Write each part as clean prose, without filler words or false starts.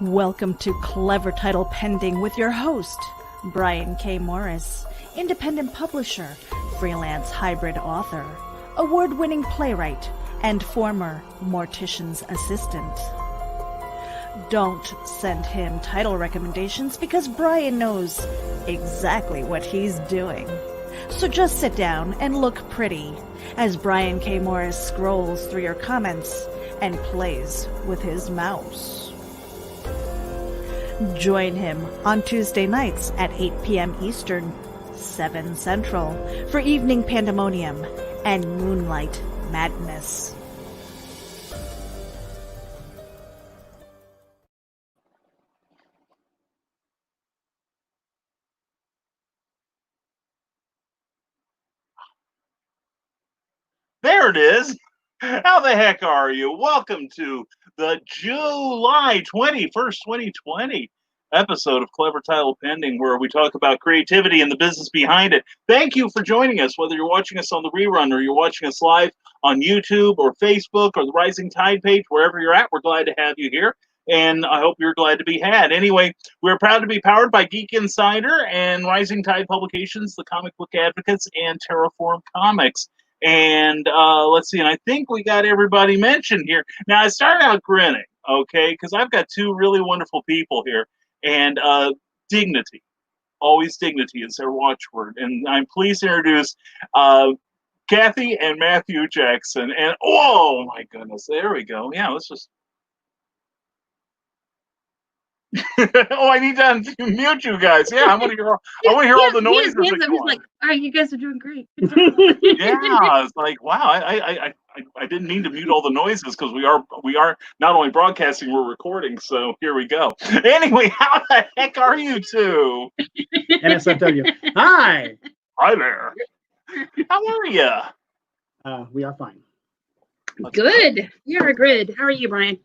Welcome to Clever Title Pending with your host, Brian K. Morris, independent publisher, freelance hybrid author, award-winning playwright, and former mortician's assistant. Don't send him title recommendations because Brian knows exactly what he's doing. So just sit down and look pretty as Brian K. Morris scrolls through your comments and plays with his mouse. Join him on Tuesday nights at 8 p.m. Eastern, 7 Central, for Evening Pandemonium and Moonlight Madness. There it is. How the heck are you? Welcome to the July 21st, 2020 episode of Clever Title Pending, where we talk about creativity and the business behind it. Thank you for joining us, whether you're watching us on the rerun or you're watching us live on YouTube or Facebook or the Rising Tide page, wherever you're at. We're glad to have you here, and I hope you're glad to be had. Anyway, we're proud to be powered by Geek Insider and Rising Tide Publications, the Comic Book Advocates, and Terraform Comics. And let's see, and I think we got everybody mentioned here. Now, I started out grinning, okay, because I've got two really wonderful people here, and dignity, always dignity is their watchword. And I'm pleased to introduce Cathy and Matthew Jackson. And oh my goodness, there we go. Yeah, let's just. Oh, I need to mute you guys. Yeah, I want to hear. I want to hear all the noises. I'm just like, all right, you guys are doing great. Yeah, it's like, wow. I didn't mean to mute all the noises because we are not only broadcasting, we're recording. So here we go. Anyway, how the heck are you two? NSFW. Hi. Hi there. How are you? We are fine. Good. You're good. How are you, Brian?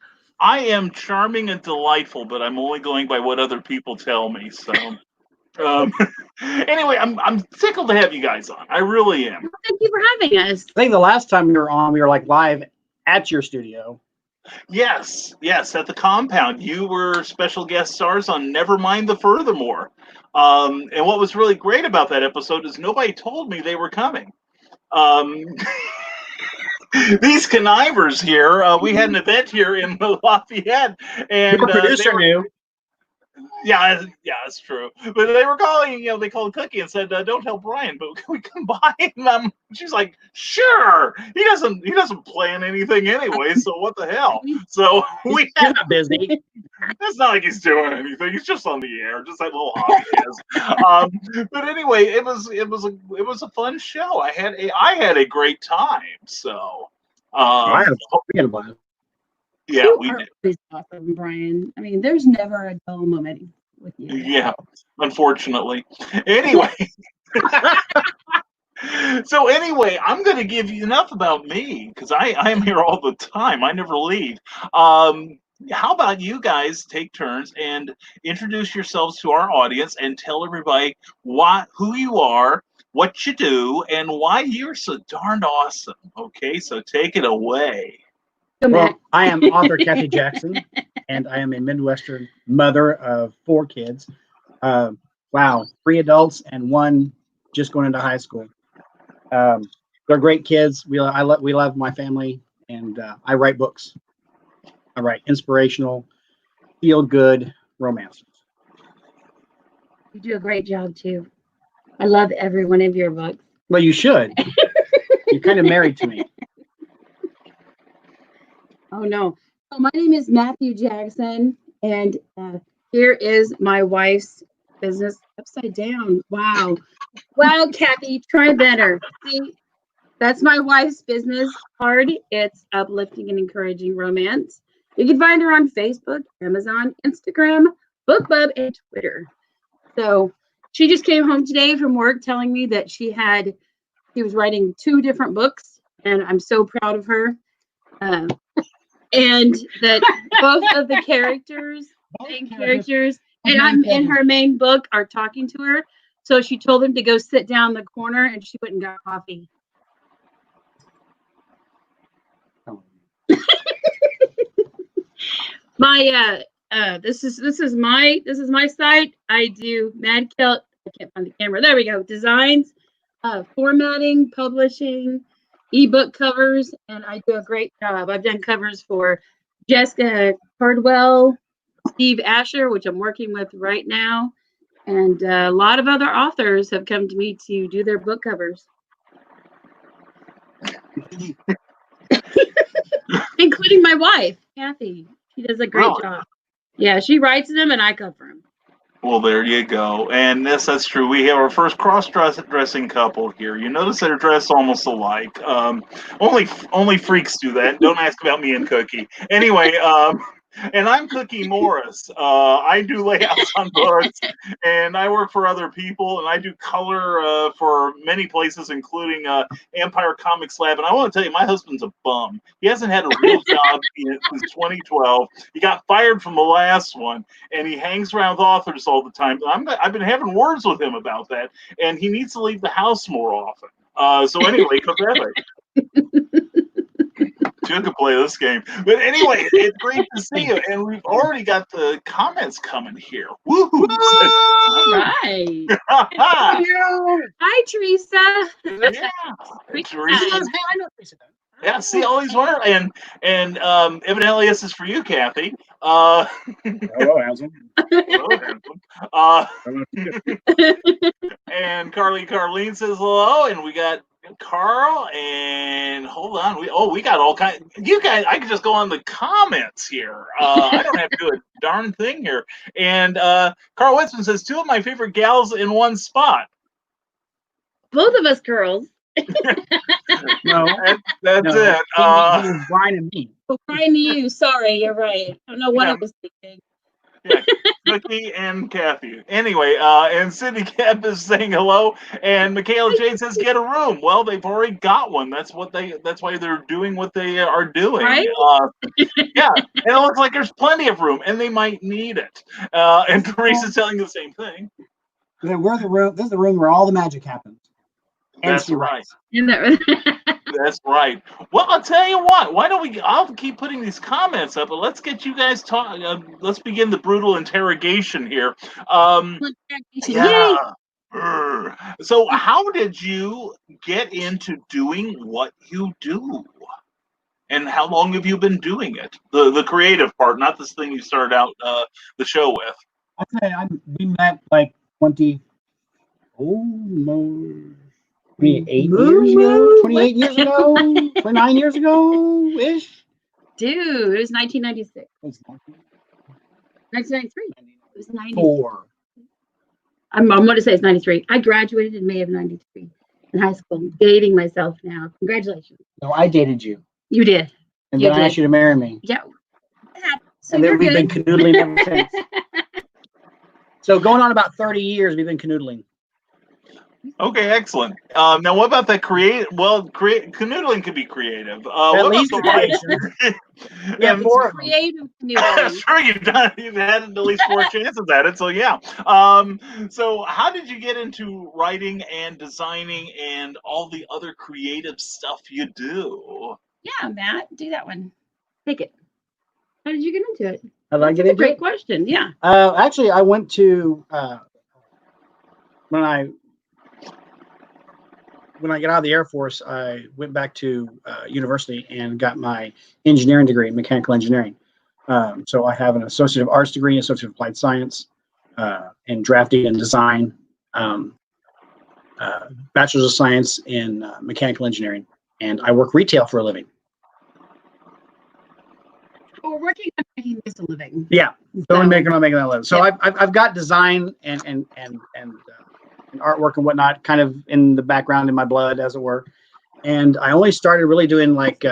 I am charming and delightful, but I'm only going by what other people tell me. So, anyway, I'm tickled to have you guys on. I really am. Well, thank you for having us. I think the last time we were on, we were like live at your studio. Yes, at the compound. You were special guest stars on Nevermind the Furthermore. And what was really great about that episode is nobody told me they were coming. These connivers here, we had an event here in Lafayette, and Your producer knew. Yeah, it's true. But they were calling, they called Cookie and said, "Don't tell Brian, but can we come by?" And she's like, "Sure." He doesn't plan anything anyway, so what the hell? So He's not busy. It's not like he's doing anything. He's just on the air, just that little hobby he is. But anyway, it was a fun show. I had a great time. So I had a blast. Yeah, you we are did. always awesome, Brian. I mean, there's never a dull moment with you. Yeah, unfortunately. Anyway. So anyway, I'm going to give you enough about me because I am here all the time. I never leave. How about you guys take turns and introduce yourselves to our audience and tell everybody who you are, what you do, and why you're so darned awesome. Okay, so take it away. Well, I am author Cathy Jackson, and I am a Midwestern mother of 4 kids. 3 adults and 1 just going into high school. They're great kids. We love my family, and I write books. I write inspirational, feel-good romances. You do a great job too. I love every one of your books. Well, you should. You're kind of married to me. Oh no. So my name is Matthew Jackson, and here is my wife's business upside down. Wow, Cathy, try better. See, that's my wife's business card. It's uplifting and encouraging romance. You can find her on Facebook, Amazon, Instagram, BookBub, and Twitter. So she just came home today from work telling me that she was writing 2 different books, and I'm so proud of her. And that both of the main characters, and I'm in her main book, are talking to her. So she told them to go sit down in the corner, and she went and got coffee. My This is my site. I do Mad Celt. I can't find the camera. There we go. Designs, formatting, publishing, ebook covers, and I do a great job. I've done covers for Jessica Cardwell, Steve Asher, which I'm working with right now, and a lot of other authors have come to me to do their book covers, including my wife, Cathy. She does a great Really? job. Yeah, she writes them and I cover them. Well, there you go. And yes, that's true. We have our first cross-dressing couple here. You notice they're dressed almost alike. Only freaks do that. Don't ask about me and Cookie. Anyway, and I'm Cookie Morris. I do layouts on books, and I work for other people, and I do color for many places, including Empire Comics Lab. And I want to tell you, my husband's a bum. He hasn't had a real job since 2012. He got fired from the last one, and he hangs around with authors all the time. I've been having words with him about that, and he needs to leave the house more often. So anyway, pathetic. Two can play this game. But anyway, it's great to see you. And we've already got the comments coming here. Woohoo! All right. Hi, Teresa. Yeah. Teresa. Hey, I know Teresa. Yeah, see all these wonderful, and evidently this is for you, Cathy. Hello, Hanson. Hello, and Carlene says hello, and we got Carl, and hold on, we got all kinds. You guys, I can just go on the comments here. I don't have to do a darn thing here. And Carl Witzman says 2 of my favorite gals in one spot. Both of us girls. No, that's no. it. He was Brian and me. Oh, Brian, you. Sorry, you're right. I don't know what I was thinking. Yeah, Cookie and Cathy. Anyway, and Cindy Kemp is saying hello, and Michaela Jane says get a room. Well, they've already got one. That's why they're doing what they are doing. Right? Yeah, and it looks like there's plenty of room, and they might need it. And Teresa's telling the same thing. We're the room. This is the room where all the magic happens. And That's she right. writes. That's right. Well, I'll tell you what. Why don't we? I'll keep putting these comments up, but let's get you guys talk. Let's begin the brutal interrogation here. Yeah. So, how did you get into doing what you do? And how long have you been doing it? The creative part, not this thing you started out the show with. I'll tell you, we met like 28 years ago, 28 years ago, 29 years ago ish. Dude, it was 1996. 1993. It was 94. I'm going to say it's 93. I graduated in May of 93 in high school. I'm dating myself now. Congratulations. No, I dated you. You did. And You then I did. asked you to marry me. Yeah. So And then you're we've been good. canoodling ever since. So going on about 30 years, we've been canoodling. Okay, excellent. Now, what about the creative? Well, canoodling can be creative. At What least about the writing? We have 4 of them. Creative canoodling. Sure, you've had at least 4 chances at it, so yeah. So how did you get into writing and designing and all the other creative stuff you do? Yeah, Matt, do that one. Take it. How did you get into it? How did I get That's a into great it? question. Yeah. Actually, I went to when I got out of the Air Force, I went back to university and got my engineering degree in mechanical engineering. So I have an Associate of Arts degree, Associate of Applied Science, in drafting and design, Bachelor's of Science in mechanical engineering, and I work retail for a living. We're working on making this a living. Yeah, So, making that living. So yeah. I've got design and artwork and whatnot kind of in the background, in my blood, as it were. And I only started really doing like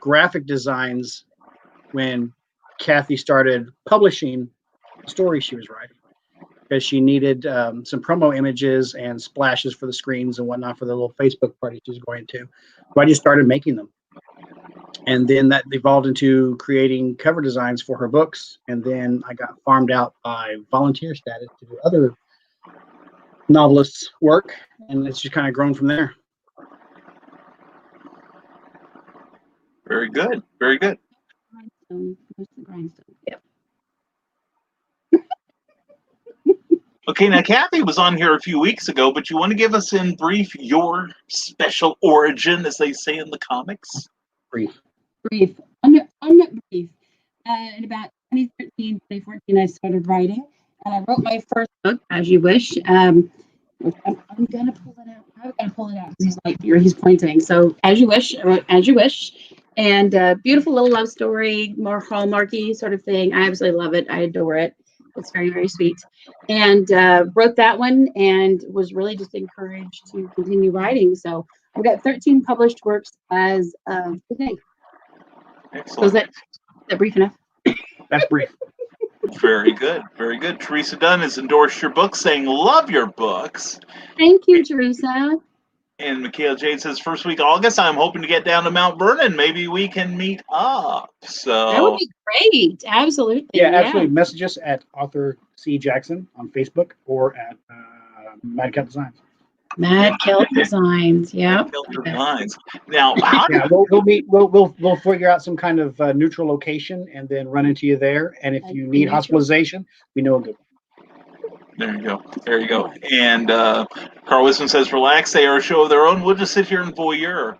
graphic designs when Cathy started publishing the stories she was writing, because she needed some promo images and splashes for the screens and whatnot for the little Facebook party she was going to. So I just started making them. And then that evolved into creating cover designs for her books. And then I got farmed out by volunteer status to do other novelists' work. And it's just kind of grown from there. Very good. Very good. Close to the grindstone. Yep. Okay, now Kathy was on here a few weeks ago, but you want to give us in brief your special origin, as they say in the comics? Brief. Brief. Brief. In about 2013, 2014, I started writing, and I wrote my first book, As You Wish. I'm gonna pull it out. I'm gonna pull it out because he's like here. He's pointing. So, As You Wish. I wrote As You Wish, and beautiful little love story, more hallmarky sort of thing. I absolutely love it. I adore it. It's very, very sweet. And wrote that one, and was really just encouraged to continue writing. So I've got 13 published works as of today. Excellent. So is that brief enough? That's brief. Very good. Very good. Teresa Dunn has endorsed your book, saying, love your books. Thank you, Teresa. And Michaela Jade says, first week of August, I'm hoping to get down to Mount Vernon. Maybe we can meet up. So That would be great. Absolutely. Yeah, absolutely. Message us at author C. Jackson on Facebook or at Mad Cat Designs. Mad Celt Designs. Yeah. Designs. Now, how Yeah, we'll meet. We'll figure out some kind of neutral location and then run into you there. And if you need hospitalization, we know a good one. There you go. There you go. And Carl Wisdom says, relax. They are a show of their own. We'll just sit here and voyeur.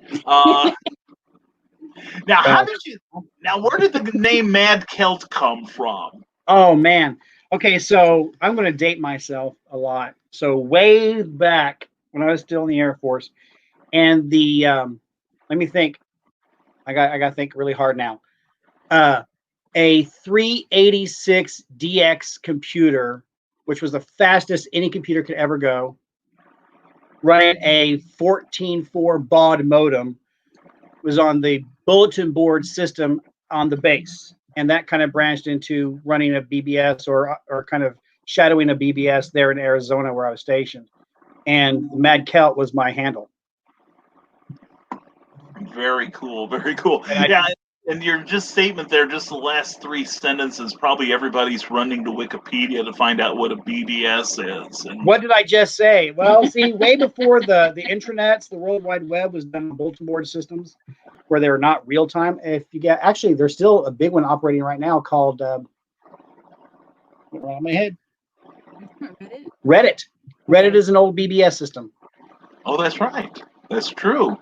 Now, where did the name Mad Celt come from? Oh, man. Okay, so I'm going to date myself a lot. So way back when I was still in the Air Force, and let me think. I got to think really hard now. A 386 DX computer, which was the fastest any computer could ever go, running a 14.4 baud modem, was on the bulletin board system on the base. And that kind of branched into running a BBS or kind of shadowing a BBS there in Arizona where I was stationed. And Mad Celt was my handle. Very cool. Very cool. And your just statement there, just the last three sentences, probably everybody's running to Wikipedia to find out what a BBS is. And what did I just say? Well, see, way before the intranets, the World Wide Web was done on bulletin board systems where they were not real time. If you get, actually, there's still a big one operating right now called, right on my head, Reddit. Reddit is an old BBS system. Oh, that's right. That's true.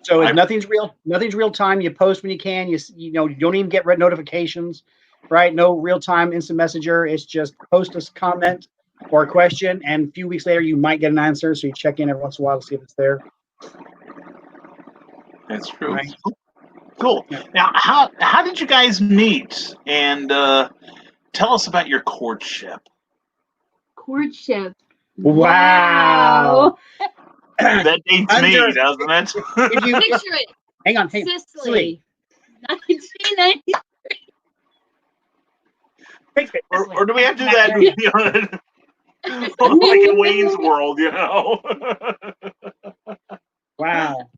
So nothing's real time. You post when you can. You don't even get red notifications, right? No real time instant messenger. It's just post a comment or a question, and a few weeks later you might get an answer. So you check in every once in a while to see if it's there. That's true. Right. Cool. Yeah. Now, how did you guys meet? And tell us about your courtship. Courtship. Wow. That dates me, doesn't it? If you Picture it. hang on. Sicily. 1993. Or do we have to do that? Like in Wayne's World, Wow.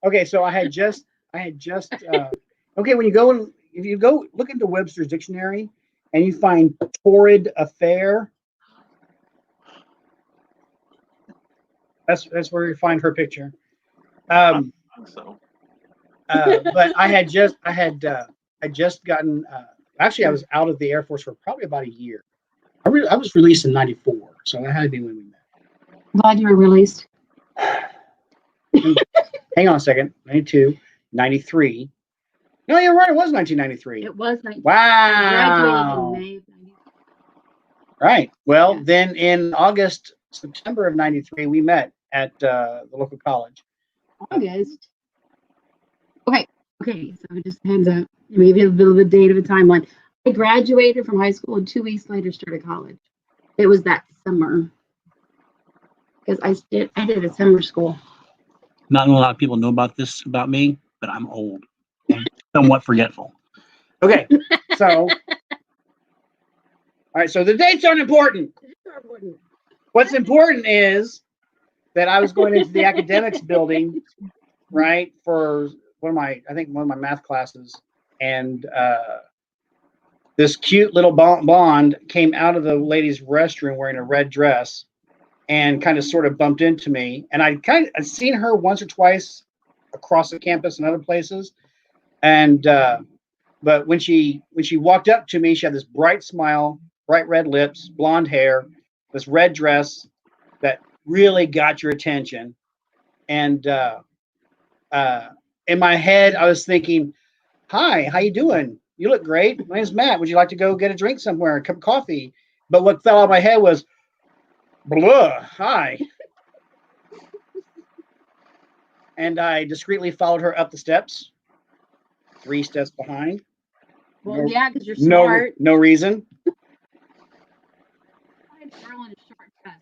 Okay, so I had just okay, when you go if you go look into Webster's dictionary and you find torrid affair, that's where you find her picture. But I had just gotten actually I was out of the Air Force for probably about a year. I was released in '94, so that had to be when we met. Glad you were released. Hang on a second. 92, 93. No, you're right. It was 1993. It was 1993. Wow. Graduated in May of 93. Right. Well, then in September of 93, we met at the local college. August. Okay. So just heads up. Maybe a little bit date of a timeline. I graduated from high school and 2 weeks later started college. It was that summer because I did a summer school. Not a lot of people know about this about me, but I'm old and somewhat forgetful. Okay, so all right, so the dates aren't important. What's important is that I was going into the academics building, right, for one of my math classes, and this cute little blonde came out of the ladies' restroom wearing a red dress and kind of sort of bumped into me. And I'd seen her once or twice across the campus and other places. And But when she walked up to me, she had this bright smile, bright red lips, blonde hair, this red dress that really got your attention. And in my head, I was thinking, "Hi, how you doing? You look great. My name's Matt. Would you like to go get a drink somewhere, a cup of coffee?" But what fell out of my head was, "Blah, hi." And I discreetly followed her up the steps, 3 steps behind. Well, yeah, because you're No, smart. no reason. Girl in a short dress.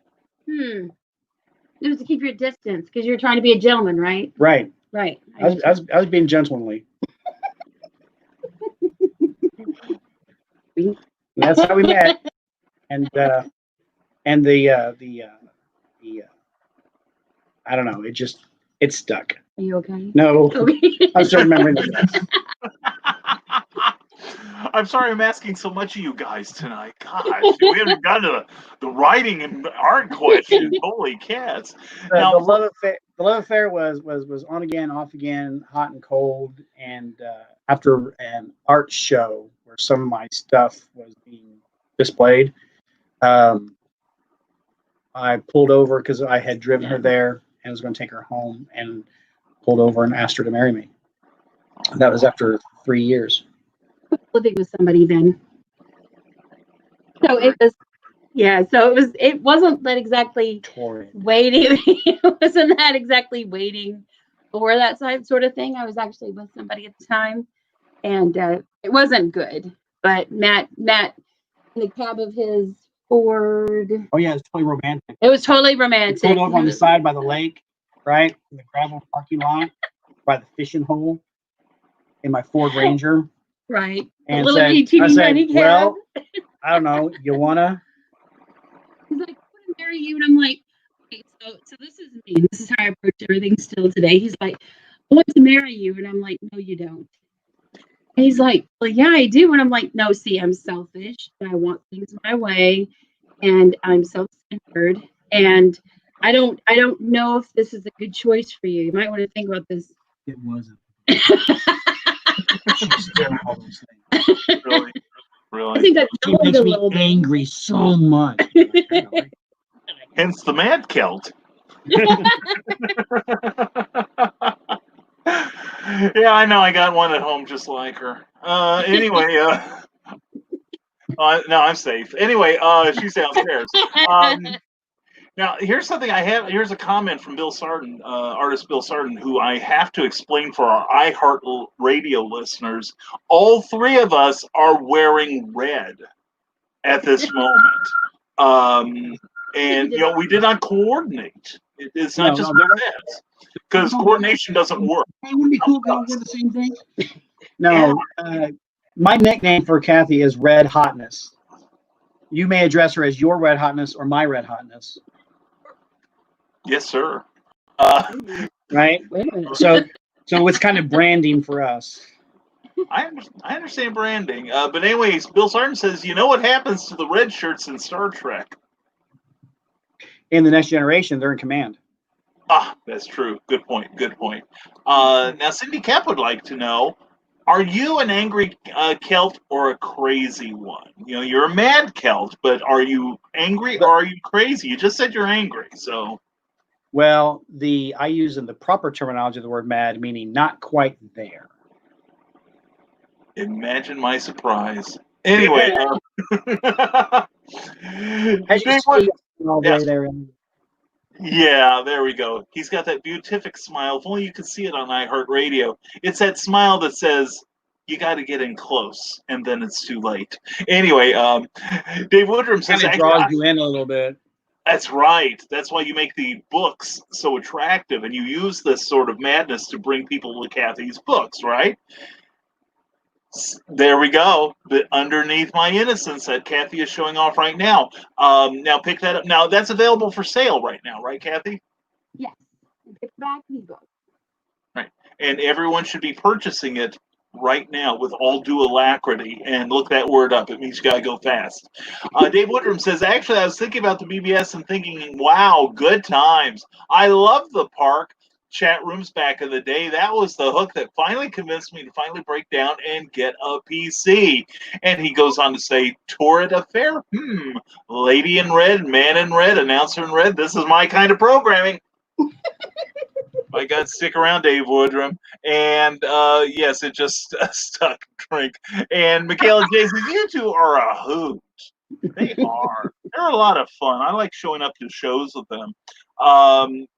It was to keep your distance because you're trying to be a gentleman, right? Right. Right. I was being gentlemanly. And that's how we met. And the I don't know. It stuck. Are you okay? No, Okay. I'm still remembering the I'm sorry I'm asking so much of you guys tonight. Gosh, we haven't gotten to the writing and art questions. Holy cats. Now, the love affair was on again, off again, hot and cold. And after an art show where some of my stuff was being displayed, I pulled over because I had driven her there and was going to take her home, and pulled over and asked her to marry me. That was after 3 years. Living with somebody then. So it was, yeah. So it wasn't that exactly Torrid. waiting. It wasn't that exactly waiting for that sort of thing. I was actually with somebody at the time, and it wasn't good. But Matt, in the cab of his Ford. Oh yeah, it's totally romantic. It was totally romantic. We pulled over on the side by the lake, right? In the gravel parking lot, by the fishing hole, in my Ford Ranger. Right. And little I teeny said, tiny cab. well, I don't know. You wanna? He's like, I want to marry you, and I'm like, okay, so this is me. This is how I approach everything still today. He's like, I want to marry you, and I'm like, no, you don't. And he's like, well, yeah, I do, and I'm like, no, see, I'm selfish, and I want things my way, and I'm self-centered, and I don't know if this is a good choice for you. You might want to think about this. It wasn't. really? I think that She makes me angry so much. Hence the mad Celt. Yeah, I know. I got one at home just like her. Anyway, no, I'm safe. Anyway, she's downstairs. Now, here's something I have. Here's a comment from Bill Sarden, artist Bill Sarden, who I have to explain for our iHeart Radio listeners. All 3 of us are wearing red at this moment. And, we did not coordinate. It's not just red. Because coordination doesn't work. Hey, wouldn't it be cool if we all wear the same thing? No. My nickname for Cathy is Red Hotness. You may address her as your Red Hotness or my Red Hotness. Yes, sir. Right? So it's kind of branding for us. I understand branding. But anyways, Bill Sarden says, you know what happens to the red shirts in Star Trek? In the Next Generation, they're in command. Ah, that's true. Good point. Now, Cindy Cap would like to know, are you an angry Celt or a crazy one? You're a mad Celt, but are you angry or are you crazy? You just said you're angry, so. Well, I use in the proper terminology of the word mad, meaning not quite there. Imagine my surprise. Anyway. As you see, all the way there. Yeah, there we go. He's got that beatific smile. If only you could see it on iHeartRadio. It's that smile that says, you got to get in close, and then it's too late. Anyway, Dave Woodrum says... Kind of draws you in a little bit. That's right. That's why you make the books so attractive, and you use this sort of madness to bring people to Cathy's books, right? There we go. The Underneath My Innocence that Cathy is showing off right now. Now pick that up. Now that's available for sale right now, right, Cathy? Yes. Pick back the book. Right. And everyone should be purchasing it right now with all due alacrity. And look that word up. It means you gotta go fast. Dave Woodrum says, actually, I was thinking about the BBS and thinking, wow, good times. I love the park. chat rooms back in the day, that was the hook that finally convinced me to finally break down and get a PC. And he goes on to say, tour at a fair? Lady in red, man in red, announcer in red. This is my kind of programming. My God, stick around, Dave Woodrum. And yes, it just stuck. Drink. And Michaela Jason, you two are a hoot. They are. They're a lot of fun. I like showing up to shows with them.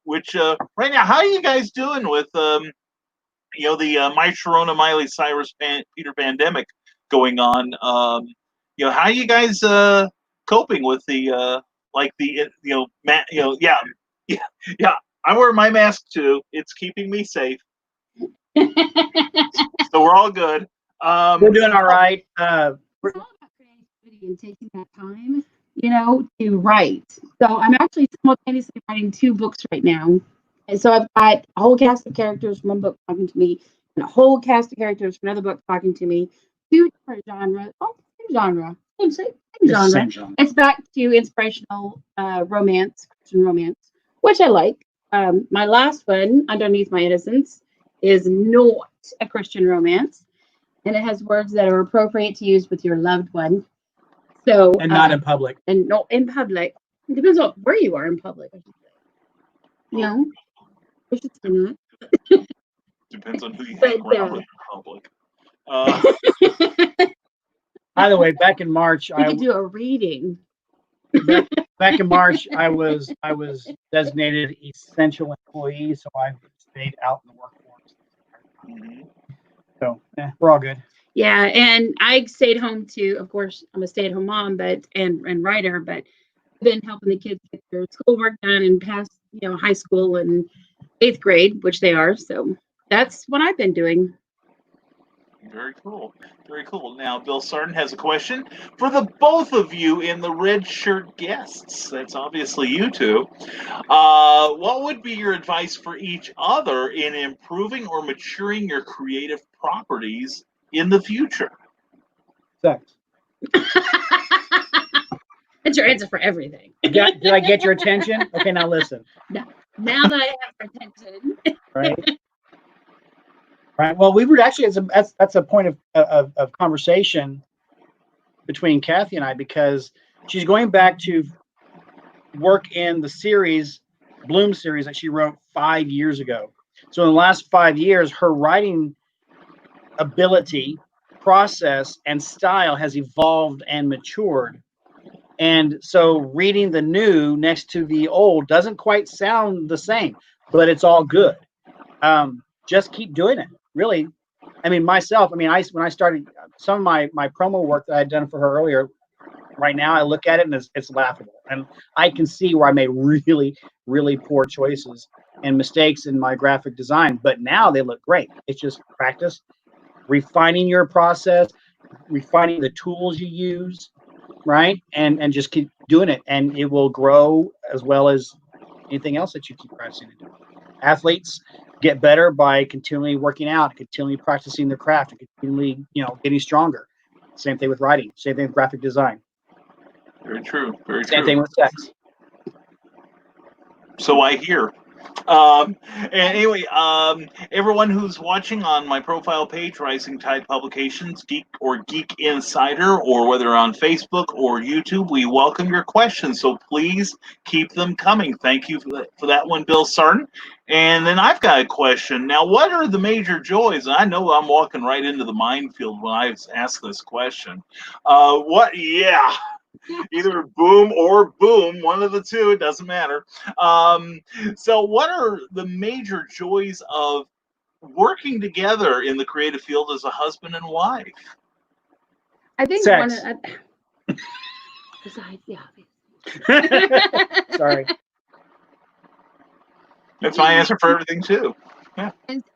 Which right now, how are you guys doing with the My Sharona Miley Cyrus Peter pandemic going on? How are you guys coping with the yeah. I wear my mask too. It's keeping me safe, so we're all good. We're doing all right. It's all about creativity and taking that time, to write. So I'm actually simultaneously writing 2 books right now. And so I've got a whole cast of characters from one book talking to me, and a whole cast of characters from another book talking to me. 2 different genres. Oh, same genre. Same It's the genre. same genre. It's back to inspirational romance, Christian romance, which I like. My last one, Underneath My Innocence, is not a Christian romance, and it has words that are appropriate to use with your loved one. So And not in public. and not in public. It depends on where you are in public, I should say. I should say that. Depends on who you But, hang around with in public. By the way, back in March, We could do a reading. back in March, I was designated essential employee, so I stayed out in the workforce. Mhm. So we're all good. Yeah, and I stayed home too. Of course, I'm a stay-at-home mom, and writer, but I've been helping the kids get their schoolwork done and pass, high school and 8th grade, which they are. So that's what I've been doing. Very cool. Very cool. Now, Bill Sarton has a question for the both of you in the red shirt guests. That's obviously you two. What would be your advice for each other in improving or maturing your creative properties in the future? Sex. That's your answer for everything. Did I get your attention? Okay, now listen. Now that I have your attention. Right. Right. Well, we were actually that's a point of conversation between Cathy and I, because she's going back to work in the series, Bloom series, that she wrote 5 years ago. So in the last 5 years, her writing ability, process, and style has evolved and matured. And so reading the new next to the old doesn't quite sound the same, but it's all good. Just keep doing it. Really. I mean, myself, when I started some of my promo work that I had done for her earlier, right now I look at it and it's laughable. And I can see where I made really, really poor choices and mistakes in my graphic design. But now they look great. It's just practice, refining your process, refining the tools you use, right? And just keep doing it. And it will grow as well as anything else that you keep practicing to do. Athletes get better by continually working out, continually practicing their craft, and continually, getting stronger. Same thing with writing. Same thing with graphic design. Very true. Very true. Same thing with sex. So I hear. And anyway, everyone who's watching on my profile page, Rising Tide Publications, Geek Insider, or whether on Facebook or YouTube, we welcome your questions. So please keep them coming. Thank you for that one, Bill Sarton. And then I've got a question. Now, what are the major joys? I know I'm walking right into the minefield when I ask this question. Yeah. Either boom or boom, one of the two, it doesn't matter. So what are the major joys of working together in the creative field as a husband and wife? I think Sex. Besides the obvious. Sorry. That's my answer for everything too.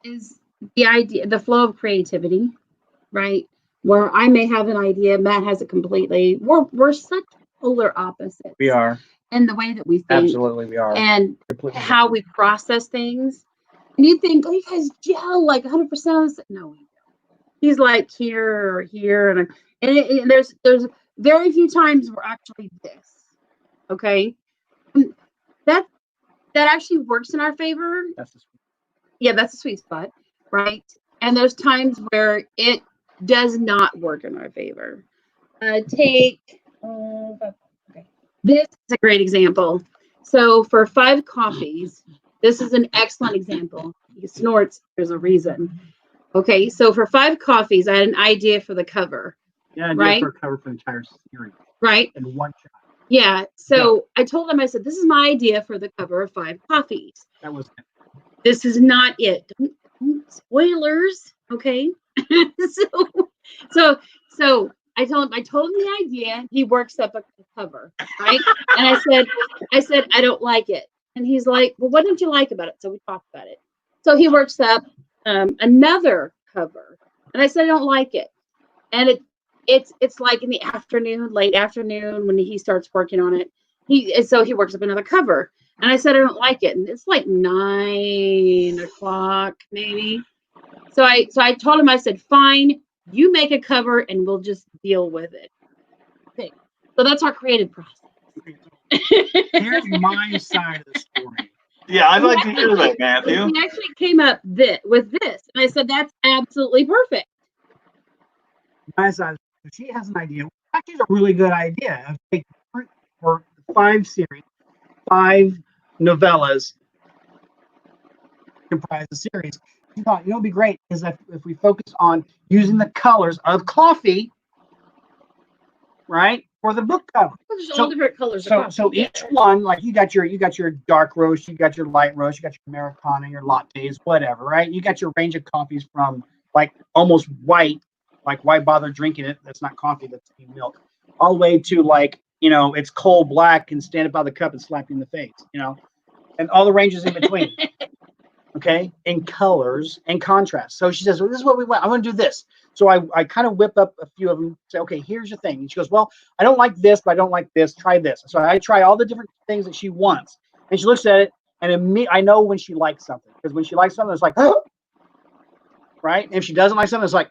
Is the idea, the flow of creativity, right? Where I may have an idea, Matt has it completely. We're such polar opposites. We are. In the way that we think. Absolutely, we are. And Completely how we process things. And you think, oh, you guys gel like 100% of this. No, we don't. He's like here or here. And there's very few times we're actually this. Okay? And that actually works in our favor. That's Yeah, that's a sweet spot, right? And there's times where it does not work in our favor. Take okay. This is a great example. So for 5 coffees, this is an excellent example. He snorts. There's a reason. Okay, so for 5 coffees, I had an idea for the cover, Yeah, I did right? for a cover for an entire series Right? in one shot. Yeah. So I told him, I said, this is my idea for the cover of 5 coffees. That was This is not it. Spoilers. Okay. so I told him the idea. He works up a cover, right? And I said, I don't like it. And he's like, well, what didn't you like about it? So we talked about it. So he works up another cover. And I said, I don't like it. And it's like in the afternoon, late afternoon, when he starts working on it. So he works up another cover. And I said, I don't like it. And it's like 9 o'clock, maybe. So I told him, I said, fine, you make a cover and we'll just deal with it. Okay. So that's our creative process. Here's my side of the story. Yeah, I'd like to hear that, Matthew. He actually came up with this. And I said, that's absolutely perfect. My side, she has an idea. Actually, it's a really good idea. Of taking for 5 series, 5 novellas comprise a series. She thought, it'd be great is if we focus on using the colors of coffee, right, for the book cover. There's all different colors. So each one, like you got your dark roast, you got your light roast, you got your Americano, your lattes, whatever, right? You got your range of coffees from like almost white, like why bother drinking it? That's not coffee, that's milk, all the way to like, it's coal black and stand up by the cup and slap you in the face, and all the ranges in between. Okay, in colors and contrast. So she says, well, this is what we want. I want to do this. So I kind of whip up a few of them, say, okay, here's your thing. And she goes, well, I don't like this, but I don't like this. Try this. So I try all the different things that she wants. And she looks at it, and I know when she likes something. Because when she likes something, it's like, oh! Right? And if she doesn't like something, it's like,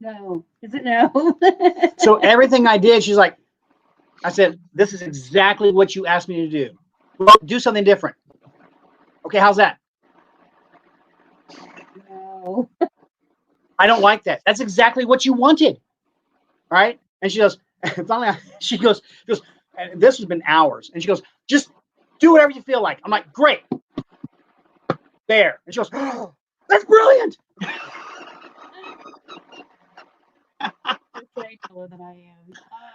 no. Is it no? so everything I did, she's like, I said, this is exactly what you asked me to do. Well, do something different. Okay, how's that? No. I don't like that. That's exactly what you wanted. Right? And she goes, finally, she goes, and this has been hours. And she goes, just do whatever you feel like. I'm like, great. There. And she goes, oh, that's brilliant. Way cooler than I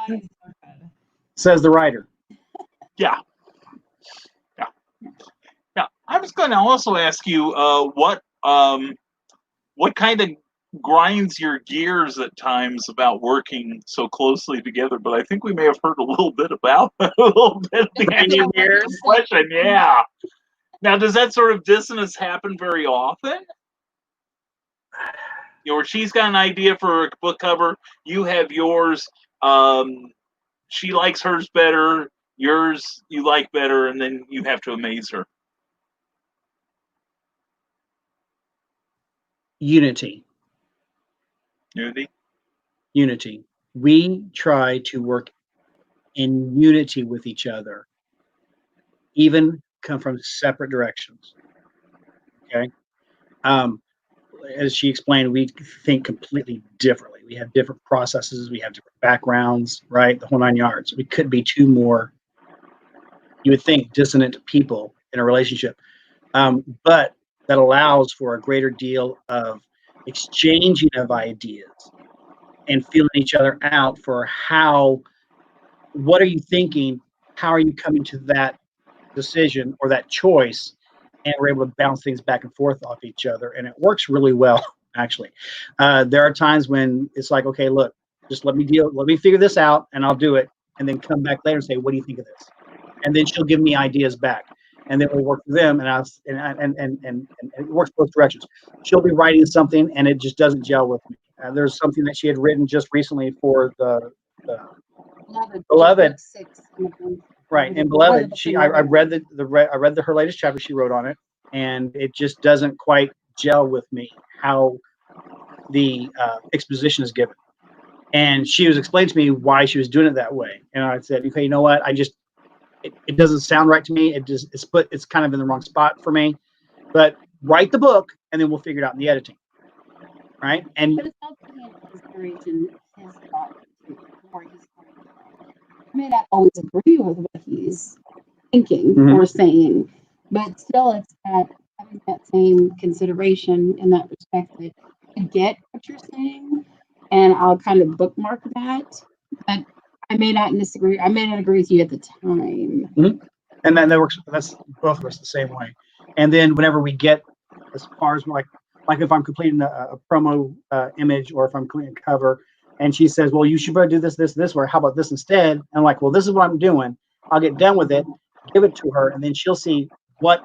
am. Says the writer. Yeah. Now, I was going to also ask you what kind of grinds your gears at times about working so closely together, but I think we may have heard a little bit about a little bit of the answer to this question. Yeah. Now, does that sort of dissonance happen very often? Where she's got an idea for a book cover, you have yours. She likes hers better, yours you like better, and then you have to amaze her. Unity. We try to work in unity with each other, even come from separate directions. Okay. As she explained, we think completely differently. We have different processes. We have different backgrounds, right? The whole 9 yards. We could be 2 more, you would think, dissonant people in a relationship. But that allows for a greater deal of exchanging of ideas and feeling each other out for what are you thinking? How are you coming to that decision or that choice? And we're able to bounce things back and forth off each other. And it works really well, actually. There are times when it's like, okay, look, just let me figure this out and I'll do it. And then come back later and say, what do you think of this? And then she'll give me ideas back. And then we'll work with them, and it works both directions. She'll be writing something, and it just doesn't gel with me. There's something that she had written just recently for the Beloved. Right, and Beloved. I read her latest chapter she wrote on it, and it just doesn't quite gel with me how the exposition is given. And she was explaining to me why she was doing it that way. And I said, okay, you know what? It doesn't sound right to me. It's kind of in the wrong spot for me. But write the book, and then we'll figure it out in the editing, right? And But it's all taking into consideration his thought where he's coming from. I may not always agree with what he's thinking or saying, but still it's having that same consideration in that respect that I get what you're saying, and I'll kind of bookmark that. But I may not disagree. I may not agree with you at the time. and then that works. That's both of us the same way. And then whenever we get as far as like if I'm completing a promo image, or if I'm completing a cover, and she says, well, you should probably do this, or how about this instead? And I'm like, well, this is what I'm doing. I'll get done with it, give it to her, and then she'll see what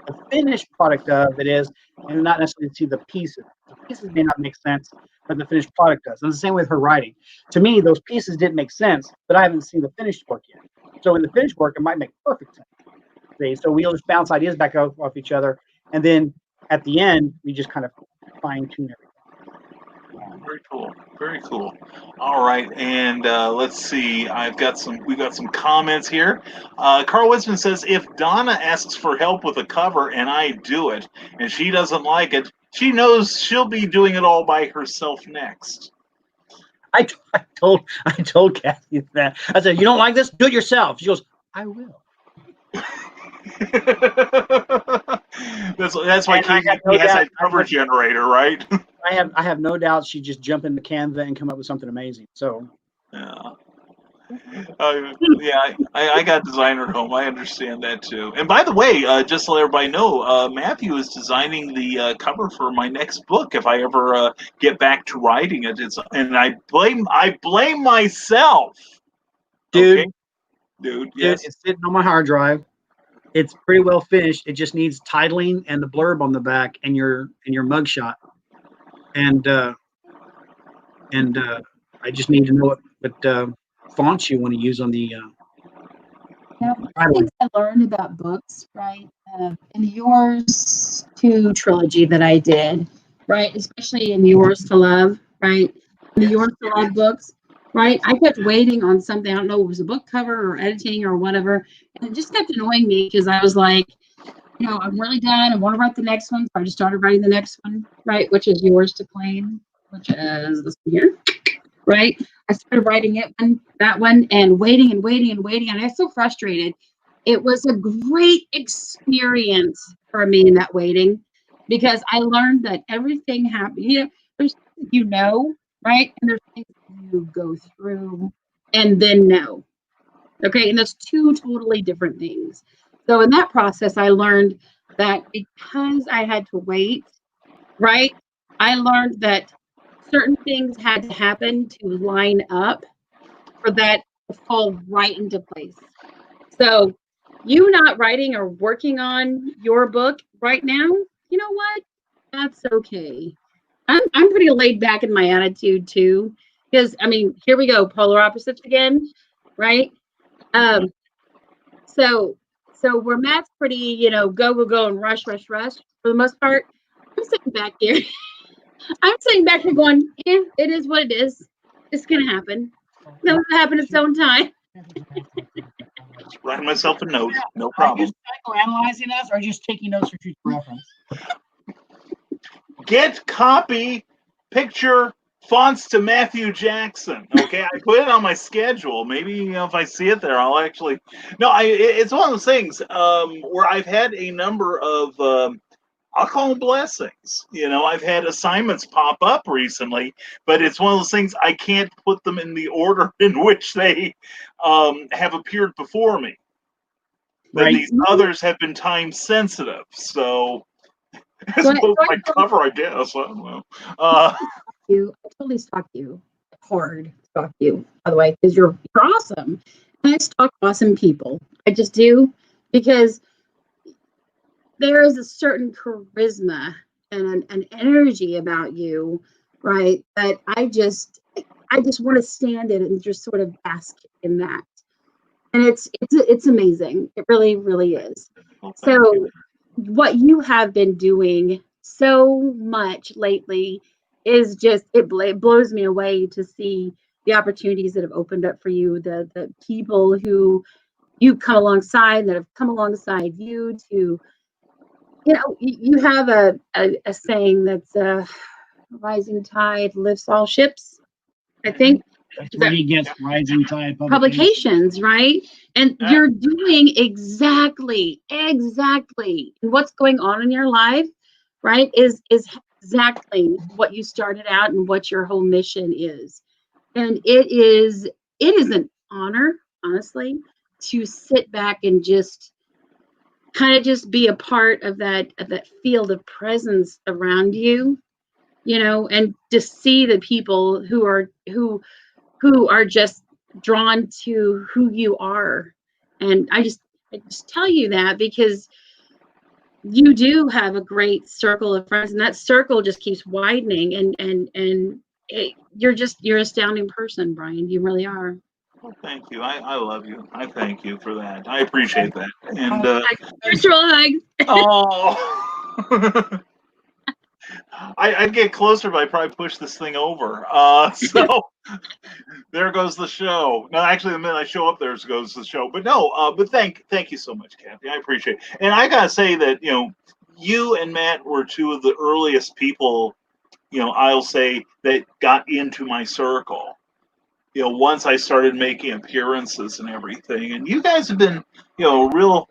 the finished product of it is, and not necessarily see the pieces. The pieces may not make sense, but the finished product does. And it's the same with her writing. To me, those pieces didn't make sense, but I haven't seen the finished work yet. So in the finished work, it might make perfect sense. See? So we'll just bounce ideas back off each other, and then at the end, we just kind of fine tune everything. Very cool. Very cool. All right, and let's see. We've got some comments here. Carl Winston says, if Donna asks for help with a cover and I do it, and she doesn't like it, she knows she'll be doing it all by herself next. I told Cathy that. I said, you don't like this? Do it yourself. She goes, I will. that's why Katie has that cover generator, right? I have no doubt she'd just jump into Canva and come up with something amazing. So yeah. I got a designer at home. I understand that too. And by the way, just to let everybody know, Matthew is designing the cover for my next book. If I ever get back to writing it, and I blame myself. Dude, okay? Dude, yes, it's sitting on my hard drive. It's pretty well finished. It just needs titling and the blurb on the back and your mugshot. And I just need to know what fonts you want to use on the. Now, one of the things I learned about books, right, in yours 2 trilogy that I did, right, especially in Yours to Love, right, in the Yours to Love books, right, I kept waiting on something. I don't know if it was a book cover or editing or whatever, and it just kept annoying me because I was like, I'm really done. I want to write the next one, so I just started writing the next one, right, which is Yours to Claim, which is this one here. Right, I started writing that one, and waiting, and I was so frustrated. It was a great experience for me in that waiting, because I learned that everything happens. There's right, and there's things you go through and then know. Okay, and that's 2 totally different things. So in that process, I learned that because I had to wait, right, I learned that certain things had to happen to line up for that to fall right into place. So you not writing or working on your book right now, you know what? That's okay. I'm pretty laid back in my attitude too, because here we go, polar opposites again, right? So where Matt's pretty, go and rush for the most part, I'm sitting back here. I'm sitting back here going, it is what it is. It's going to happen. It'll happen its own time. writing myself a note. No problem. Are you psychoanalyzing us, or just taking notes for future reference? Get copy, picture, fonts to Matthew Jackson. Okay, I put it on my schedule. Maybe if I see it there, I'll actually. No, it's one of those things where I've had a number of. I'll call them blessings. I've had assignments pop up recently, but it's one of those things I can't put them in the order in which they have appeared before me. But these others have been time sensitive, so as opposed to my cover, I guess. I don't know. I totally stalk you. Hard stalk you, by the way, because you're awesome. And I stalk awesome people. I just do, because there is a certain charisma and an energy about you, right? That I just want to stand in and just sort of bask in that. And it's amazing. It really, really is. So what you have been doing so much lately is just, it blows me away to see the opportunities that have opened up for you, the people who you come alongside that have come alongside you to, you have a saying that's rising tide lifts all ships, I think. That's where he gets Rising Tide Publications, right? And Yeah. you're doing exactly what's going on in your life, right? Is exactly what you started out and what your whole mission is. And it is an honor, honestly, to sit back and just kind of just be a part of that field of presence around you, and to see the people who are just drawn to who you are. And I just tell you that because you do have a great circle of friends, and that circle just keeps widening, and you're an astounding person, Brian. You really are. Well, thank you. I love you. I thank you for that. I appreciate that. And Virtual hug. oh, I'd get closer, but I'd probably push this thing over. So there goes the show. No, actually, the minute I show up, there goes the show. But no, but thank you so much, Cathy. I appreciate it. And I gotta say that you and Matt were two of the earliest people, I'll say, that got into my circle. Once I started making appearances and everything, and you guys have been, real,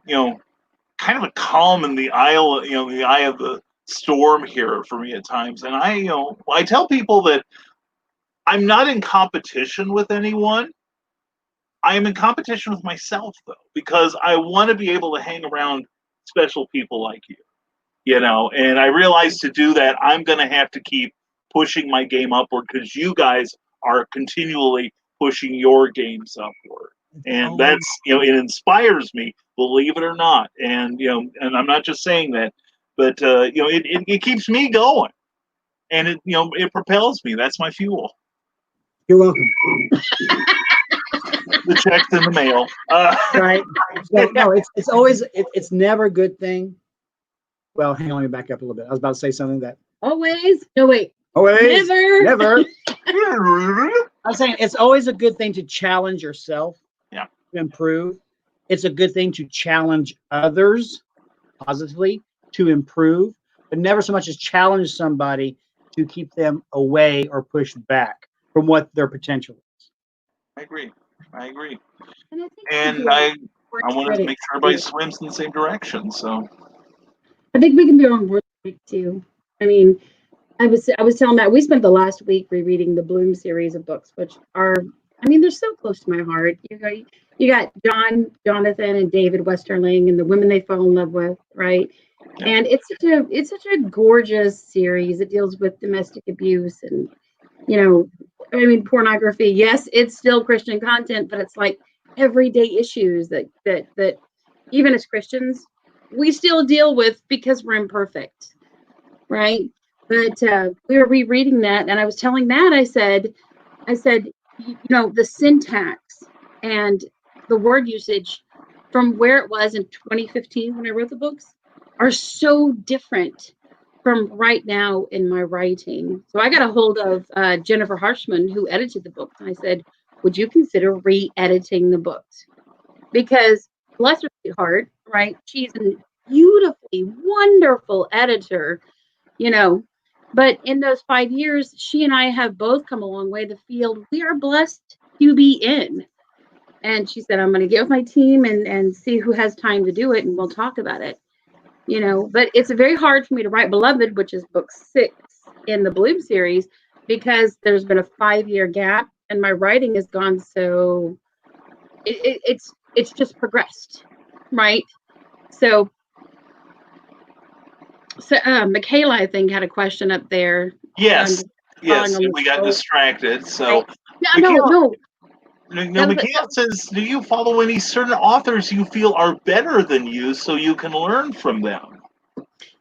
kind of a calm in the eye of the storm here for me at times. And I tell people that I'm not in competition with anyone. I am in competition with myself, though, because I want to be able to hang around special people like you, and I realize to do that, I'm going to have to keep pushing my game upward because you guys are continually pushing your games upward. And that's, it inspires me, believe it or not. And, and I'm not just saying that, but, it keeps me going, and it propels me. That's my fuel. You're welcome. The check's in the mail. Right. No, it's always, it's never a good thing. Well, hang on, let me back up a little bit. I was about to say something that. Always? No, wait. Always. Never. I'm saying it's always a good thing to challenge yourself. Yeah. To improve. It's a good thing to challenge others positively to improve, but never so much as challenge somebody to keep them away or push back from what their potential is. I agree. And I want to make sure everybody swims in the same direction. So I think we can be on board too. I mean, I was telling Matt, we spent the last week rereading the Bloom series of books, which are, they're so close to my heart. You got Jonathan and David Westerling and the women they fall in love with, right? Yeah. And it's such a gorgeous series. It deals with domestic abuse and, pornography. Yes, it's still Christian content, but it's like everyday issues that even as Christians, we still deal with because we're imperfect, right? But we were rereading that, and I was telling Matt, I said, the syntax and the word usage from where it was in 2015 when I wrote the books are so different from right now in my writing. So I got a hold of Jennifer Harshman, who edited the books, and I said, would you consider re-editing the books? Because bless her sweetheart, right? She's a beautifully wonderful editor, but in those 5 years, she and I have both come a long way. The field we are blessed to be in. And she said, I'm going to get with my team and see who has time to do it, and we'll talk about it. But it's very hard for me to write Beloved, which is book 6 in the Bloom series, because there's been a 5-year gap and my writing has gone so it's just progressed, right? So Michaela, I think, had a question up there. yes, we got distracted. So no. Michaela says, do you follow any certain authors you feel are better than you so you can learn from them?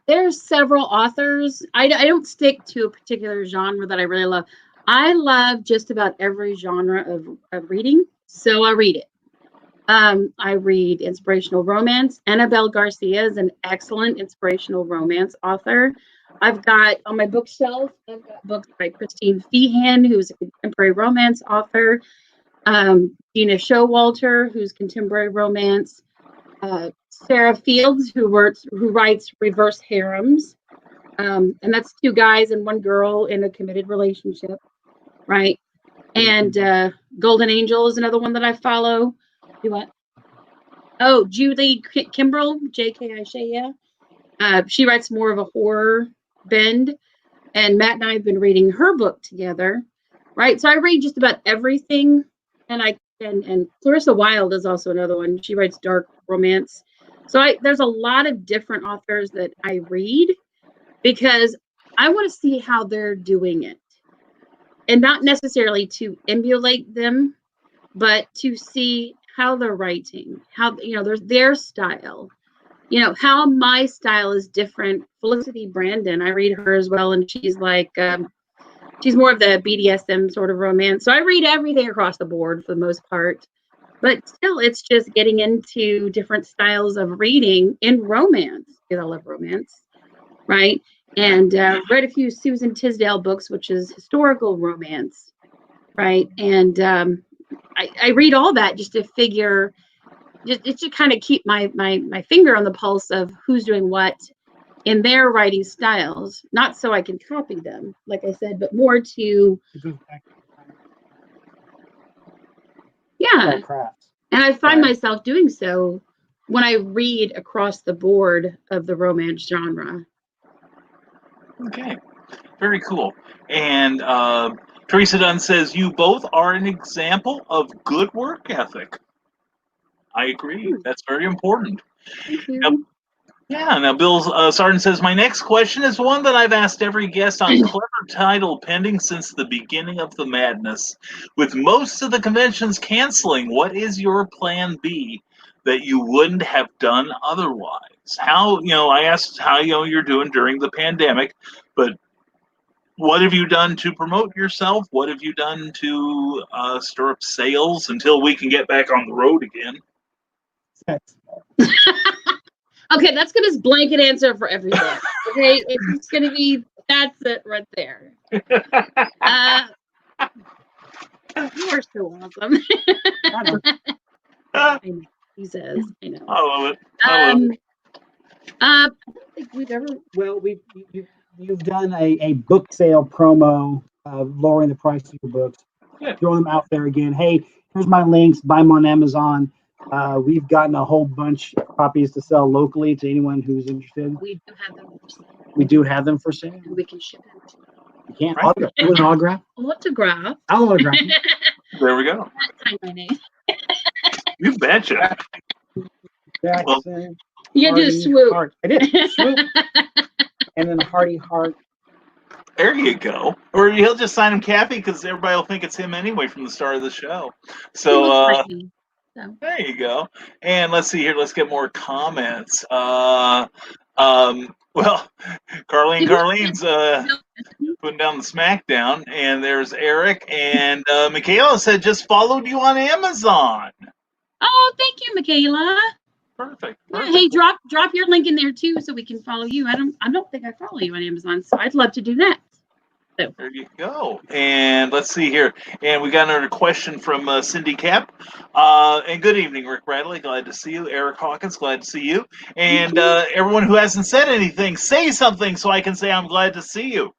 There's several authors. I don't stick to a particular genre that I really love. I love just about every genre of reading, so I read it. I read inspirational romance. Annabelle Garcia is an excellent inspirational romance author. I've got on my bookshelf, I've got books by Christine Feehan, who's a contemporary romance author, Dina Showalter, who's contemporary romance, Sarah Fields, who writes reverse harems, and that's 2 guys and 1 girl in a committed relationship, right? And Golden Angel is another one that I follow. Do what? Oh, Julie Kimbrell, J.K.I. Shea. She writes more of a horror bend, and Matt and I have been reading her book together, right? So I read just about everything, and Clarissa Wilde is also another one. She writes dark romance. So there's a lot of different authors that I read because I want to see how they're doing it, and not necessarily to emulate them, but to see how they're writing, how their style. How my style is different. Felicity Brandon, I read her as well, and she's like, she's more of the BDSM sort of romance. So I read everything across the board for the most part, but still, it's just getting into different styles of reading in romance, because I love romance, right? And read a few Susan Tisdale books, which is historical romance, right? And I read all that just to figure. Just to kind of keep my finger on the pulse of who's doing what in their writing styles, not so I can copy them, like I said, but more to, yeah. And I find myself doing so when I read across the board of the romance genre. Okay, very cool. And Teresa Dunn says, you both are an example of good work ethic. I agree. That's very important. Thank you. Now Bill Sarden says, my next question is one that I've asked every guest on Clever Title Pending since the beginning of the madness. With most of the conventions canceling, what is your plan B that you wouldn't have done otherwise? How, I asked how, you're doing during the pandemic, but what have you done to promote yourself? What have you done to stir up sales until we can get back on the road again? Okay, that's gonna blanket answer for everything. Okay, it's just gonna be that's it right there. You are so awesome. I know, he says. I know. I love it. I love it. I don't think we've ever. Well, you've done a book sale promo, lowering the price of your books, throwing them out there again. Hey, here's my links. Buy them on Amazon. We've gotten a whole bunch of copies to sell locally to anyone who's interested. We do have them for sale. We do have them for sale. And we can ship them to you. You can't autograph. You want an autograph? Autograph. I'll autograph. There we go. Sign my name. You betcha. Jackson. You Hardy, do swoop. Heart. I did swoop. And then Hardy Heart. There you go. Or he'll just sign him Kathy because everybody will think it's him anyway from the start of the show. So there you go. And let's see here. Let's get more comments. Well, Carlene's putting down the smackdown, and there's Eric and Michaela said just followed you on Amazon. Oh, thank you, Michaela. Perfect. Yeah, hey, drop your link in there too, so we can follow you. I don't think I follow you on Amazon, so I'd love to do that. So. There you go. And let's see here. And we got another question from Cindy Cap. And good evening, Rick Bradley. Glad to see you. Eric Hawkins, glad to see you. And everyone who hasn't said anything, say something so I can say I'm glad to see you.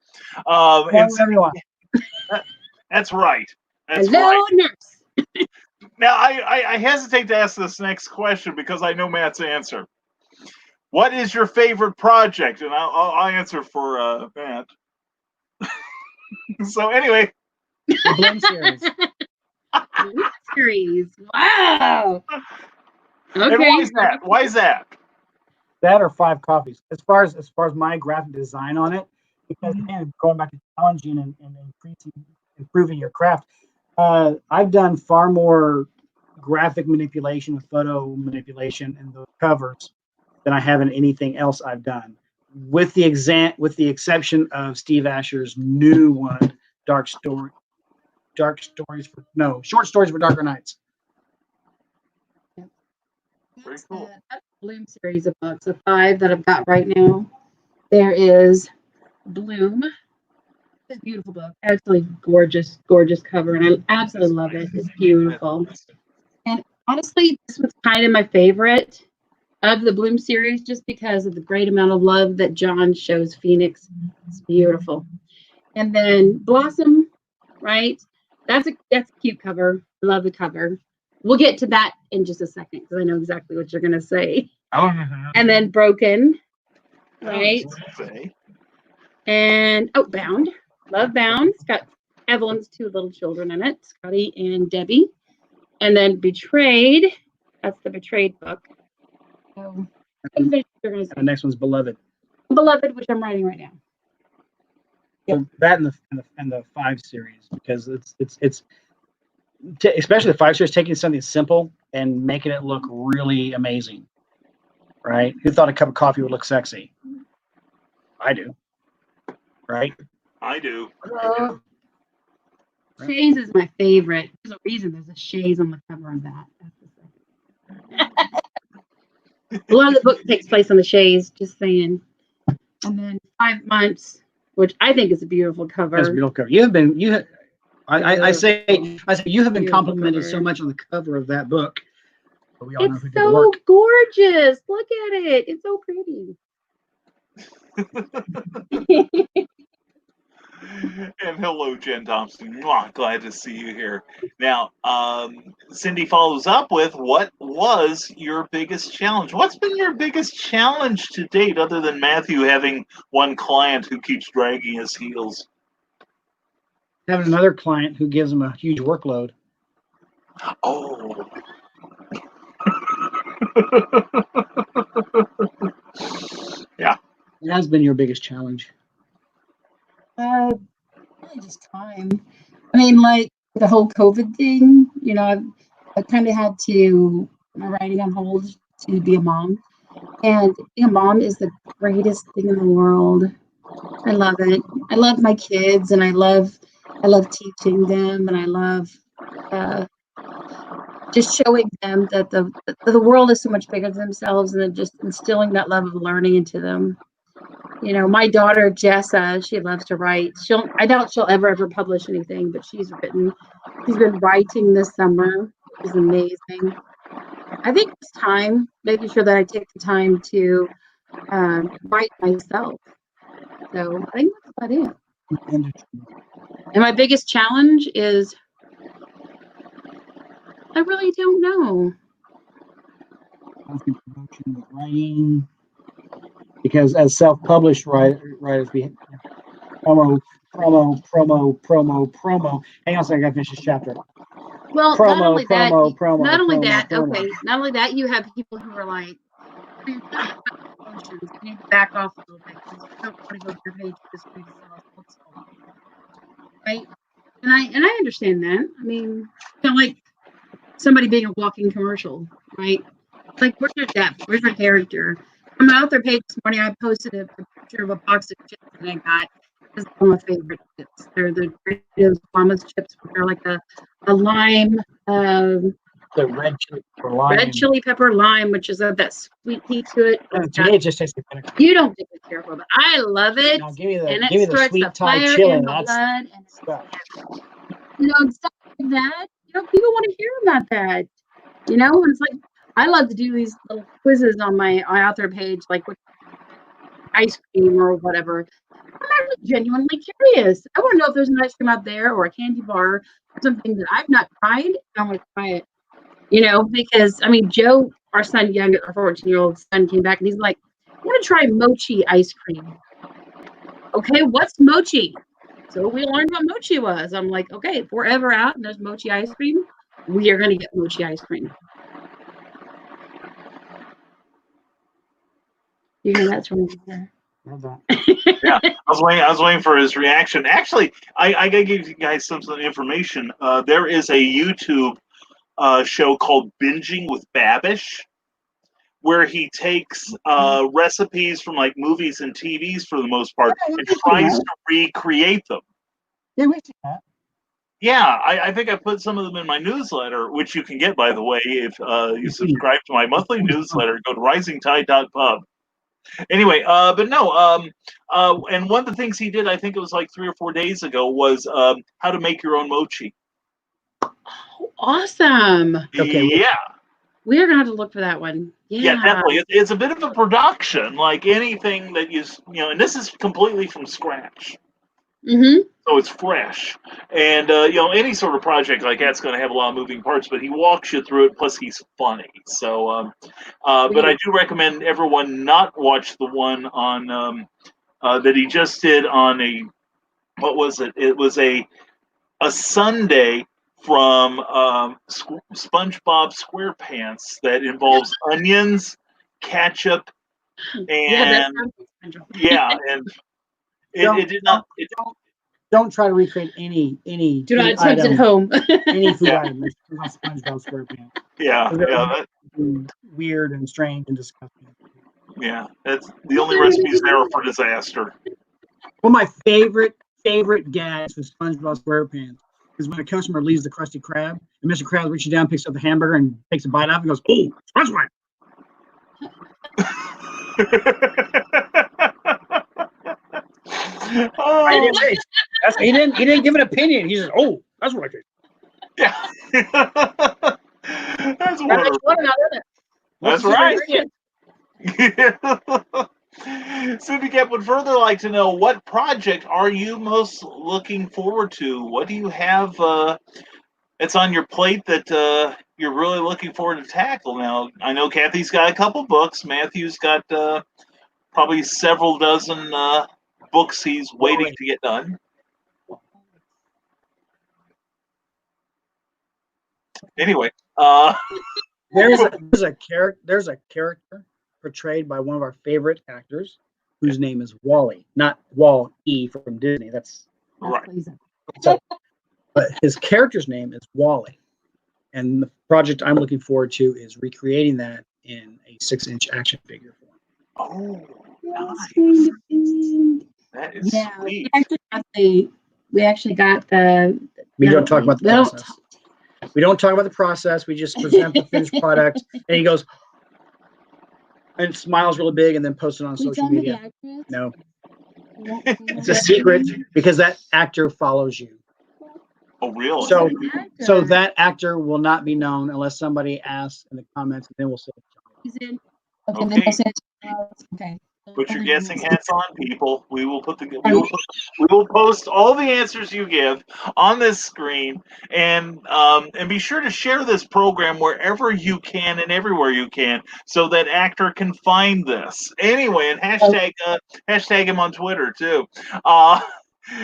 And everyone. That's right. That's Hello, right. nurse. Now, I hesitate to ask this next question because I know Matt's answer. What is your favorite project? And I'll answer for Matt. So anyway. The Blend series. Series. Wow. Okay. And why is that? Why is that? That or 5 coffees. As far as my graphic design on it, because again, going back to challenging and improving your craft, I've done far more graphic manipulation, photo manipulation, and the covers than I have in anything else I've done, with the exception of Steve Asher's new one, Short Stories for Darker Nights. Very cool. That's the Bloom series of books, the 5 that I've got right now. There is Bloom. It's a beautiful book. Absolutely gorgeous, gorgeous cover. And I absolutely love it. It's beautiful. And honestly, this was kind of my favorite of the Bloom series just because of the great amount of love that John shows Phoenix. It's beautiful. And then Blossom, right? That's a cute cover. I love the cover. We'll get to that in just a second because I know exactly what you're gonna say. And then Broken, right? And Bound. Love Bound. It's got Evelyn's two little children in it, Scotty and Debbie. And then Betrayed. That's the Betrayed book. So, The next one's Beloved. Beloved, which I'm writing right now. So that and the 5 series, because it's especially the 5 series, taking something simple and making it look really amazing. Right? Who thought a cup of coffee would look sexy? I do. Right? I do. Shays is my favorite. There's a reason there's a Shays on the cover of that. A lot of the book takes place on the Shays, just saying. And then 5 Months, which I think is a beautiful cover. That's a beautiful cover. I say you have been complimented so much on the cover of that book. But we all know It's who did the so work. gorgeous. Look at it. It's so pretty. And hello, Jen Thompson. Mwah, glad to see you here. Now, Cindy follows up with, what was your biggest challenge? What's been your biggest challenge to date, other than Matthew having one client who keeps dragging his heels? Having another client who gives him a huge workload. Oh. Yeah. It has been your biggest challenge. Really just time. I mean, like the whole COVID thing, I kind of had to my writing on hold to be a mom. And being a mom is the greatest thing in the world. I love it. I love my kids, and I love teaching them, and I love just showing them that the world is so much bigger than themselves, and then just instilling that love of learning into them. My daughter Jessa, she loves to write. I doubt she'll ever publish anything, but she's been writing this summer, which is amazing. I think it's time, making sure that I take the time to write myself. So I think that's about it. And my biggest challenge is I really don't know. Writing, because as self-published writers, we promo. Hang on a second, I gotta finish this chapter. Well, Not only that, you have people who are like, you need to back off a little bit because you don't want to go to your page just to sell books, right? And I understand that. I mean, it's not like somebody being a walking commercial, right? It's like, where's your depth? Where's your character? On my author page this morning, I posted a picture of a box of chips that I got. This is one of my favorite chips. They're the Doritos Mama's chips. They're like a lime. The red chili pepper lime. Red chili pepper lime, which is that sweet heat to it. To me, it just tastes like vinegar. You don't think it's terrible, but I love it. No, give me the the sweet Thai fire chili. in the That's blood and stuff. stuff like that. People want to hear about that. And it's like I love to do these little quizzes on my author page, like with ice cream or whatever. I'm actually genuinely curious. I want to know if there's an ice cream out there or a candy bar, something that I've not tried. I want to try it. Because Joe, our 14-year-old son, came back and he's like, I want to try mochi ice cream. Okay, what's mochi? So we learned what mochi was. I'm like, okay, if we're ever out and there's mochi ice cream, we are going to get mochi ice cream. You hear that's from there. Yeah, I was waiting for his reaction. Actually, I gotta give you guys some information. There is a YouTube show called Binging with Babish, where he takes recipes from like movies and TVs for the most part and tries to recreate them. Yeah, we see that. Yeah, I think I put some of them in my newsletter, which you can get, by the way, if you subscribe to my monthly newsletter. Go to risingtide.pub. Anyway, but no, and one of the things he did, I think it was like 3 or 4 days ago, was how to make your own mochi. Awesome. Okay. Yeah. We are gonna have to look for that one. Yeah, definitely. It's a bit of a production, like anything that and this is completely from scratch. Mm-hmm. So it's fresh. And, any sort of project like that's going to have a lot of moving parts, but he walks you through it, plus he's funny. So, but I do recommend everyone not watch the one on that he just did on what was it? It was a Sunday from SpongeBob SquarePants that involves onions, ketchup, and and it did not. Don't try to recreate any Do not attempt at home. any food item from SpongeBob SquarePants. Yeah, Weird and strange and disgusting. yeah. That's the only recipes there are for disaster. One of my favorite gags with SpongeBob SquarePants is when a customer leaves the Krusty Krab, and Mr. Krabs reaches down, picks up the hamburger, and takes a bite out and goes, "Oh, SpongeBob!" Oh. He didn't give an opinion. He says, "Oh, that's what I think." Yeah. That's wonderful. That's right. Cindy Cap would further like to know, what project are you most looking forward to? What do you have that's on your plate that you're really looking forward to tackle? Now, I know Cathy's got a couple books. Matthew's got probably several dozen books he's waiting to get done. Anyway, there's a character portrayed by one of our favorite actors whose name is Wally, not Wall-E from Disney. That's right. But his character's name is Wally, and the project I'm looking forward to is recreating that in a 6-inch action figure form. Oh, nice. That is sweet. We actually got the. We don't talk about the process. We don't talk about the process. We just present the finished product, and he goes and smiles really big, and then posts it on social media. No, it's a secret because that actor follows you. Oh, really? So that actor will not be known unless somebody asks in the comments, and then we'll say. He's in. Okay. Okay. Put your guessing hats on, people. We will post all the answers you give on this screen, and be sure to share this program wherever you can and everywhere you can, so that actor can find this. Anyway, and hashtag him on Twitter too.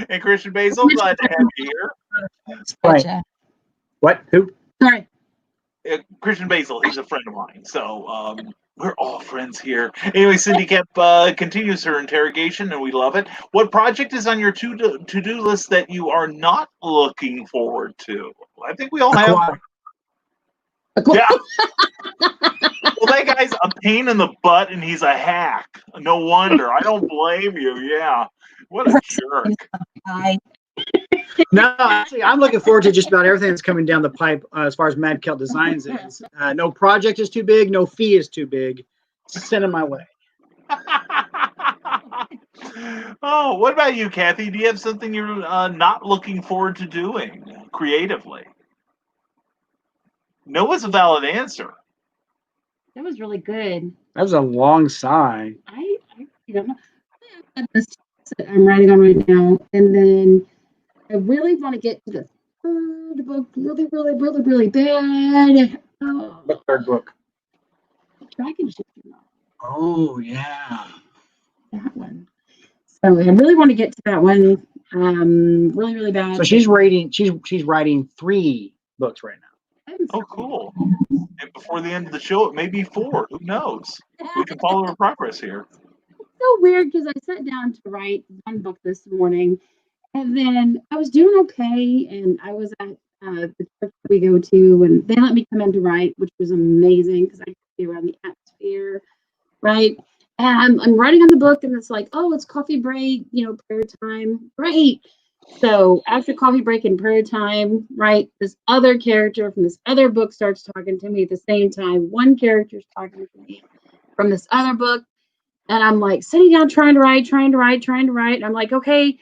And Christian Basil, glad to have you here. Gotcha. What? Who? Sorry. Christian Basil, he's a friend of mine, so we're all friends here. Anyway, Cindy Cap continues her interrogation, and we love it. What project is on your to-do list that you are not looking forward to? I think we all have. Yeah. Well, that guy's a pain in the butt, and he's a hack. No wonder. I don't blame you. Yeah. What a jerk. No, actually, I'm looking forward to just about everything that's coming down the pipe as far as Mad Celt Designs is. No project is too big. No fee is too big. Send them my way. Oh, what about you, Cathy? Do you have something you're not looking forward to doing creatively? No is a valid answer. That was really good. That was a long sigh. I don't know. I have this that I'm writing on right now, and then I really want to get to the third book really bad. What third book? Dragon Shifter. Oh, yeah. That one. So I really want to get to that one really bad. So she's writing 3 books right now. Oh, cool. And before the end of the show, it may be 4. Who knows? We can follow her progress here. It's so weird because I sat down to write one book this morning, and then I was doing okay, and I was at the church we go to, and they let me come in to write, which was amazing because I could be around the atmosphere, right? And I'm writing on the book, and it's like, oh, it's coffee break, prayer time. Great. So after coffee break and prayer time, right, this other character from this other book starts talking to me at the same time. One character's talking to me from this other book. And I'm like sitting down trying to write. And I'm like, okay,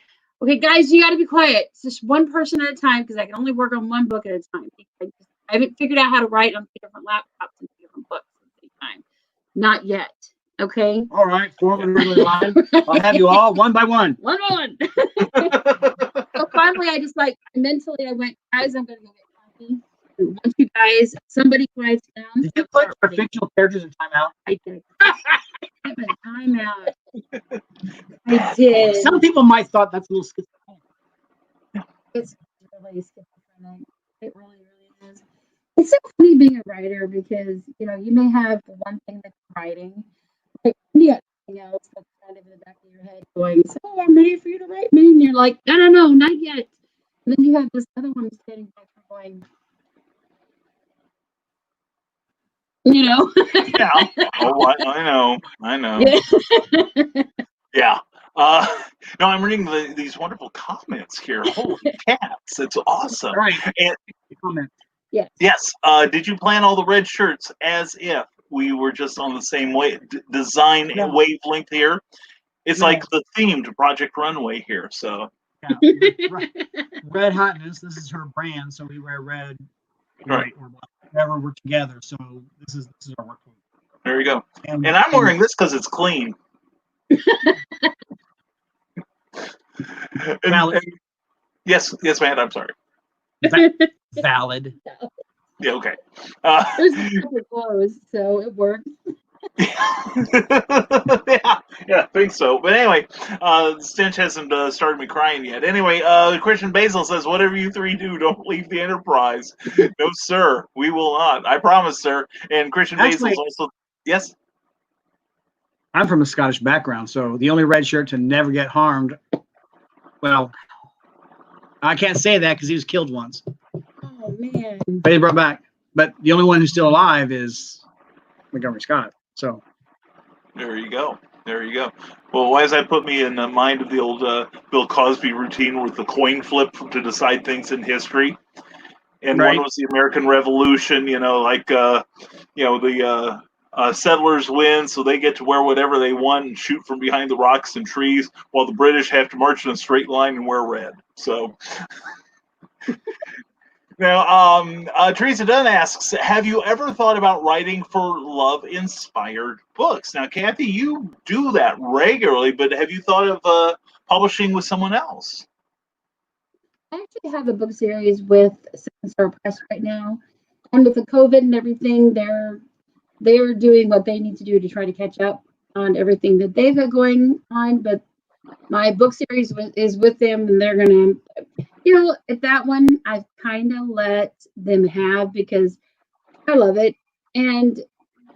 guys, you got to be quiet. It's just one person at a time because I can only work on one book at a time. I haven't figured out how to write on 2 different laptops and 2 different books at the same time. Not yet. Okay. All right, form and regular line. I'll have you all one by one. One by one. So finally, I just mentally, I went, guys, I'm going to go get coffee. And once you guys, somebody quiets down. Did you put your fictional characters in timeout? I did. Timeout. I did. Some people might thought that's a little schizophrenic. It's really schizophrenic. It really, really is. It's so funny being a writer because, you may have one thing that you're writing, but you got something else that's kind of in the back of your head going, so I'm ready for you to write me. And you're like, no, not yet. And then you have this other one standing back and going, Yeah. Oh, I know. Yeah. Yeah. No, I'm reading these wonderful comments here. Holy cats. It's awesome. All right. And, Comment. yes. Did you plan all the red shirts as if we were just on the same design No. wavelength here? It's No. like the theme to Project Runway here. So Yeah. Red Hotness. This is her brand, so we wear red. Right. Or whenever we're together. So this is our work. there you go. And I'm wearing this because it's clean. Valid. Yes, man. I'm sorry. Valid. Yeah. Okay. There's no other clothes, so it works. yeah, I think so. But anyway, Stench hasn't started me crying yet. Anyway, Christian Basil says, whatever you 3 do, don't leave the Enterprise. No, sir, we will not. I promise, sir. And Christian Basil's also, yes? I'm from a Scottish background, so the only red shirt to never get harmed, well, I can't say that because he was killed once. Oh, man. But he brought back. But the only one who's still alive is Montgomery Scott. So There you go. Well, why does that put me in the mind of the old Bill Cosby routine with the coin flip to decide things in history? And right. One was the American Revolution, the settlers win, so they get to wear whatever they want and shoot from behind the rocks and trees, while the British have to march in a straight line and wear red. So now, Teresa Dunn asks, have you ever thought about writing for love-inspired books? Now, Cathy, you do that regularly, but have you thought of publishing with someone else? I actually have a book series with Second Star Press right now. And with the COVID and everything, they're doing what they need to do to try to catch up on everything that they've got going on. But my book series is with them, and they're going to, at that one, I've kind of let them have because I love it. And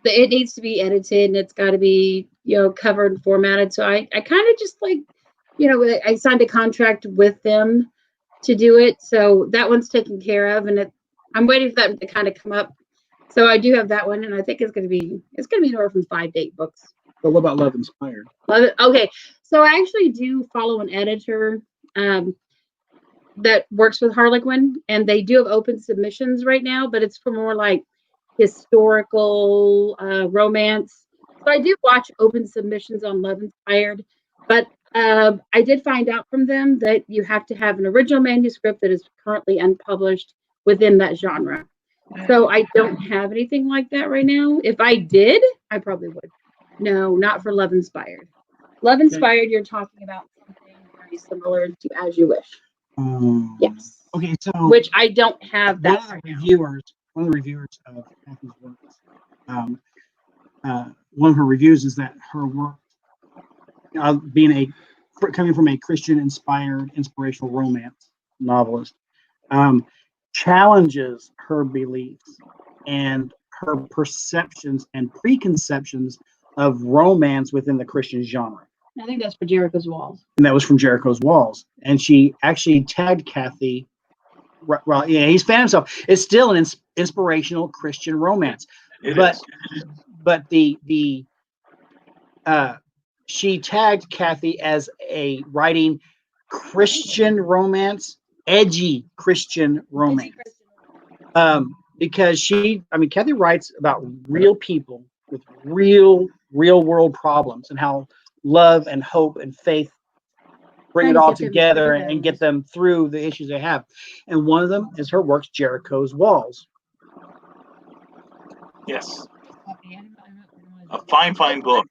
it needs to be edited and it's got to be, covered and formatted. So I kind of just I signed a contract with them to do it. So that one's taken care of, and I'm waiting for that to kind of come up. So I do have that one, and I think it's going to be anywhere from 5 to 8 books. But what about Love Inspired? Love it. Okay. So I actually do follow an editor that works with Harlequin, and they do have open submissions right now, but it's for more like historical romance. So I do watch open submissions on Love Inspired, but I did find out from them that you have to have an original manuscript that is currently unpublished within that genre. So I don't have anything like that right now. If I did, I probably would. No, not for Love Inspired. Love Inspired, you're talking about something very similar to As You Wish. Yes. Okay, so which I don't have that. One of the reviewers of Cathy's works, one of her reviews is that her work, coming from a Christian-inspired, inspirational romance novelist, challenges her beliefs and her perceptions and preconceptions of romance within the Christian genre. I think that's for Jericho's Walls. And that was from Jericho's Walls. And she actually tagged Cathy. Well, yeah, he's fan himself. It's still an inspirational Christian romance. But she tagged Cathy as a writing Christian romance, edgy Christian romance. Because Cathy writes about real people with real world problems, and how love and hope and faith bring it all together and get them through the issues they have. And one of them is her works, Jericho's Walls. Yes. A fine book.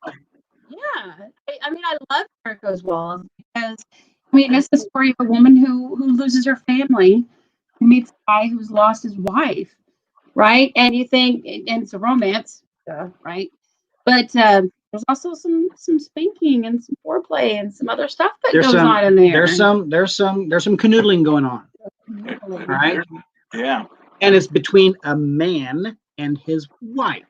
Yeah. I mean, I love Jericho's Walls because, I mean, it's the story of a woman who loses her family, who meets a guy who's lost his wife, right? And you think, and it's a romance, right? But there's also some spanking and some foreplay and some other stuff that goes on in there. There's some canoodling going on. All right. Yeah. And it's between a man and his wife.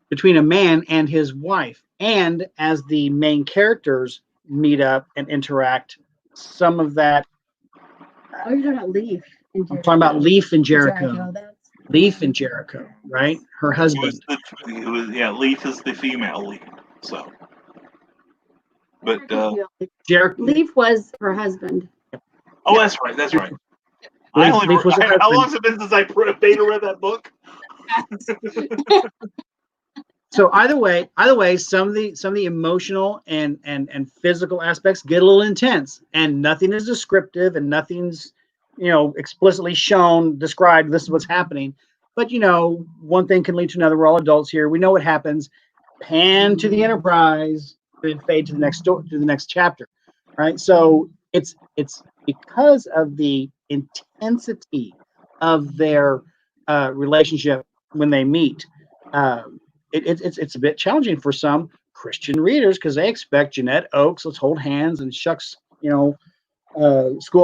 Between a man and his wife. And as the main characters meet up and interact, some of that. Oh, you're talking about Leaf. I'm talking about Leaf and Jericho. Leaf and Jericho, right? Her husband. Leaf is the female lead. So, but Leaf was her husband. Oh, that's right. That's right. How long has it been since I beta read that book? So either way, some of the emotional and physical aspects get a little intense, and nothing is descriptive, and nothing's explicitly described. This is what's happening, but one thing can lead to another. We're all adults here. We know what happens. Pan to the Enterprise, and fade to the next chapter, right? So it's because of the intensity of their relationship when they meet. It's a bit challenging for some Christian readers because they expect Jeanette Oakes, let's hold hands, and shucks,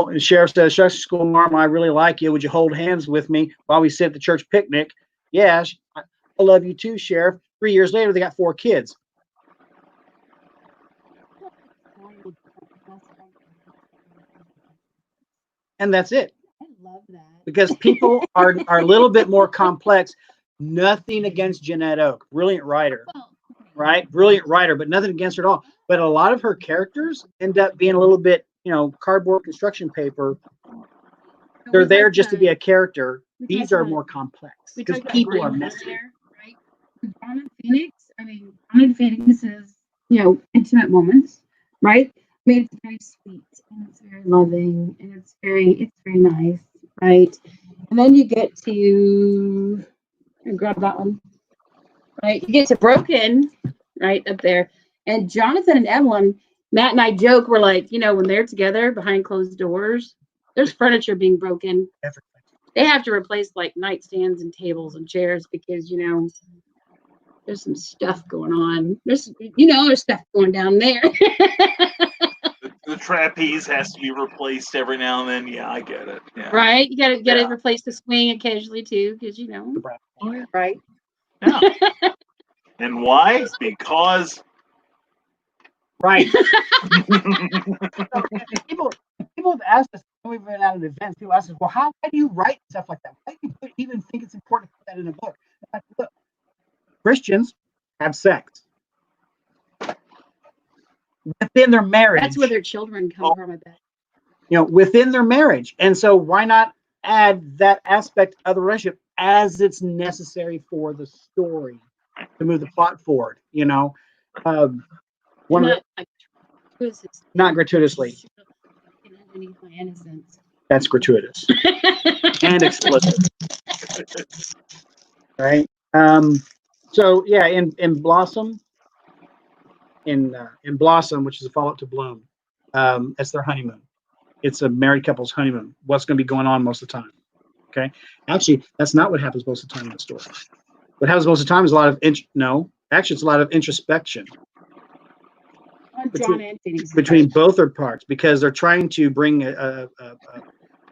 sheriff says, shucks, school mom, I really like you. Would you hold hands with me while we sit at the church picnic? Yeah, I love you too, Sheriff. 3 years later, they got 4 kids. And that's it. I love that. Because people are a little bit more complex. Nothing against Jeanette Oak, brilliant writer, right? Brilliant writer, but nothing against her at all. But a lot of her characters end up being a little bit, cardboard construction paper. They're there just to be a character. These are more complex because people are messy. Right? Dawn and Phoenix. I mean, Dawn and Phoenix is, intimate moments, right? I mean, it's very sweet and it's very loving and it's very nice, right? And then you get to grab that one, right? You get to Broken, right up there, and Jonathan and Evelyn. Matt and I joke, we're like, when they're together behind closed doors, there's furniture being broken. They have to replace like nightstands and tables and chairs because there's some stuff going on. There's stuff going down there. The trapeze has to be replaced every now and then. Yeah, I get it. Yeah. Right? You gotta replace the swing occasionally too, because right? Yeah. And why? Because. Right. People have asked us when we've been out at events. People ask us, "Well, why do you write stuff like that? Why do you even think it's important to put that in a book?" Like, look, Christians have sex within their marriage. That's where their children come from, I bet. Within their marriage. And so why not add that aspect of the relationship as it's necessary for the story to move the plot forward, not gratuitously. That's gratuitous and explicit. Right. So yeah, in Blossom, in Blossom, which is a follow-up to Bloom, it's their honeymoon. It's a married couple's honeymoon. What's going to be going on most of the time? Okay. Actually, that's not what happens most of the time in the story. What happens most of the time is a lot of it's a lot of introspection between both their parts, because they're trying to bring a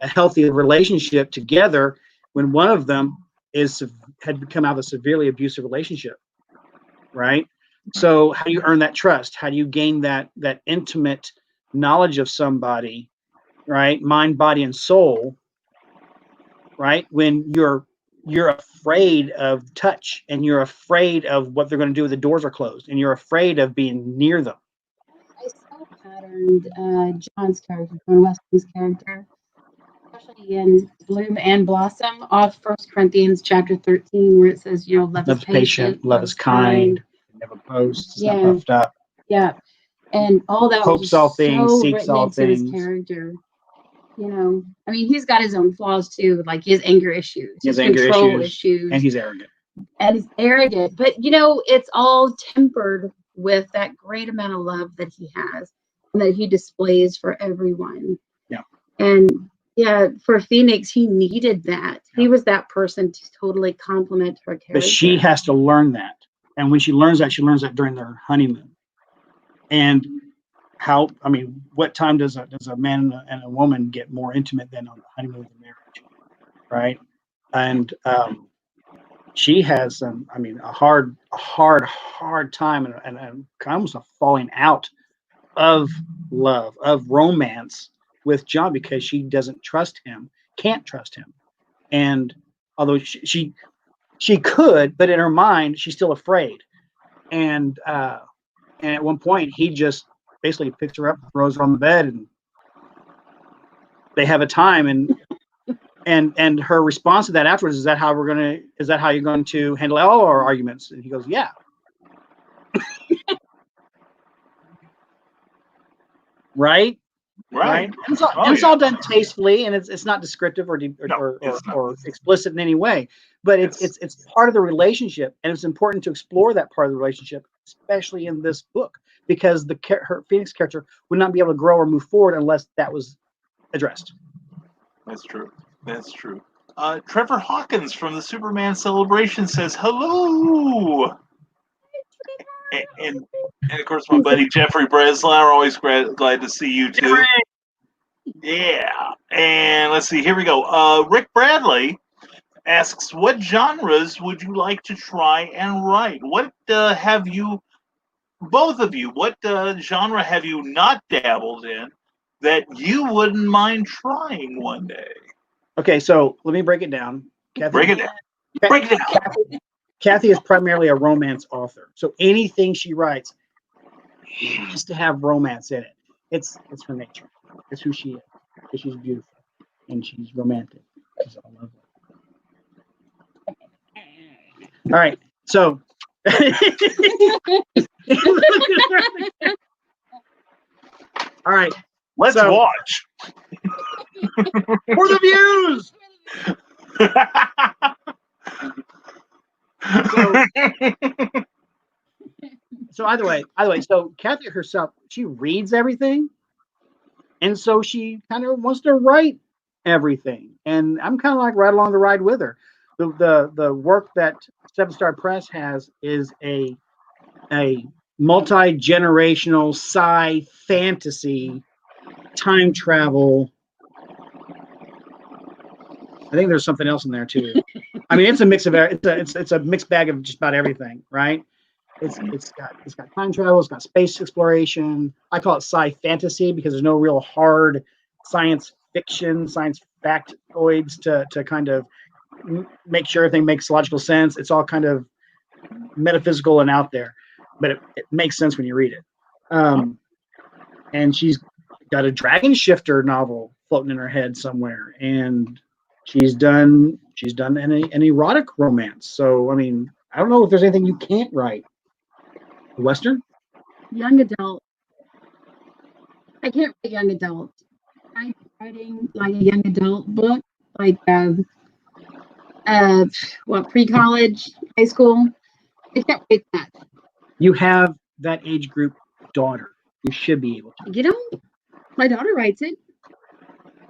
healthy relationship together when one of them had come out of a severely abusive relationship, right? So how do you earn that trust? How do you gain that intimate knowledge of somebody, right? Mind, body, and soul, right? When you're afraid of touch, and you're afraid of what they're going to do when the doors are closed, and you're afraid of being near them. I so patterned John's character, John Weston's character. especially in Bloom and Blossom, off 1 Corinthians chapter 13, where it says, love is patient, love is kind, never boasts, it's not puffed up. Yeah. And all that was Hopes all just things, so seeks written all into his things. character. I mean, he's got his own flaws too, like his anger issues, his anger control issues, and he's arrogant. But it's all tempered with that great amount of love that he has and that he displays for everyone. Yeah. And yeah, for Phoenix, he needed that. Yeah. He was that person to totally complement her character. But she has to learn that. And when she learns that during their honeymoon. And what time does a man and a woman get more intimate than on the honeymoon of the marriage? Right. And she has a hard time and almost a falling out of love, of romance with John, because she doesn't trust him, can't trust him. And although she could, but in her mind, she's still afraid. And at one point, he just basically picks her up, throws her on the bed, and they have a time. And her response to that afterwards is that how you're going to handle all our arguments? And he goes, yeah. Right. And it's all done tastefully, and it's not descriptive or explicit in any way. But it's part of the relationship, and it's important to explore that part of the relationship, especially in this book, because her Phoenix character would not be able to grow or move forward unless that was addressed. That's true. Trevor Hawkins from the Superman Celebration says hello. And of course, my buddy Jeffrey Breslauer, always glad to see you too. Yeah. And let's see, here we go. Rick Bradley asks, what genres would you like to try and write? What have you, both of you, what genre have you not dabbled in that you wouldn't mind trying one day? Okay, so let me break it down. Cathy, break it down. Cathy is primarily a romance author, so anything she writes has to have romance in it. It's her nature. It's who she is. She's beautiful and she's romantic. She's all lovely. All right, so all right, let's watch for the views. So either way, so Cathy herself, she reads everything, and so she kind of wants to write everything, and I'm kind of like right along the ride with her. The work that 7-Star Press has is a multi-generational sci fantasy time travel. I think there's something else in there too. I mean, it's a mix of it's a mixed bag of just about everything, right? It's got time travel, it's got space exploration. I call it sci fantasy because there's no real hard science fiction, science factoids to kind of make sure everything makes logical sense. It's all kind of metaphysical and out there, but it makes sense when you read it. And she's got a Dragon Shifter novel floating in her head somewhere, and she's done an erotic romance. So I mean, I don't know if there's anything you can't write. Western? Young adult. I can't write young adult. I'm writing like a young adult book, like pre-college, high school. I can't write that. You have that age group daughter. You should be able to. My daughter writes it.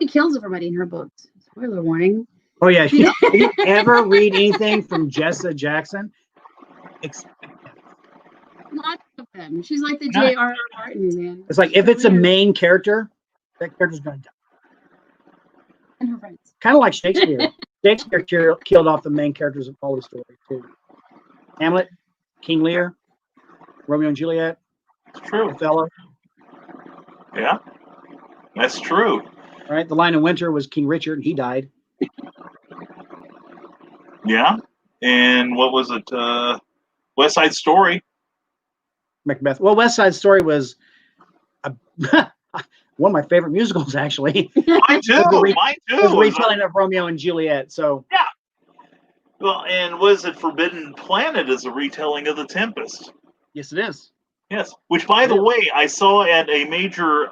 She kills everybody in her books. Spoiler warning. Oh yeah. If you ever read anything from Cathy Jackson, lots of them. She's like the J.R.R. Martin, man. It's like if it's a main character, that character's gonna die. And her friends. Kind of like Shakespeare. Shakespeare killed off the main characters of all the stories too. Hamlet, King Lear, Romeo and Juliet. It's true. Othello. Yeah, that's true. All right, The Lion in Winter was King Richard, and he died. Yeah, and what was it? West Side Story. Macbeth. Well, West Side Story was one of my favorite musicals, actually. Mine too. Mine too. Was a retelling of Romeo and Juliet. So yeah. Well, and was it Forbidden Planet is a retelling of The Tempest? yes, it is. Yes. Which, by the way, I saw at a major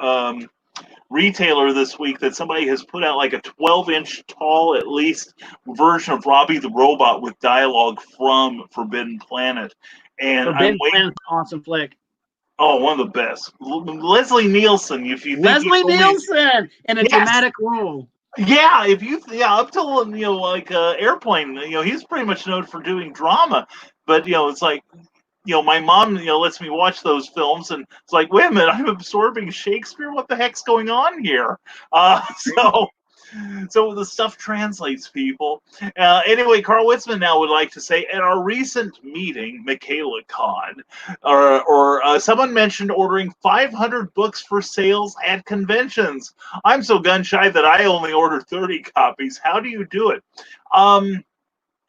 retailer this week that somebody has put out like a 12-inch tall, at least, version of Robbie the Robot with dialogue from Forbidden Planet. And Forbidden Planet's an awesome flick. Oh, one of the best. Leslie Nielsen. If you think Leslie Nielsen in a yes. dramatic role. Yeah, up till like Airplane, he's pretty much known for doing drama, but it's like my mom lets me watch those films, and it's like, wait a minute, I'm absorbing Shakespeare. What the heck's going on here? So the stuff translates, people. Anyway, Carl Witzman now would like to say, at our recent meeting, Michaela Cod, or someone mentioned ordering 500 books for sales at conventions. I'm so gun shy that I only order 30 copies. How do you do it?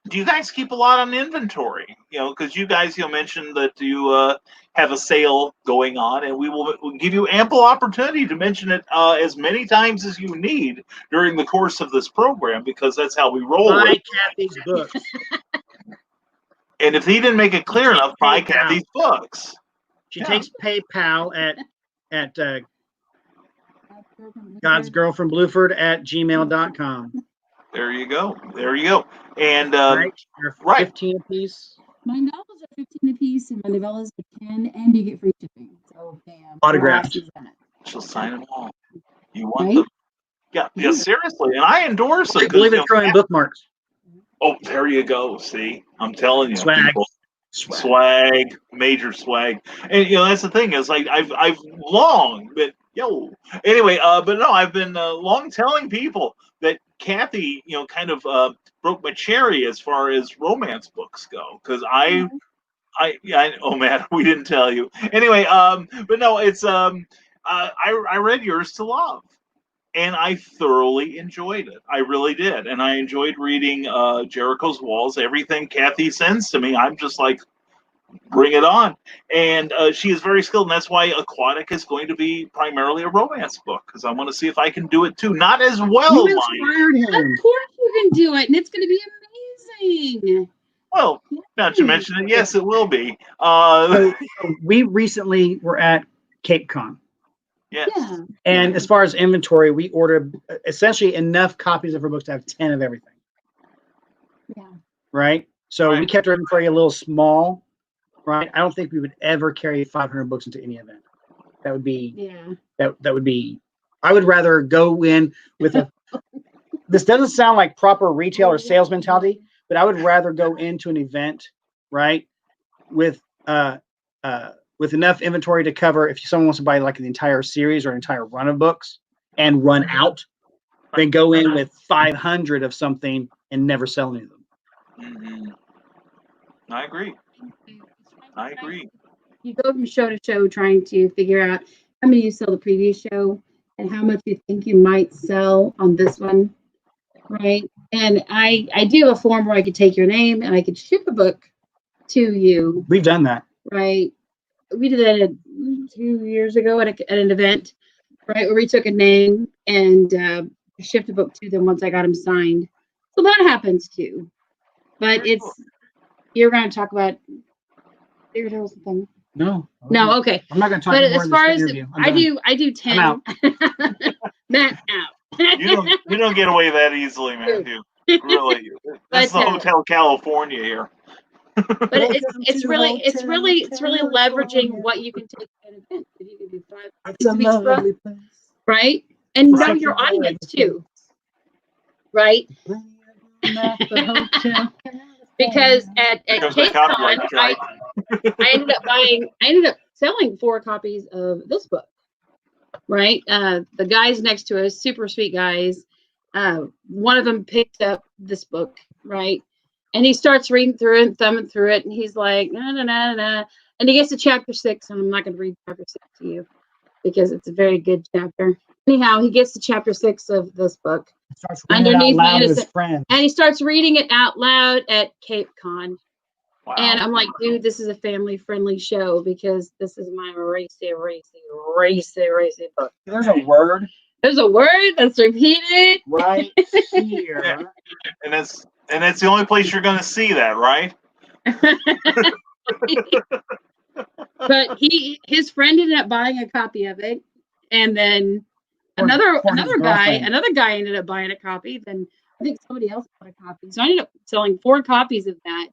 Do you guys keep a lot on inventory? Because you guys mentioned that you have a sale going on, and we'll give you ample opportunity to mention it as many times as you need during the course of this program, because that's how we roll. Buy Cathy's books. And if he didn't make it clear enough, buy Cathy's books. She takes PayPal at God's Girl from Blueford at gmail.com. There you go. And right, 15 right. a piece. My novels are 15 a piece, and my novellas are 10, and you get free shipping. So damn. Autographed. She'll sign them all. You want them? Yeah, seriously. And I endorse them. I believe in throwing bookmarks. Oh, there you go. See, I'm telling you, swag. People, swag, major swag. And that's the thing is, like, I've long been anyway, but no, I've been long telling people that Cathy, kind of broke my cherry as far as romance books go, because I oh man, we didn't tell you anyway. But no, it's I read Yours to Love, and I thoroughly enjoyed it. I really did, and I enjoyed reading Jericho's Walls. Everything Cathy sends to me, I'm just like, bring it on. And she is very skilled, and that's why Aquatic is going to be primarily a romance book, because I want to see if I can do it too. Not as well, you inspired him. Of course you can do it, and it's going to be amazing. Well, now that you mention it, yes, it will be. So we recently were at Cape Con. Yes. Yeah. And as far as inventory, we ordered essentially enough copies of her books to have 10 of everything. Yeah. Right? So we kept our inventory a little small. Right? I don't think we would ever carry 500 books into any event. That would be that would be. I would rather go in with a. This doesn't sound like proper retail or sales mentality, but I would rather go into an event, right, with enough inventory to cover if someone wants to buy like the entire series or an entire run of books and run out, than go in with 500 of something and never sell any of them. Mm-hmm. I agree. You go from show to show trying to figure out how many you sell the previous show and how much you think you might sell on this one, right? And I do a form where I could take your name and I could ship a book to you. We've done that. Right. We did that 2 years ago at an event, right, where we took a name and shipped a book to them once I got them signed. So that happens too. But you're going to talk about something. No, okay. I'm not going to talk. But more as far as I do 10. I'm out. Matt out. you don't get away that easily, Matthew. Really, that's the Hotel California here. But it's really leveraging what you can take at an event. If you can do 5, 6 weeks run, right, and know your audience too, right? Because at Cape Con, I ended up selling 4 copies of this book. Right, the guys next to us, super sweet guys. One of them picked up this book, right, and he starts reading through it, thumbing through it, and he's like, no, and he gets to chapter 6, and I'm not going to read chapter 6 to you because it's a very good chapter. Anyhow, he gets to chapter 6 of this book. Underneath my innocent friend. And he starts reading it out loud at Cape Con. Wow. And I'm like, dude, this is a family-friendly show because this is my racy book. There's a word There's a word that's repeated. right here. and it's the only place you're going to see that, right? But his friend ended up buying a copy of it, and then For another his guy girlfriend. ended up buying a copy. Then I think somebody else bought a copy. So I ended up selling 4 copies of that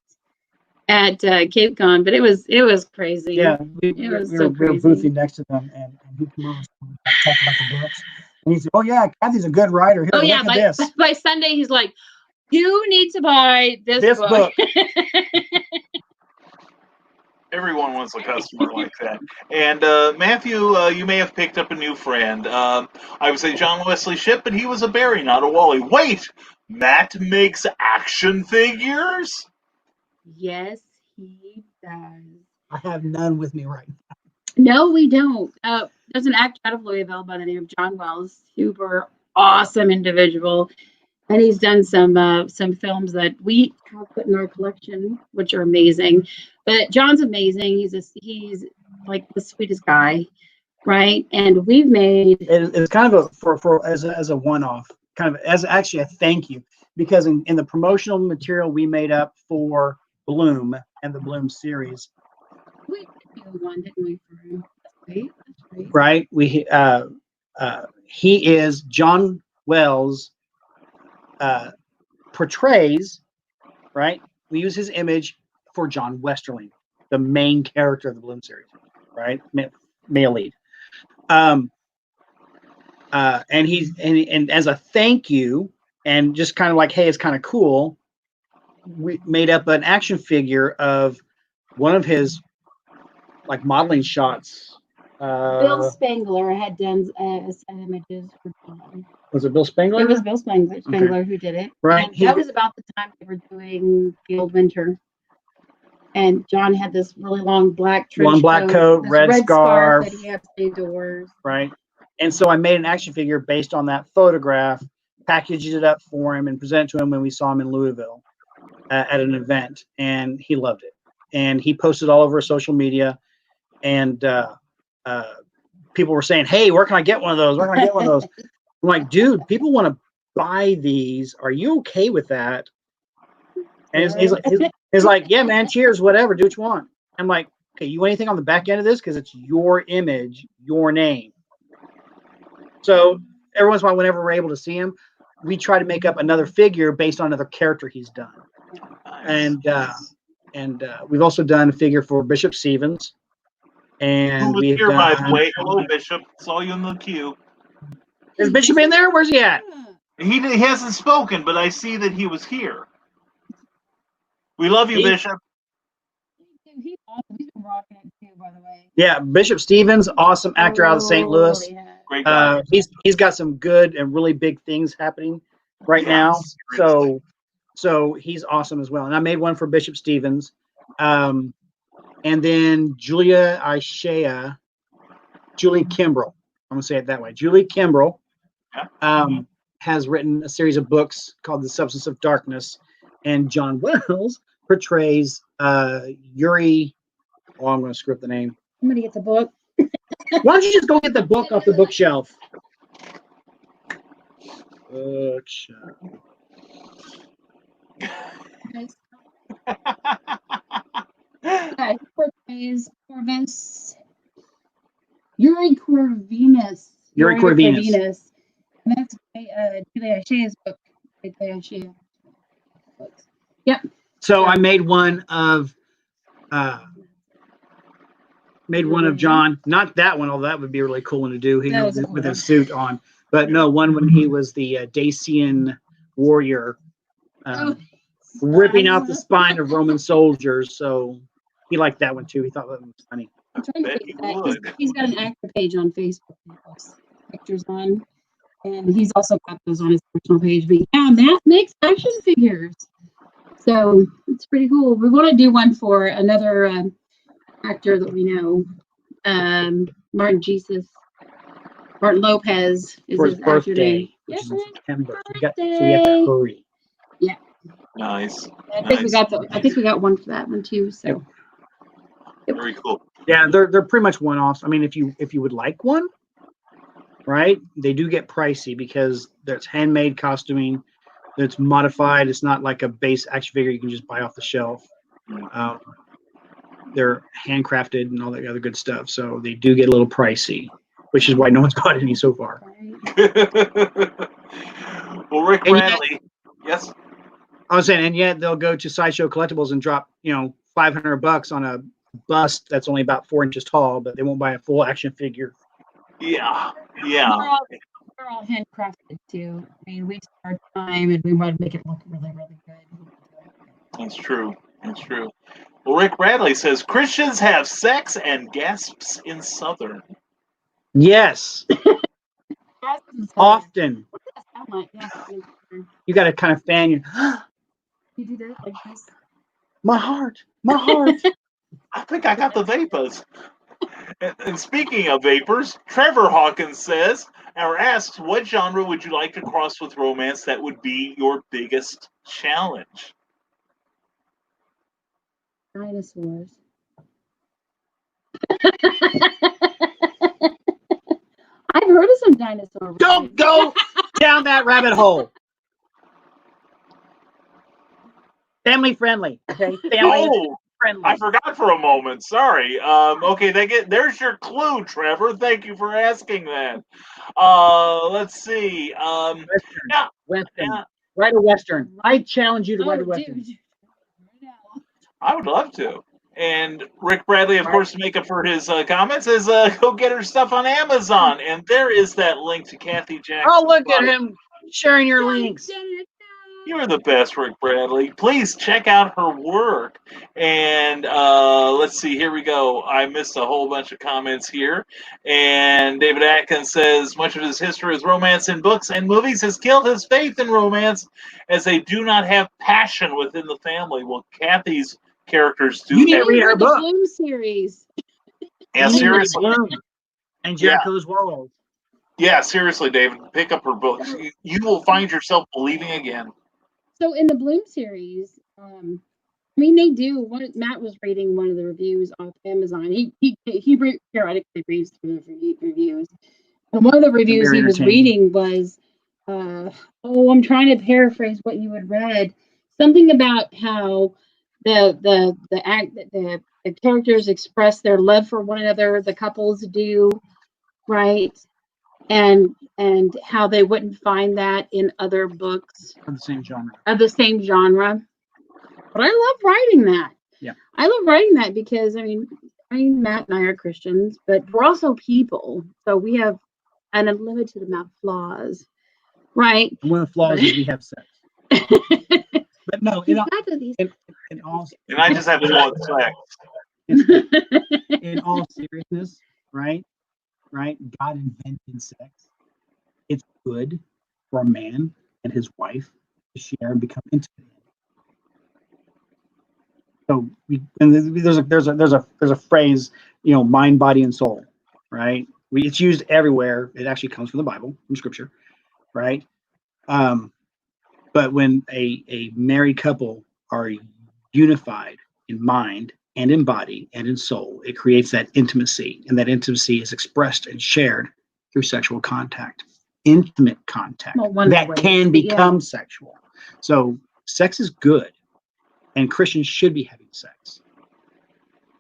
at Cape Con, but it was crazy. Yeah, we was were so crazy. boothing next to them, and he came over and talked about the books. And he said, "Oh yeah, Kathy's a good writer. Here, Oh look yeah, at this. by Sunday he's like, you need to buy this book. Everyone wants a customer like that. And Matthew, you may have picked up a new friend. I would say John Wesley Shipp, but he was a Barry, not a Wally. Wait, Matt makes action figures? Yes, he does. I have none with me right now. No, we don't. There's an actor out of Louisville by the name of John Wells, super awesome individual, and he's done some films that we have put in our collection, which are amazing. But John's amazing. He's like the sweetest guy, right? And we've made It's kind of as a one-off, kind of as actually a thank you, because in the promotional material we made up for Bloom and the Bloom series, we did do one, didn't we? For him? That's great. right? He is John Wells portrays, right? We use his image for John Westerling, the main character of the Bloom series, right? Male lead. And as a thank you, and just kind of like, hey, it's kind of cool, we made up an action figure of one of his like modeling shots. Bill Spangler had done some images for John. Was it Bill Spangler? It was Bill Spangler who did it. Right. And that was about the time they were doing Field Winter. And John had this really long black trench coat, this red scarf that he had indoors. Right. And so I made an action figure based on that photograph, packaged it up for him, and presented to him when we saw him in Louisville at an event, and he loved it. And he posted all over social media, and people were saying, "Hey, where can I get one of those? Where can I get one of those?" I'm like, "Dude, people want to buy these. Are you okay with that?" And he's like, "Yeah, man. Cheers. Whatever. Do what you want." I'm like, "Okay, you want anything on the back end of this? Because it's your image, your name." So every once in a while, whenever we're able to see him, we try to make up another figure based on another character he's done. Nice. And we've also done a figure for Bishop Stevens. And we've here, by the way. Hello, Bishop. Saw you in the queue. Is Bishop in there? Where's he at? He hasn't spoken, but I see that he was here. We love you, Bishop. He's awesome. He's been rocking it too, by the way. Yeah, Bishop Stevens, awesome actor out of St. Louis. Yeah. Great guy. He's got some good and really big things happening right now. So he's awesome as well. And I made one for Bishop Stevens. And then Julie Kimbrell. I'm gonna say it that way. Julie Kimbrell has written a series of books called The Substance of Darkness, and John Wells portrays Yuri. Oh, I'm gonna screw up the name. I'm gonna get the book. Why don't you just go get the book off the bookshelf? Bookshelf. Yeah, he portrays Corvus. Yuri Corvinus. Yuri Corvinus. And that's Julia Shea's book. Yep. So I made one of John, not that one, although that would be a really cool one to do. He with a suit on, but no, one when he was the Dacian warrior, ripping out the spine of Roman soldiers. So he liked that one too. He thought that one was funny. He's got an actor page on Facebook. He posts pictures on, and he's also got those on his personal page. But yeah, Matt makes action figures, so it's pretty cool. We want to do one for another actor that we know, Martin Lopez is for his birthday, name. which is in September. So we have to hurry. Yeah. Nice. I think Nice. I think we got one for that one too. So Very cool. Yeah, they're pretty much one-offs. I mean, if you would like one, right? They do get pricey because there's handmade costuming. It's modified. It's not like a base action figure you can just buy off the shelf. They're handcrafted and all that other good stuff. So they do get a little pricey, which is why no one's bought any so far. Well, Rick Bradley, yes. I was saying, and yet they'll go to Sideshow Collectibles and drop, $500 on a bust that's only about 4 inches tall, but they won't buy a full action figure. Yeah. we're all handcrafted too. I mean, we take our time and we want to make it look really, really good. That's true. That's true. Well, Rick Bradley says Christians have sex and gasps in Southern. Yes, often. What does that sound like? Yeah. You got to kind of fan your. You do that like this? My heart. I think I got the vapors. And speaking of vapors, Trevor Hawkins says or asks, what genre would you like to cross with romance that would be your biggest challenge? Dinosaurs. I've heard of some dinosaurs. Don't go down that rabbit hole. Family friendly. Okay. Family friendly. I forgot for a moment. Sorry. Okay, there's your clue, Trevor. Thank you for asking that. Let's see. Western. Write a Western. I challenge you to write a Western. Dude. I would love to. And Rick Bradley, of course, to make up for his comments, is go get her stuff on Amazon. And there is that link to Cathy Jackson. Oh, look at him sharing your links. You're the best, Rick Bradley. Please check out her work. And let's see, here we go. I missed a whole bunch of comments here. And David Atkins says, much of his history as romance in books and movies has killed his faith in romance as they do not have passion within the family. Well, Cathy's characters do. You need to read her book. The Bloom series. Yeah, seriously. And Jericho's World. Yeah, seriously, David. Pick up her books. You will find yourself believing again. So in the Bloom series, they do. Matt was reading one of the reviews off Amazon. He periodically reads through the reviews, and one of the reviews he was reading was, I'm trying to paraphrase what you had read. Something about how the characters express their love for one another. The couples do, right? And how they wouldn't find that in other books of the same genre. But I love writing that. Yeah, I love writing that because Matt and I are Christians, but we're also people, so we have an unlimited amount of flaws, right? And one of the flaws is we have sex. But no, in all, and I just have one sex. In all seriousness, right? God invented sex. It's good for a man and his wife to share and become intimate. So there's a phrase, mind, body, and soul, right? It's used everywhere. It actually comes from the Bible, from Scripture, right? But when a married couple are unified in mind and in body and in soul, it creates that intimacy, and that intimacy is expressed and shared through sexual contact, intimate contact that can become sexual. So sex is good, and Christians should be having sex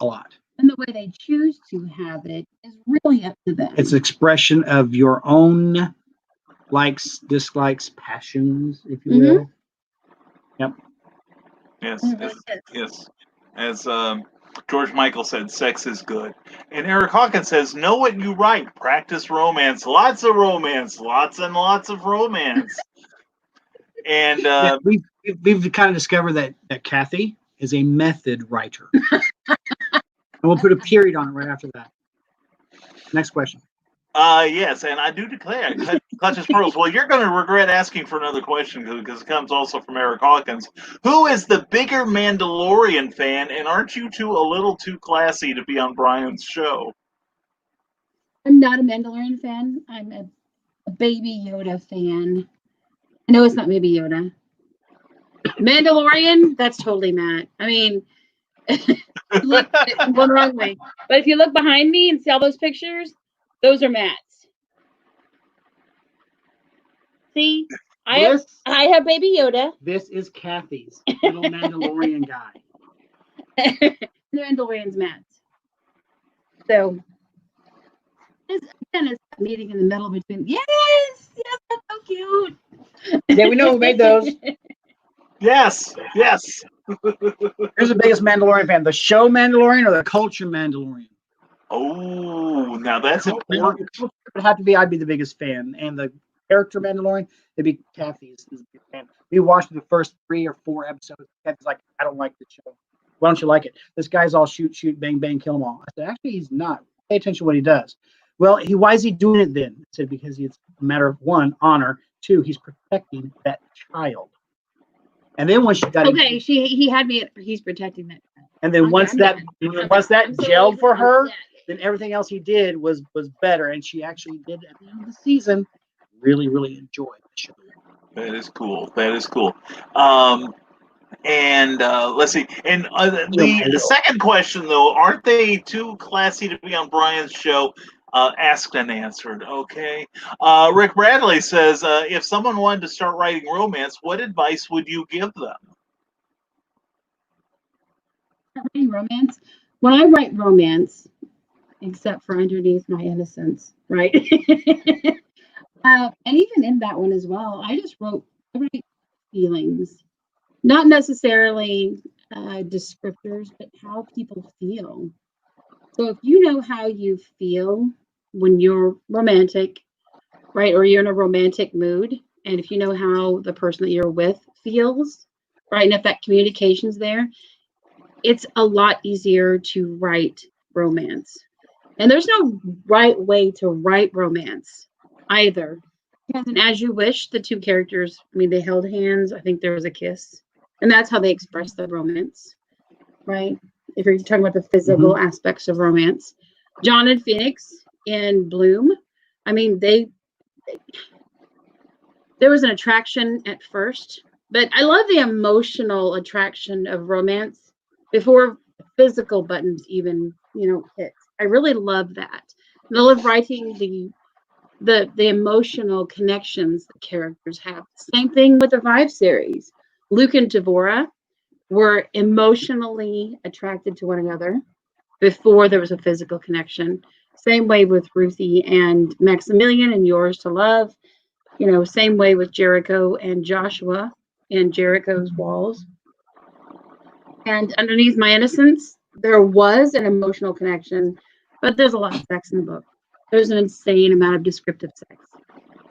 a lot. And the way they choose to have it is really up to them. It's an expression of your own likes, dislikes, passions, if you will. Yep. Yes. As George Michael said, sex is good. And Eric Hawkins says, know what you write. Practice romance. Lots of romance. Lots and lots of romance. And we've kind of discovered that Cathy is a method writer. And we'll put a period on it right after that. Next question. Yes, and I do declare, clutches pearls. Well, you're going to regret asking for another question because it comes also from Eric Hawkins. Who is the bigger Mandalorian fan, and aren't you two a little too classy to be on Brian's show? I'm not a Mandalorian fan. I'm a Baby Yoda fan. I know it's not Baby Yoda. Mandalorian, that's totally Matt. I mean, look, I'm going the wrong way. But if you look behind me and see all those pictures, those are Matt's. See, I have Baby Yoda. This is Cathy's little Mandalorian guy. The Mandalorian's Matt's. So, it's a meeting in the middle between. Yes, that's so cute. Yeah, we know who made those. Yes. Who's the biggest Mandalorian fan? The show Mandalorian or the culture Mandalorian? Oh, now that's important. It would have to be. I'd be the biggest fan, and the character Mandalorian, it'd be Cathy's fan. We watched the first 3 or 4 episodes. Cathy's like, I don't like the show. Why don't you like it? This guy's all shoot, bang, bang, kill them all. I said, actually, he's not. Pay attention to what he does. Well, why is he doing it then? I said, because it's a matter of 1, honor. 2, he's protecting that child. And then when she got he had me at he's protecting that. And then once that gelled for her, then everything else he did was better. And she actually did at the end of the season really, really enjoy the show. That is cool. And let's see. And the second question, though, aren't they too classy to be on Brian's show? Asked and answered. Okay. Rick Bradley says, if someone wanted to start writing romance, what advice would you give them? Writing romance? When I write romance, except for Underneath My Innocence, right? And even in that one as well, I write feelings. Not necessarily descriptors, but how people feel. So if you know how you feel when you're romantic, right, or you're in a romantic mood, and if you know how the person that you're with feels, right, and if that communication's there, it's a lot easier to write romance. And there's no right way to write romance either. Because in As You Wish, the 2 characters, I mean, they held hands. I think there was a kiss. And that's how they express the romance, right? If you're talking about the physical aspects of romance. John and Phoenix in Bloom, I mean, there was an attraction at first, but I love the emotional attraction of romance before physical buttons even, hit. I really love that. And I love writing the emotional connections the characters have. Same thing with the 5 series. Luke and Devorah were emotionally attracted to one another before there was a physical connection. Same way with Ruthie and Maximilian and Yours to Love. Same way with Jericho and Joshua in Jericho's Walls. And Underneath My Innocence, there was an emotional connection, but there's a lot of sex in the book. There's an insane amount of descriptive sex.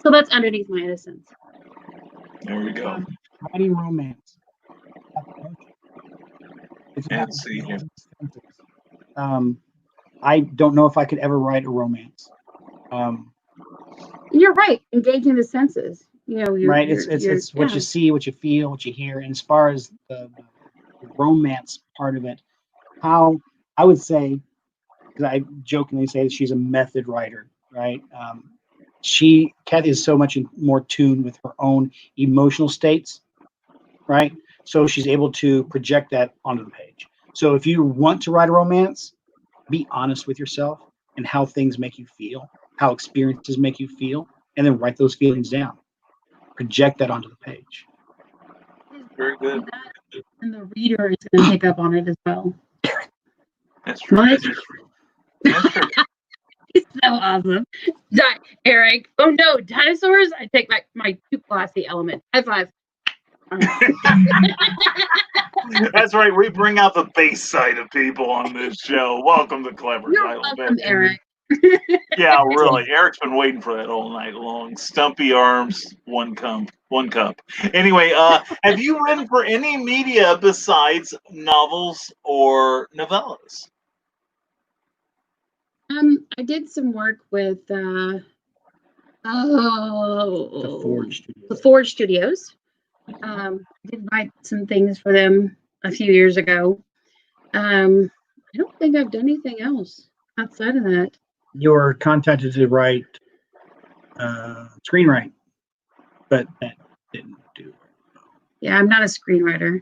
So that's Underneath My Innocence. There we go. Writing romance. Let's see here. I don't know if I could ever write a romance. You're right. Engaging the senses. Right. It's what you see, what you feel, what you hear. And as far as the romance part of it, how I would say, because I jokingly say that she's a method writer, right? Cathy is so much more tuned with her own emotional states, right? So she's able to project that onto the page. So if you want to write a romance, be honest with yourself and how things make you feel, how experiences make you feel, and then write those feelings down. Project that onto the page. Very good. And the reader is going to pick up on it as well. That's true. What? That's true. It's so awesome. Eric. Oh no, dinosaurs? I take back my too classy element. High 5. That's right. We bring out the bass side of people on this show. Welcome to Clever You're Title welcome, Pending. Eric. Yeah, really. Eric's been waiting for that all night long. Stumpy arms, one cup. Anyway, have you written for any media besides novels or novellas? I did some work with The Forge Studios. I did write some things for them a few years ago. I don't think I've done anything else outside of that. You were contacted to write screenwrite, but that didn't do. Yeah, I'm not a screenwriter.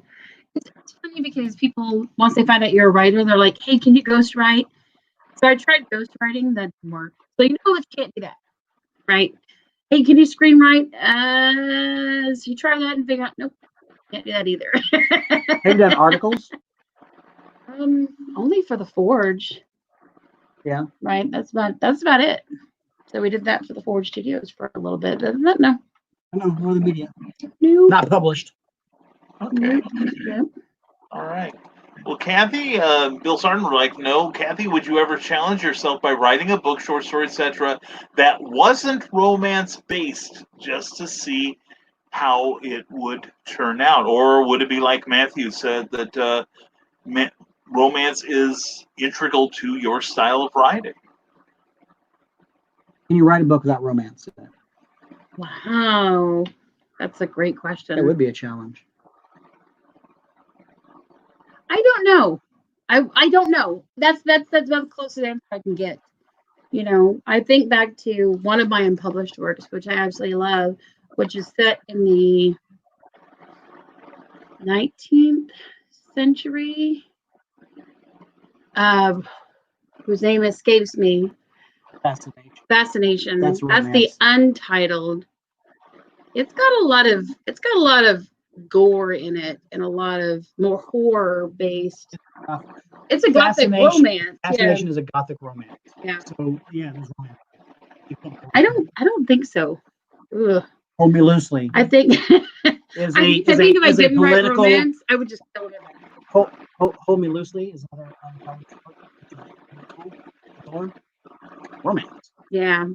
It's funny because people, once they find out you're a writer, they're like, hey, can you ghostwrite? So I tried ghostwriting, that didn't work. So you know that you can't do that, right? Hey, can you screenwrite? So you try that and figure out, nope, can't do that either. Have you done articles? Only for the Forge. Yeah. Right. That's about it. So we did that for the Forge Studios for a little bit. Other than that, no. No, no other media. No. Not published. Okay. Yep. All right. Well, Cathy, Bill Sarton would like to know, Cathy, would you ever challenge yourself by writing a book, short story, etc., that wasn't romance based, just to see how it would turn out? Or would it be like Matthew said, that romance is integral to your style of writing? Can you write a book without romance in it? Wow. That's a great question. That would be a challenge. I don't know. I don't know. That's the closest answer I can get. You know, I think back to one of my unpublished works, which I absolutely love, which is set in the 19th century, whose name escapes me. Fascination. That's the romance. untitled. It's got a lot of gore in it and a lot of more horror based. It's a gothic romance. Fascination is a gothic romance. Yeah. So yeah, there's romance. I don't think so. Ugh. Hold Me Loosely. I think Is I think if I didn't write romance, I would just throw it in. Hold Me Loosely is another romance. Yeah.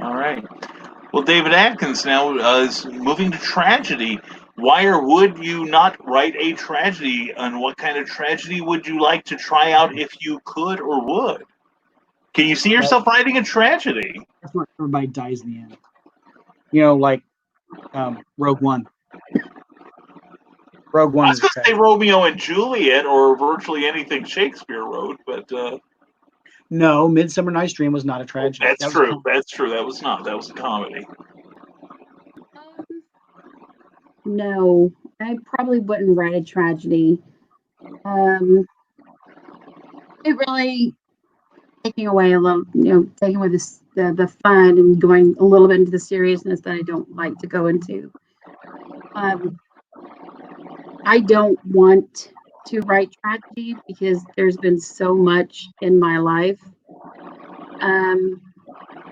All right. Well, David Atkins now is moving to tragedy. Why or would you not write a tragedy? And what kind of tragedy would you like to try out if you could or would? Can you see yourself writing a tragedy? That's where everybody dies in the end. You know, like Rogue One. Rogue One. I was going to say Romeo and Juliet or virtually anything Shakespeare wrote, but no, Midsummer Night's Dream was not a tragedy. That's true. That's true. That was not. That was a comedy. No, I probably wouldn't write a tragedy. It really taking away a little, taking away the fun and going a little bit into the seriousness that I don't like to go into. I don't want to write tragedy because there's been so much in my life. And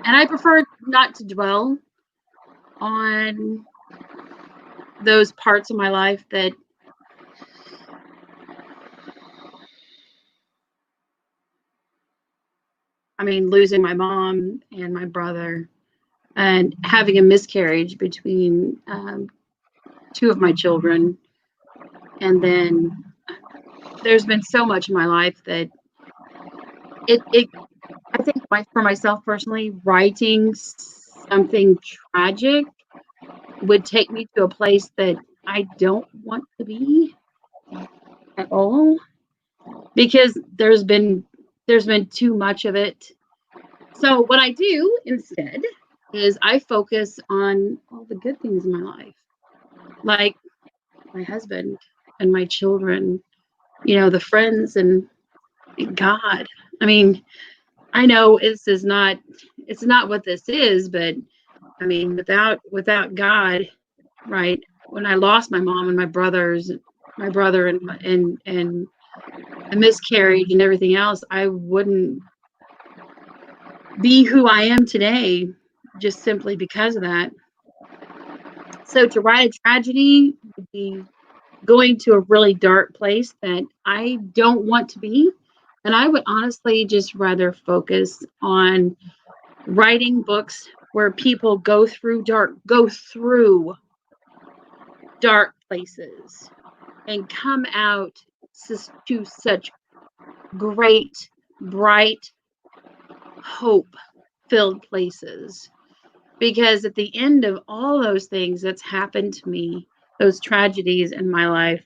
I prefer not to dwell on those parts of my life that losing my mom and my brother and having a miscarriage between two of my children. And then there's been so much in my life that I think for myself personally, writing something tragic would take me to a place that I don't want to be at all, because there's been too much of it. So what I do instead is I focus on all the good things in my life, like my husband and my children, the friends and God. I know it's not what this is, but without God, right? When I lost my mom and my brother and a miscarriage and everything else, I wouldn't be who I am today just simply because of that. So to write a tragedy would be going to a really dark place that I don't want to be. And I would honestly just rather focus on writing books where people go through dark places and come out to such great, bright, hope-filled places. Because at the end of all those things that's happened to me, those tragedies in my life,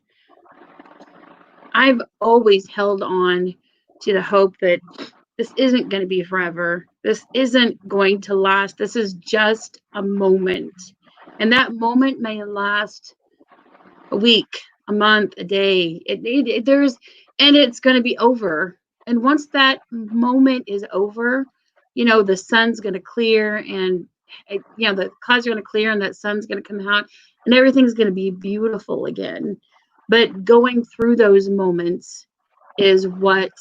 I've always held on to the hope that this isn't going to be forever. This isn't going to last. This is just a moment. And that moment may last a week, a month, a day. And it's going to be over. And once that moment is over, the sun's going to clear, and the clouds are going to clear, and that sun's going to come out, and everything's going to be beautiful again. But going through those moments is what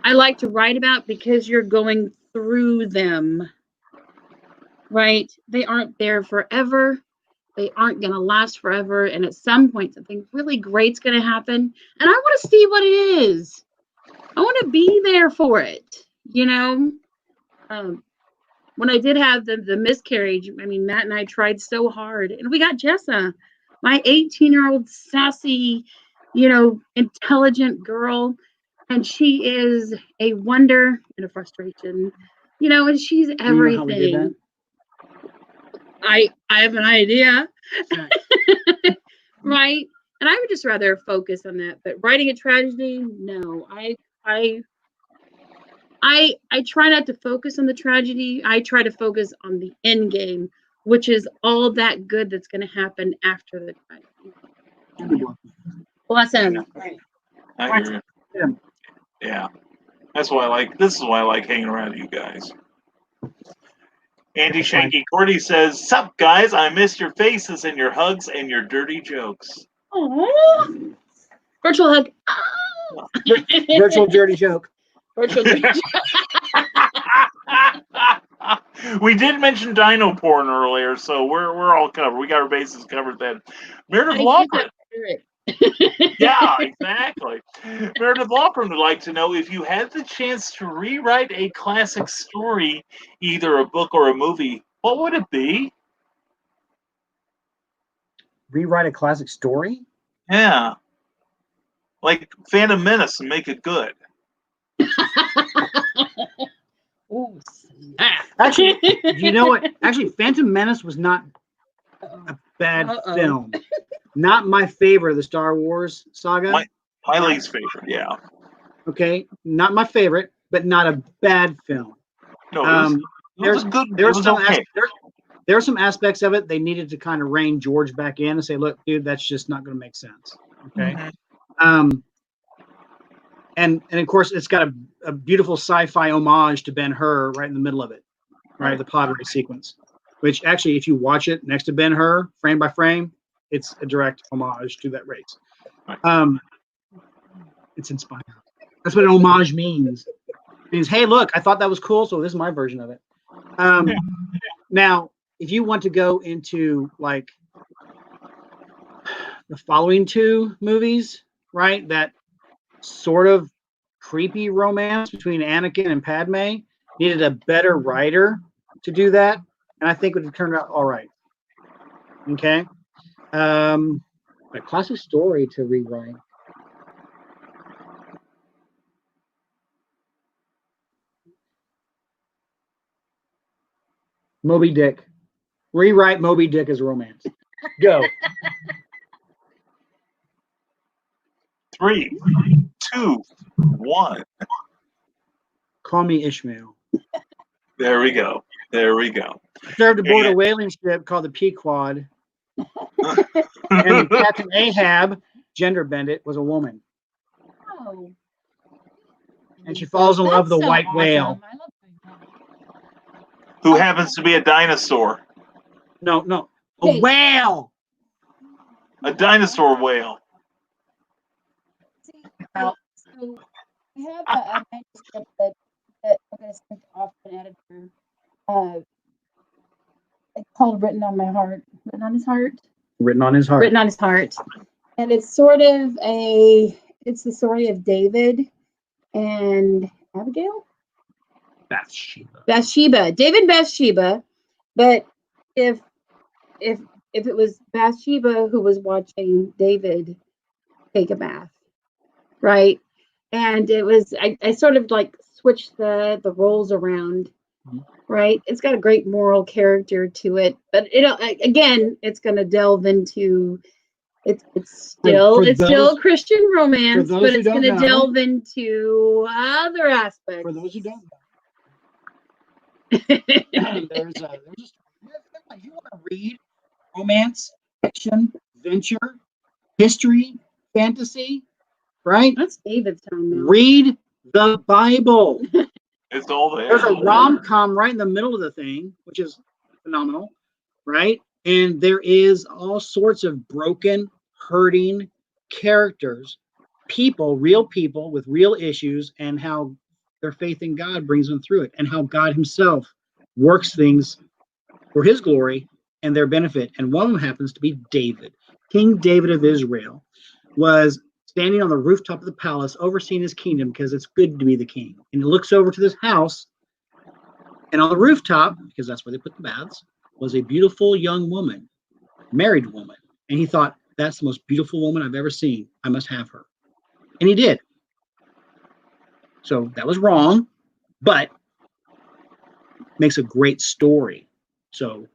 I like to write about, because you're going through them, right? They aren't there forever. They aren't going to last forever. And at some point, something really great's going to happen. And I want to see what it is. I want to be there for it. When I did have the miscarriage, Matt and I tried so hard, and we got Jessa, my 18-year-old sassy, intelligent girl. And she is a wonder and a frustration, and she's everything. You know how we did that? I have an idea. Right? And I would just rather focus on that. But writing a tragedy, no. I try not to focus on the tragedy. I try to focus on the end game, which is all that good that's going to happen after the tragedy. Blossom. I hear you. Yeah. This is why I like hanging around you guys. Andy Shanky Cordy says, "Sup guys, I miss your faces and your hugs and your dirty jokes." Aww. Virtual hug. Virtual dirty joke. Virtual dirty joke. We did mention dino porn earlier, so we're all covered. We got our bases covered then. Meredith Lawford. Yeah, exactly. Meredith Lawford would like to know, if you had the chance to rewrite a classic story, either a book or a movie, what would it be? Rewrite a classic story? Yeah. Like Phantom Menace and make it good. Ooh, actually, you know what? Actually, Phantom Menace was not a bad film. Not my favorite of the Star Wars saga. My least favorite, yeah. Okay, not my favorite, but not a bad film. No, it was good. There were some aspects of it they needed to kind of rein George back in and say, "Look, dude, that's just not going to make sense." Okay. Mm-hmm. And of course, it's got a beautiful sci-fi homage to Ben-Hur right in the middle of it, right? The pod race sequence, which actually, if you watch it next to Ben-Hur, frame by frame, it's a direct homage to that race. It's inspired. That's what an homage means. It means, hey, look, I thought that was cool, so this is my version of it. Now, if you want to go into like the following two movies, right, that sort of creepy romance between Anakin and Padme, needed a better writer to do that, and I think it would have turned out all right. Okay. A classic story to rewrite. Moby Dick. Rewrite Moby Dick as romance. Go. 3, 2, 1. Call me Ishmael. There we go. Served aboard a whaling ship called the Pequod. And Captain Ahab, gender bendit, was a woman. Oh. And she falls in love with the white whale. Who happens to be a dinosaur. No. A whale. A dinosaur whale. So I have a manuscript that I'm going to send off to an editor. It's called Written on My Heart. Written on His Heart. Written on His Heart. Written on His Heart. And it's sort of it's the story of David and Abigail? Bathsheba. David and Bathsheba. But if it was Bathsheba who was watching David take a bath, right? And it was I sort of like switched the roles around, right? It's got a great moral character to it, but it's going to delve into it's still Christian romance, but it's going to delve into other aspects. For those who don't know, there's a If you want to read romance, fiction, adventure, history, fantasy, right? That's David's time now. Read the Bible. It's all there. There's a rom-com right in the middle of the thing, which is phenomenal, right? And there is all sorts of broken, hurting characters, people, real people with real issues, and how their faith in God brings them through it, and how God himself works things for his glory and their benefit. And one of them happens to be David. King David of Israel was standing on the rooftop of the palace, overseeing his kingdom, because it's good to be the king. And he looks over to this house, and on the rooftop, because that's where they put the baths, was a beautiful young woman, married woman. And he thought, that's the most beautiful woman I've ever seen. I must have her. And he did. So that was wrong, but makes a great story. So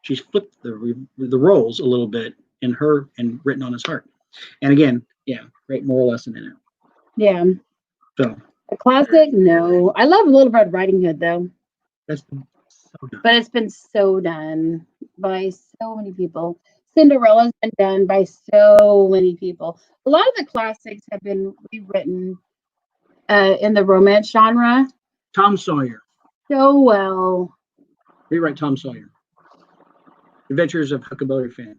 she's flipped the roles a little bit in her and written on his heart. And again, yeah, great moral lesson in it. Yeah. So A classic? No. I love Little Red Riding Hood though. that's so done. But it's been so done by so many people. Cinderella's been done by so many people. A lot of the classics have been rewritten in the romance genre Tom Sawyer. so well. Rewrite Tom Sawyer. Adventures of Huckleberry Finn.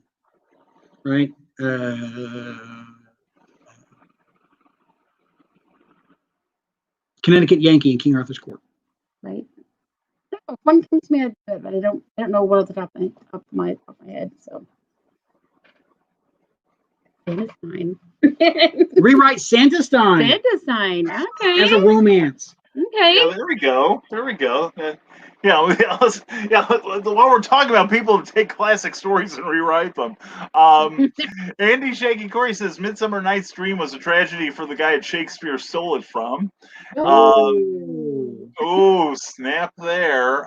Right? Connecticut Yankee in King Arthur's Court. Right. So, one comes to me, but I don't know what at the top of my head. So Santa's Sign. Rewrite Santa's Time Santa's Sign. Okay. as a romance. Okay. Yeah, there we go. There we go. While we're talking about people who take classic stories and rewrite them, Andy Shaggy Corey says Midsummer Night's Dream was a tragedy for the guy at Shakespeare stole it from. Oh, snap there.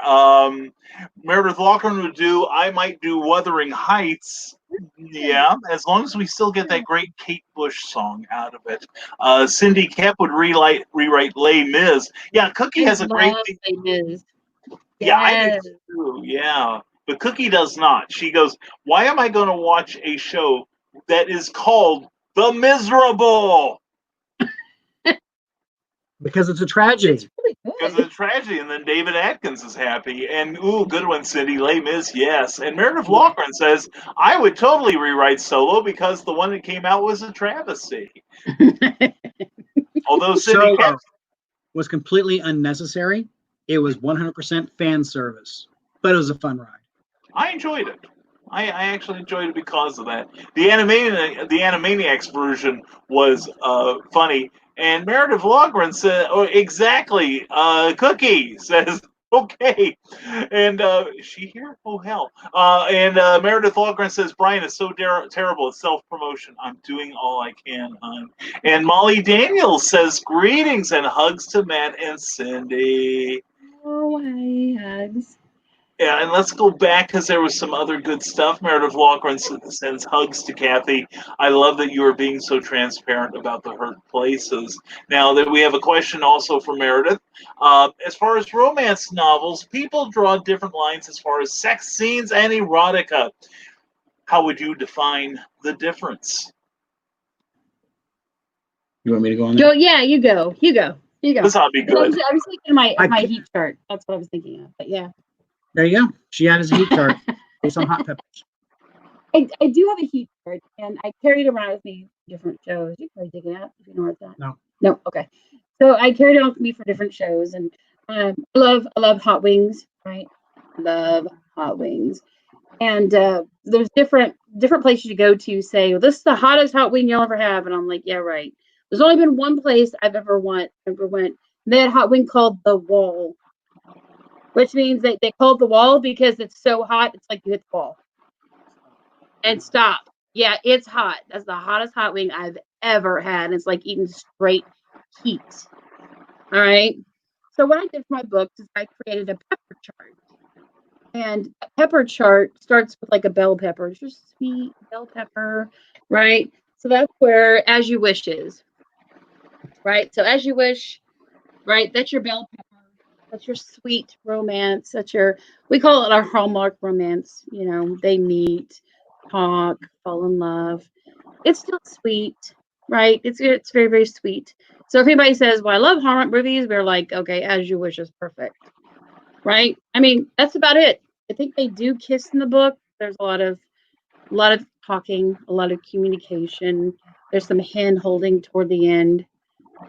Meredith Lochran would do I Might Do Wuthering Heights. Yeah, as long as we still get that great Kate Bush song out of it. Cindy Kemp would rewrite Les Mis. Yeah, Cookie has a great thing. Les Mis. Yeah, I Yes. do too. Yeah. But Cookie does not. She goes, why am I going to watch a show that is called The Miserable? Because it's a tragedy. It's really Because good. of the tragedy, and then David Atkins is happy. And, ooh, good one, Cindy. Les Mis, yes. And Meredith Lochran says, I would totally rewrite Solo because the one that came out was a travesty. Although Cindy Solo Kemp, was completely unnecessary. It was 100% fan service, but it was a fun ride. I enjoyed it. I actually enjoyed it because of that. The Animaniacs version was funny. And Meredith Lochran said, oh, exactly. Cookie says, okay. And is she here? Oh, hell. And Meredith Lochran says, Brian is so terrible at self-promotion. I'm doing all I can, hon. And Molly Daniels says, greetings and hugs to Matt and Cindy. Oh, hi, hugs. Yeah, and let's go back because there was some other good stuff. Meredith Lochran sends hugs to Cathy. I love that you are being so transparent about the hurt places. Now that we have a question also from Meredith. As far as romance novels, people draw different lines as far as sex scenes and erotica. How would you define the difference? You want me to go on Go, that? yeah, you go. You go. You go. This ought to be I good. was thinking of my I- heat chart. That's what I was thinking of. But yeah. There you go. She had his heat chart based on hot peppers. I do have a heat chart, and I carry it around with me for different shows. You can probably dig it out if you know where it's at. No. No, okay. So I carried it on with me for different shows, and I love hot wings, right? Love hot wings, and there's different places you go to say, well, this is the hottest hot wing you'll ever have, and I'm like, yeah, right. There's only been one place I've ever went. They had a hot wing called The Wall, which means that they called The Wall because it's so hot, it's like you hit the wall. And stop. Yeah, it's hot. That's the hottest hot wing I've ever had. It's like eating straight heat. All right. So what I did for my books is I created a pepper chart. And a pepper chart starts with like a bell pepper. It's just sweet bell pepper, right? So that's where As You Wish is. Right? So As You Wish, right? That's your bell pepper. That's your sweet romance. We call it our Hallmark romance. They meet, talk, fall in love. It's still sweet, right? It's very, very sweet. So if anybody says, well, I love Hallmark movies, we're like, okay, As You Wish is perfect, right? I mean, that's about it. I think they do kiss in the book. There's a lot of talking, a lot of communication. There's some hand holding toward the end,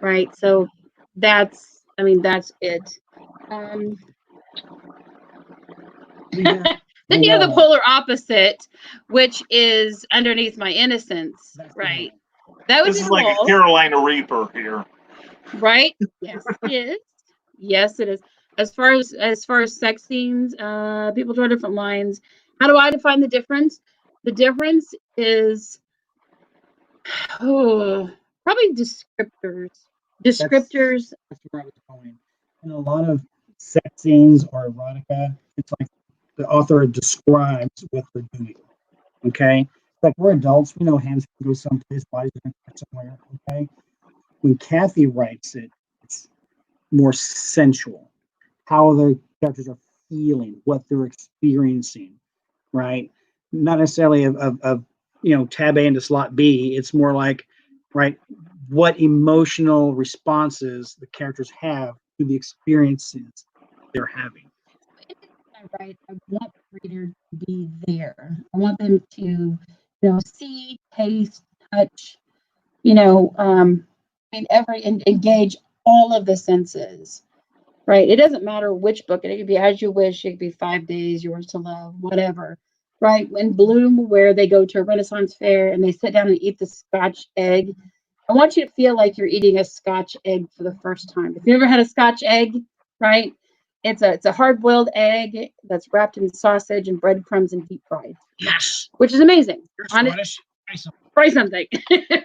right? So that's it. Um, then you have the polar opposite, which is Underneath My Innocence, right? That was This is like a Carolina Reaper here, right? Yes, it is. Yes, it is. As far as sex scenes, people draw different lines. How do I define the difference? The difference is probably descriptors. That's where I was going. In a lot of sex scenes or erotica, it's like the author describes what they're doing. Okay? Like we're adults, we know hands can go someplace, bodies can go somewhere. Okay? When Cathy writes it, it's more sensual. How the characters are feeling, what they're experiencing, right? Not necessarily of tab A into slot B. It's more like, right, what emotional responses the characters have to the experiences they're having. I want the reader to be there. I want them to, see, taste, touch, engage all of the senses. Right. It doesn't matter which book. It could be As You Wish. It could be 5 Days, Yours to Love, whatever. Right. In Bloom, where they go to a Renaissance fair and they sit down and eat the Scotch egg. I want you to feel like you're eating a Scotch egg for the first time. If you ever had a Scotch egg, right? It's a hard-boiled egg that's wrapped in sausage and breadcrumbs and deep fried. Yes. Which is amazing. You're Scottish. Try something.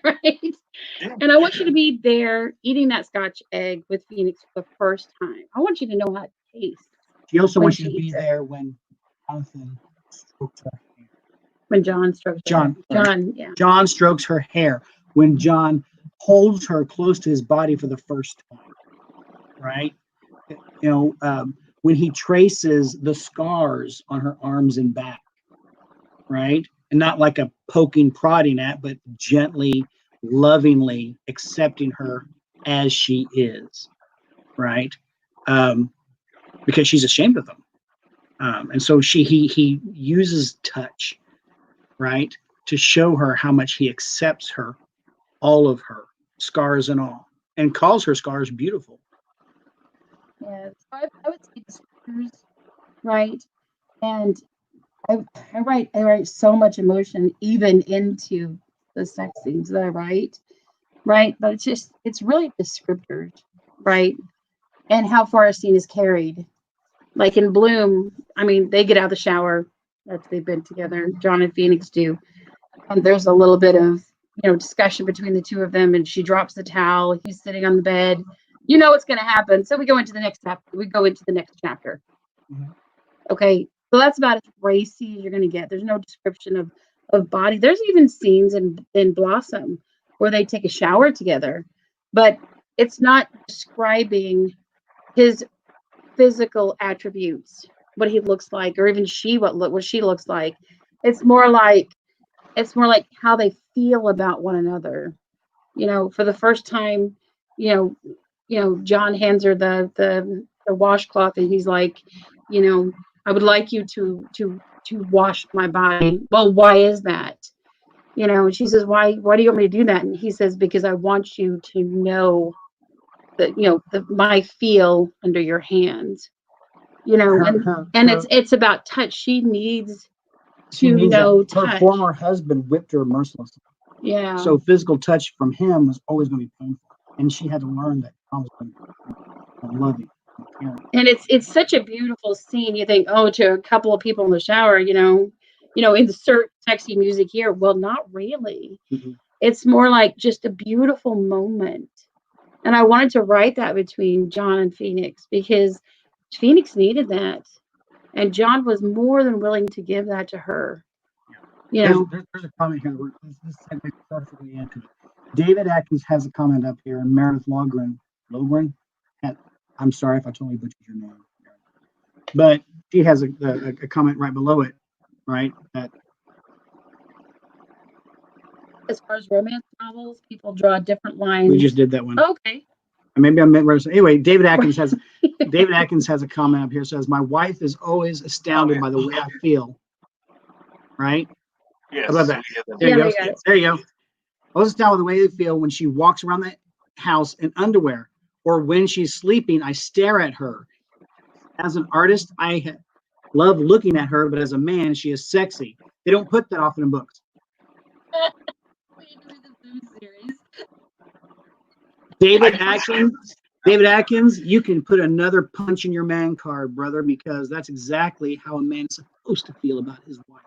Right. And I want you to be there eating that Scotch egg with Phoenix for the first time. I want you to know how it tastes. She also wants you to be there when Jonathan strokes her hair. When John strokes her hair. John strokes her hair. When John holds her close to his body for the first time. Right? When he traces the scars on her arms and back. Right? And not like a poking, prodding at, but gently, lovingly accepting her as she is, right? Because she's ashamed of them, and so he uses touch, right, to show her how much he accepts her, all of her scars and all, and calls her scars beautiful. Yeah, so I would say descriptors, right, and I write so much emotion even into the sex scenes that I write, right? But it's really descriptors, right? And how far a scene is carried. Like in Bloom, I mean, they get out of the shower after they've been together. John and Phoenix do. And there's a little bit of, discussion between the two of them, and she drops the towel. He's sitting on the bed. You know what's going to happen. So we go into the next chapter. Mm-hmm. Okay. So that's about as racy as you're going to get. There's no description of body. There's even scenes in Blossom where they take a shower together, but it's not describing his physical attributes, what he looks like, or even what she looks like. It's more like how they feel about one another. For the first time, John hands her the washcloth, and he's like, I would like you to wash my body. Well, why is that? And she says, why do you want me to do that? And he says, because I want you to know that, my feel under your hands, it's about touch. She needs know touch. Her former husband whipped her mercilessly. Yeah. So physical touch from him was always going to be painful. And she had to learn that Tom was going to be loving. And it's such a beautiful scene. You think, to a couple of people in the shower, insert sexy music here. Well, not really. Mm-hmm. It's more like just a beautiful moment. And I wanted to write that between John and Phoenix because Phoenix needed that. And John was more than willing to give that to her. There's a comment here. This segment perfectly into it. David Atkins has a comment up here, and Meredith Logren I'm sorry if I totally butchered your name. But she has a comment right below it, right? That As far as romance novels, people draw different lines. we just did that one. Okay. Maybe I meant anyway. David Atkins has a comment up here. Says my wife is always astounded by the way I feel. Right? Yes. How about that? we get that. There you Yeah, go. we got it. There you go. Always astounded by the way I feel when she walks around the house in underwear, or when she's sleeping. I stare at her. As an artist, I love looking at her, but as a man, she is sexy. They don't put that often in books. We need to read the Zoom series. David Atkins, you can put another punch in your man card, brother, because that's exactly how a man's supposed to feel about his wife.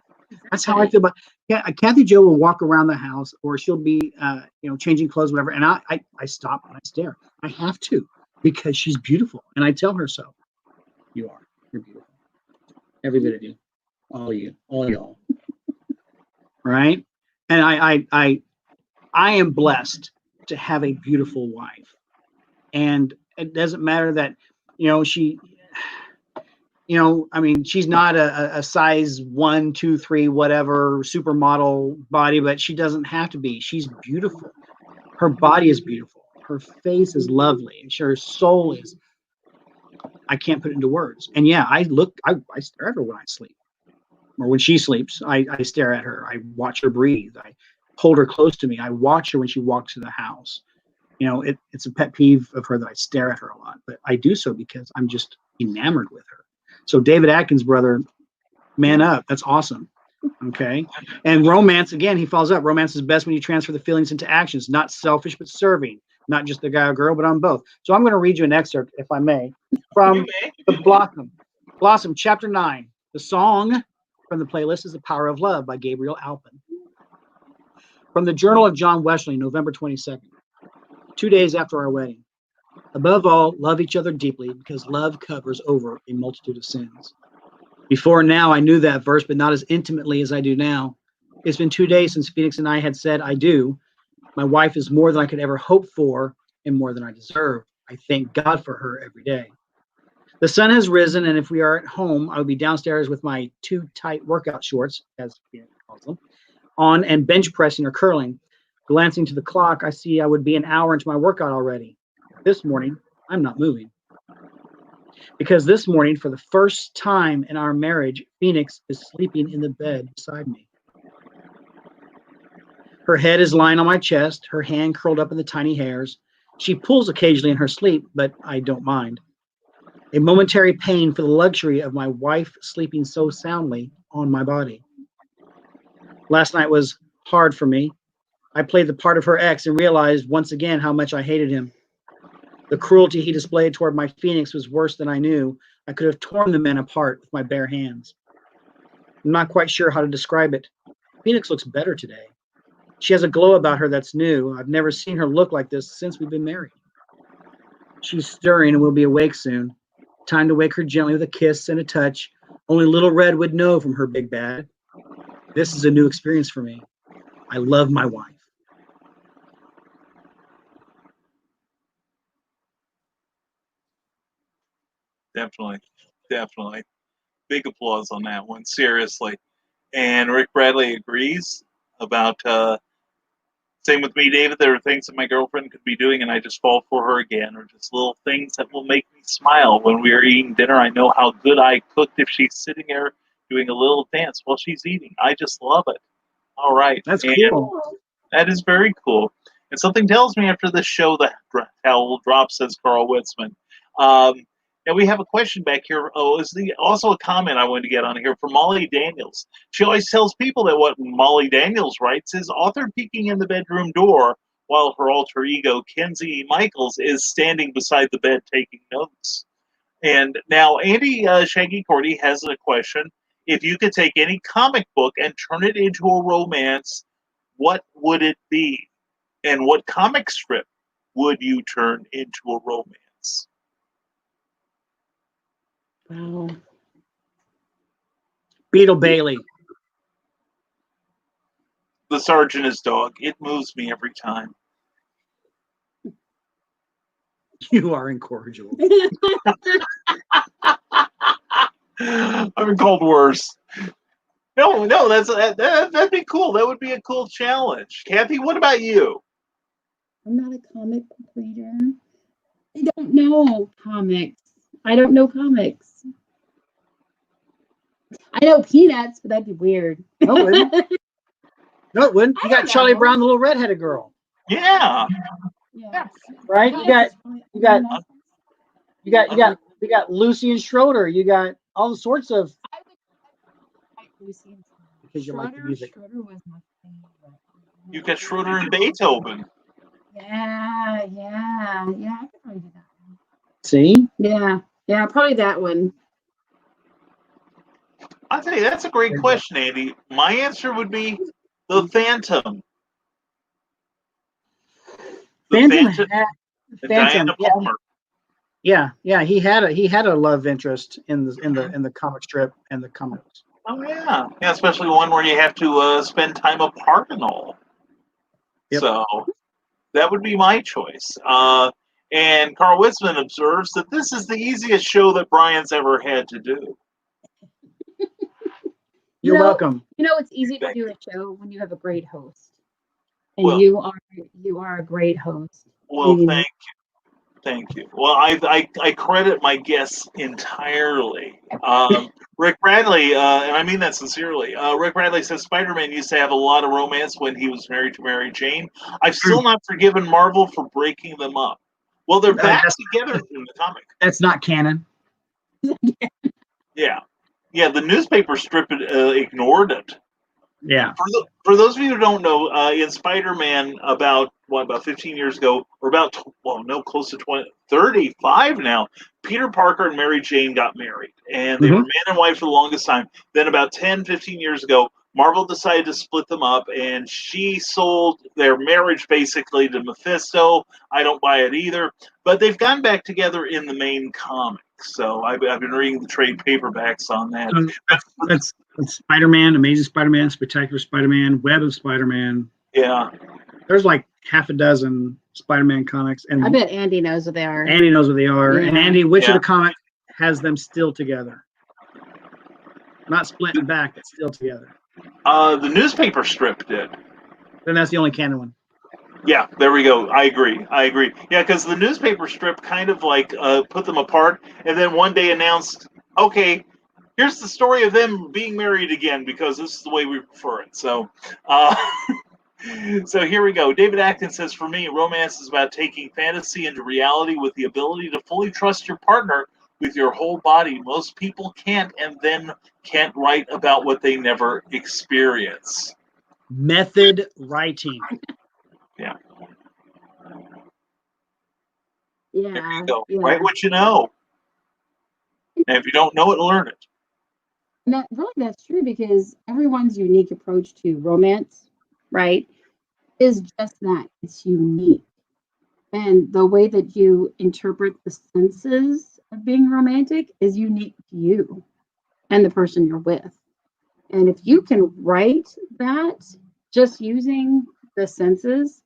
That's how I feel about. Yeah, Kathy Jo will walk around the house, or she'll be, changing clothes, whatever, and I stop and I stare. I have to, because she's beautiful, and I tell her so. You are. You're beautiful. Every bit of you, all of you, all y'all. Right? And I am blessed to have a beautiful wife. And it doesn't matter that, she's not a size 1, 2, 3, whatever supermodel body, but she doesn't have to be. She's beautiful. Her body is beautiful. Her face is lovely. And her soul is, I can't put it into words. And yeah, I stare at her when I sleep, or when she sleeps. I stare at her. I watch her breathe. I hold her close to me. I watch her when she walks to the house. It's a pet peeve of her that I stare at her a lot, but I do so because I'm just enamored with her. So David Atkins, brother, man up. That's awesome. Okay. And romance, again, he follows up. Romance is best when you transfer the feelings into actions, not selfish, but serving, not just the guy or girl, but on both. So I'm going to read you an excerpt, if I may, from the Blossom, chapter 9. The song from the playlist is The Power of Love by Gabriel Alpin. From the Journal of John Wesley, November 22nd. 2 days after our wedding. Above all, love each other deeply, because love covers over a multitude of sins. Before now, I knew that verse, but not as intimately as I do now. It's been 2 days since Phoenix and I had said, I do. My wife is more than I could ever hope for and more than I deserve. I thank God for her every day. The sun has risen, and if we are at home, I will be downstairs with my too tight workout shorts, as Phoenix calls them, on and bench pressing or curling. Glancing to the clock, I see I would be an hour into my workout already. This morning, I'm not moving. Because this morning, for the first time in our marriage, Phoenix is sleeping in the bed beside me. Her head is lying on my chest, her hand curled up in the tiny hairs. She pulls occasionally in her sleep, but I don't mind. A momentary pain for the luxury of my wife sleeping so soundly on my body. Last night was hard for me. I played the part of her ex and realized once again how much I hated him. The cruelty he displayed toward my Phoenix was worse than I knew. I could have torn the man apart with my bare hands. I'm not quite sure how to describe it. Phoenix looks better today. She has a glow about her that's new. I've never seen her look like this since we've been married. She's stirring and will be awake soon. Time to wake her gently with a kiss and a touch. Only Little Red would know from her big bad. This is a new experience for me. I love my wife. Definitely. Big applause on that one, seriously. And Rick Bradley agrees about, same with me, David. There are things that my girlfriend could be doing and I just fall for her again, or just little things that will make me smile. When we are eating dinner, I know how good I cooked if she's sitting there doing a little dance while she's eating. I just love it. All right. That's and cool. That is very cool. And something tells me after this show the towel will drop, says Carl Witzman. And we have a question back here. Oh, also a comment I wanted to get on here from Molly Daniels. She always tells people that what Molly Daniels writes is author peeking in the bedroom door while her alter ego, Kenzie Michaels, is standing beside the bed taking notes. And now Andy Shaggy Cordy has a question. If you could take any comic book and turn it into a romance, what would it be? And what comic strip would you turn into a romance? Wow. Beetle Bailey. The Sergeant is dog. It moves me every time. You are incorrigible. I've been called worse. No, that'd be cool. That would be a cool challenge. Kathy, what about you? I'm not a comic book reader. I don't know comics. I don't know comics. I know Peanuts, but that'd be weird. No, it wouldn't. No, it wouldn't. You I got don't Charlie know. Brown, the little redheaded girl, Yeah. Yeah. right? You got we got Lucy and Schroeder. You got all sorts of I would like Lucy and because you like the music. Schroeder was my favorite. You got Schroeder and Beethoven. Yeah. I could probably do that one. See? Yeah, probably that one. I'll tell you, that's a great question, Andy. My answer would be the Phantom. The Phantom. Diana Palmer. Yeah. He had a love interest in the comic strip and the comics. Oh yeah, especially one where you have to spend time apart and all. Yep. So that would be my choice. And Carl Witzman observes that this is the easiest show that Brian's ever had to do. You're welcome. You know, it's easy to do a show when you have a great host, and Well- you are a great host. Well, Mhm. thank you. Well, I credit my guests entirely. Rick Bradley, and I mean that sincerely. Rick Bradley says Spider-Man used to have a lot of romance when he was married to Mary Jane. I've still not forgiven Marvel for breaking them up. Well, they're back together in the comic. That's not canon. Yeah. The newspaper strip ignored it. Yeah. For those of you who don't know, in Spider-Man about 15 years ago, or close to 35 now, Peter Parker and Mary Jane got married. And they were man and wife for the longest time. Then about 10, 15 years ago, Marvel decided to split them up, and she sold their marriage basically to Mephisto. I don't buy it either. But they've gone back together in the main comic. So I've been reading the trade paperbacks on that. That's Spider-Man, Amazing Spider-Man, Spectacular Spider-Man, Web of Spider-Man. Yeah. There's like half a dozen Spider-Man comics, and I bet Andy knows what they are. Andy knows what they are. Yeah. And Andy, which of the comics has them still together? Not split and back, but still together. The newspaper strip did. Then that's the only canon one. Yeah, there we go. I agree. Yeah, because the newspaper strip kind of like put them apart, and then one day announced, okay, here's the story of them being married again because this is the way we prefer it. So, so here we go. David Atkins says, for me, romance is about taking fantasy into reality with the ability to fully trust your partner with your whole body. Most people can't, and then can't write about what they never experience. Method writing. Yeah. Yeah. There you go. Yeah. Write what you know. And if you don't know it, learn it. And that's true because everyone's unique approach to romance, right, is just that. It's unique. And the way that you interpret the senses of being romantic is unique to you and the person you're with. And if you can write that just using the senses,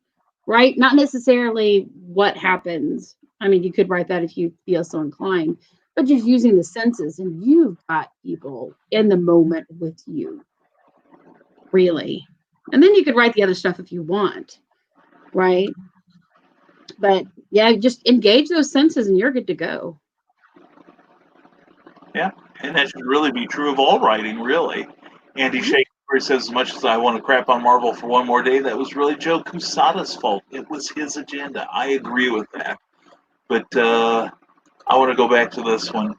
right? Not necessarily what happens. I mean, you could write that if you feel so inclined, but just using the senses, and you've got people in the moment with you, really. And then you could write the other stuff if you want, right? But yeah, just engage those senses and you're good to go. Yeah, and that should really be true of all writing, really. Andy Shakespeare says, as much as I want to crap on Marvel for one more day, that was really Joe Quesada's fault. It was his agenda. I agree with that. But I want to go back to this one.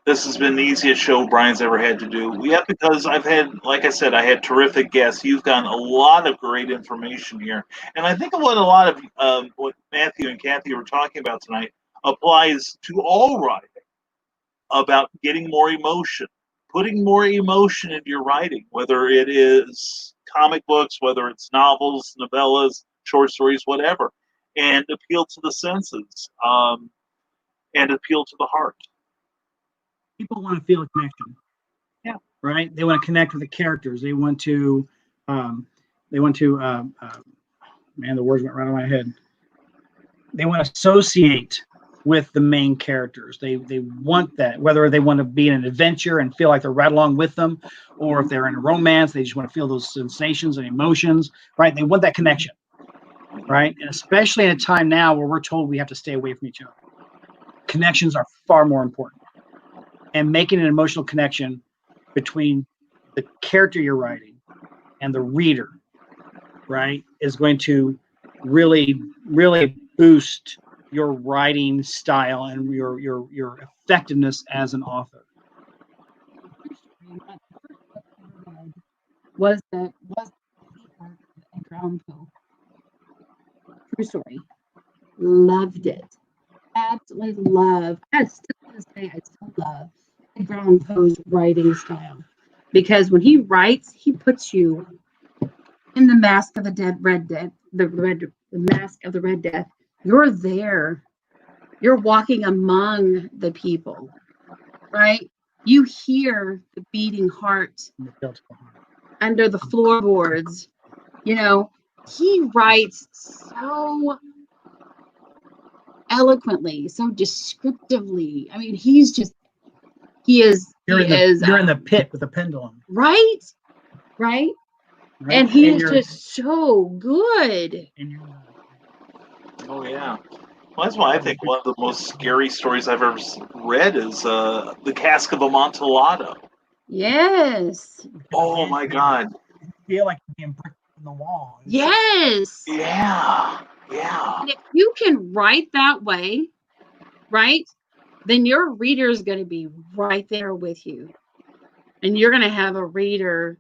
This has been the easiest show Brian's ever had to do. Yeah, because I've had, like I said, I had terrific guests. You've gotten a lot of great information here. And I think what a lot of what Matthew and Kathy were talking about tonight applies to all writing, about getting more emotion, putting more emotion into your writing, whether it is comic books, whether it's novels, novellas, short stories, whatever, and appeal to the senses and appeal to the heart. People want to feel a connection. Yeah. Right? They want to connect with the characters. They want to, man, the words went right on my head. They want to associate with the main characters. They want that, whether they want to be in an adventure and feel like they're right along with them, or if they're in a romance, they just want to feel those sensations and emotions, right? They want that connection, right? And especially in a time now where we're told we have to stay away from each other. Connections are far more important. And making an emotional connection between the character you're writing and the reader, right, is going to really, really boost your writing style and your effectiveness as an author. Was the Edgar Allan Poe. True story. Loved it. Absolutely love. I still to this day, I still love Edgar Allan Poe's writing style, because when he writes, he puts you in the mask of the the mask of the Red Death. You're there. You're walking among the people, right? You hear the beating heart under the floorboards. You know, he writes so eloquently, so descriptively. I mean, he is. You're in the pit with a pendulum, right? And he is just so good. Oh yeah. Well, that's why I think one of the most scary stories I've ever read is The Cask of Amontillado. Yes. Oh my God. You feel like you're being bricked in the wall. Yes. Yeah. And if you can write that way, right, then your reader is going to be right there with you. And you're going to have a reader,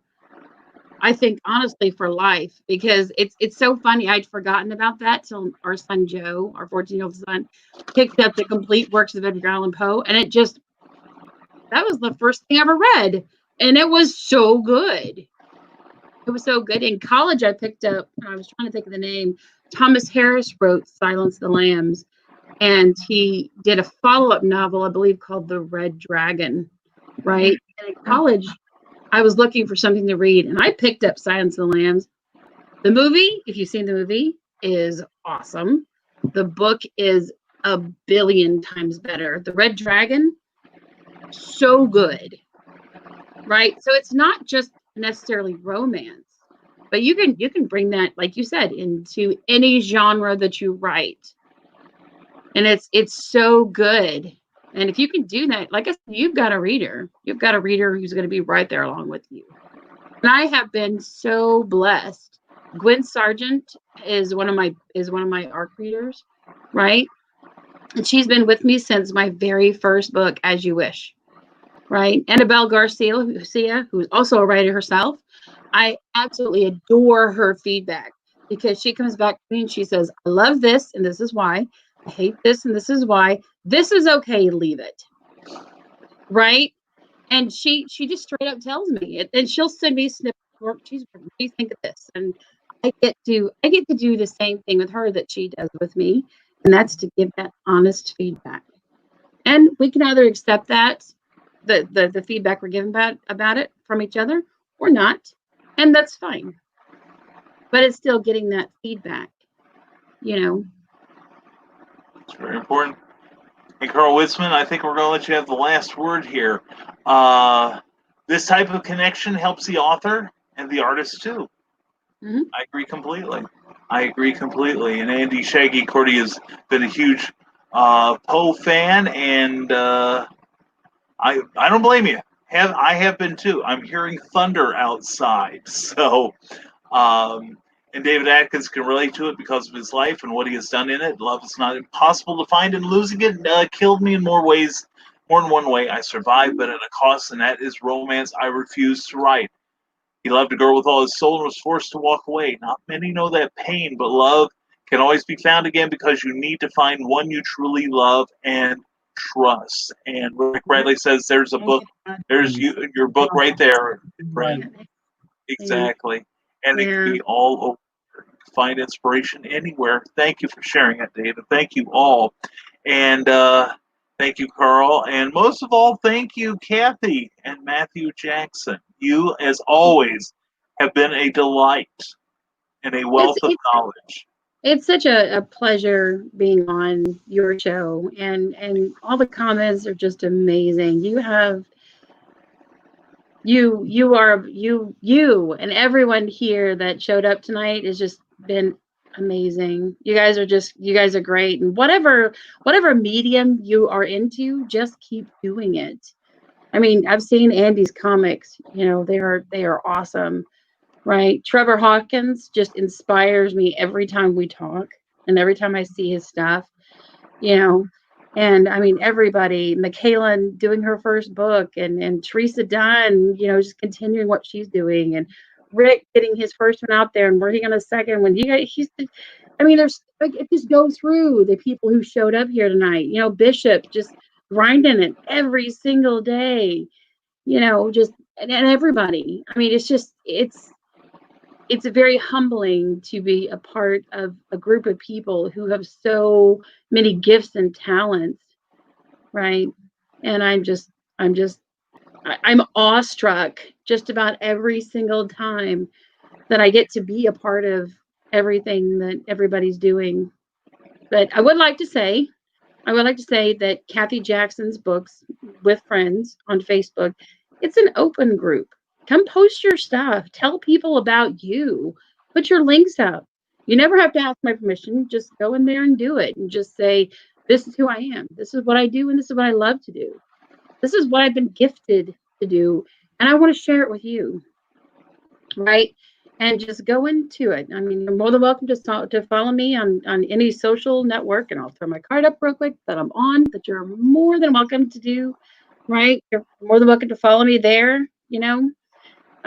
I think, honestly, for life, because it's so funny. I'd forgotten about that till our son Joe, our 14-year-old son, picked up the complete works of Edgar Allan Poe, and that was the first thing I ever read, and it was so good. It was so good. In college, I picked up, I was trying to think of the name, Thomas Harris wrote Silence of the Lambs, and he did a follow-up novel, I believe, called The Red Dragon, right? And in college, I was looking for something to read, and I picked up Silence of the Lambs. The movie, if you've seen the movie, is awesome. The book is a billion times better. The Red Dragon, so good, right? So it's not just necessarily romance, but you can bring that, like you said, into any genre that you write, and it's so good. And if you can do that, like I said, you've got a reader who's going to be right there along with you. And I have been so blessed. Gwen Sargent is one of my ARC readers, right? And she's been with me since my very first book, As You Wish, right? Annabelle Garcia, who's also a writer herself, I absolutely adore her feedback, because she comes back to me and she says, I love this, and this is why. I hate this, and this is why. This is okay, leave it. Right? And she just straight up tells me it, and she'll send me snippets of work. She's, what do you think of this? And I get to do the same thing with her that she does with me, and that's to give that honest feedback. And we can either accept that, the feedback we're given about it from each other, or not, and that's fine. But it's still getting that feedback, you know. It's very important. And Carl Witzman, I think we're going to let you have the last word here. This type of connection helps the author and the artist too. Mm-hmm. I agree completely. And Andy Shaggy Cordy has been a huge Poe fan, and I don't blame you. I have been too. I'm hearing thunder outside, so. And David Atkins can relate to it because of his life and what he has done in it. Love is not impossible to find, and losing it killed me in more than one way. I survived, but at a cost, and that is romance I refuse to write. He loved a girl with all his soul and was forced to walk away. Not many know that pain, but love can always be found again, because you need to find one you truly love and trust. And Rick Bradley says, there's a book, there's your book right there, friend. Exactly. And it can be all over. Find inspiration anywhere. Thank you for sharing that, David. Thank you all. And thank you, Carl. And most of all, thank you, Cathy and Matthew Jackson. You, as always, have been a delight and a wealth of knowledge. It's such a pleasure being on your show, and all the comments are just amazing. You and everyone here that showed up tonight has just been amazing. You guys are great, and whatever medium you are into, just keep doing it. I mean, I've seen Andy's comics. They are awesome, right? Trevor Hawkins just inspires me every time we talk and every time I see his stuff, you know. And I mean, everybody, Michaela doing her first book, and Teresa Dunn, just continuing what she's doing, and Rick getting his first one out there and working on a second one. I mean, there's like, it just go through the people who showed up here tonight. Bishop just grinding it every single day, just and everybody. I mean, it's very humbling to be a part of a group of people who have so many gifts and talents, right? And I'm awestruck just about every single time that I get to be a part of everything that everybody's doing. But I would like to say that Cathy Jackson's books with friends on Facebook, it's an open group. Come post your stuff. Tell people about you. Put your links up. You never have to ask my permission. Just go in there and do it and just say, this is who I am. This is what I do, and this is what I love to do. This is what I've been gifted to do, and I want to share it with you. Right? And just go into it. I mean, you're more than welcome to follow me on any social network, and I'll throw my card up real quick that I'm on, that you're more than welcome to do, right? You're more than welcome to follow me there,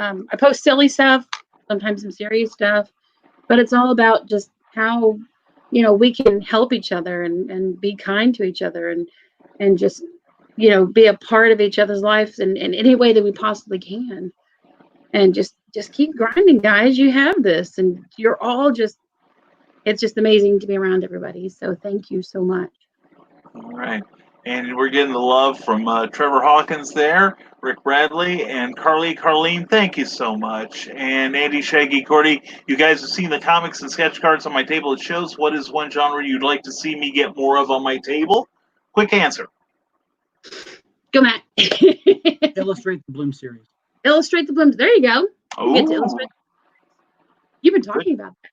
I post silly stuff, sometimes some serious stuff, but it's all about just how, we can help each other and be kind to each other and just, be a part of each other's lives in any way that we possibly can. And just keep grinding, guys. You have this, and you're all it's just amazing to be around everybody. So thank you so much. All right. And we're getting the love from Trevor Hawkins there, Rick Bradley, and Carleen, thank you so much. And Andy, Shaggy, Cordy, you guys have seen the comics and sketch cards on my table. It shows what is one genre you'd like to see me get more of on my table? Quick answer. Go, Matt. Illustrate the Bloom series. Illustrate the Blooms. There you go. You get to Oh, illustrate. You've been talking about that.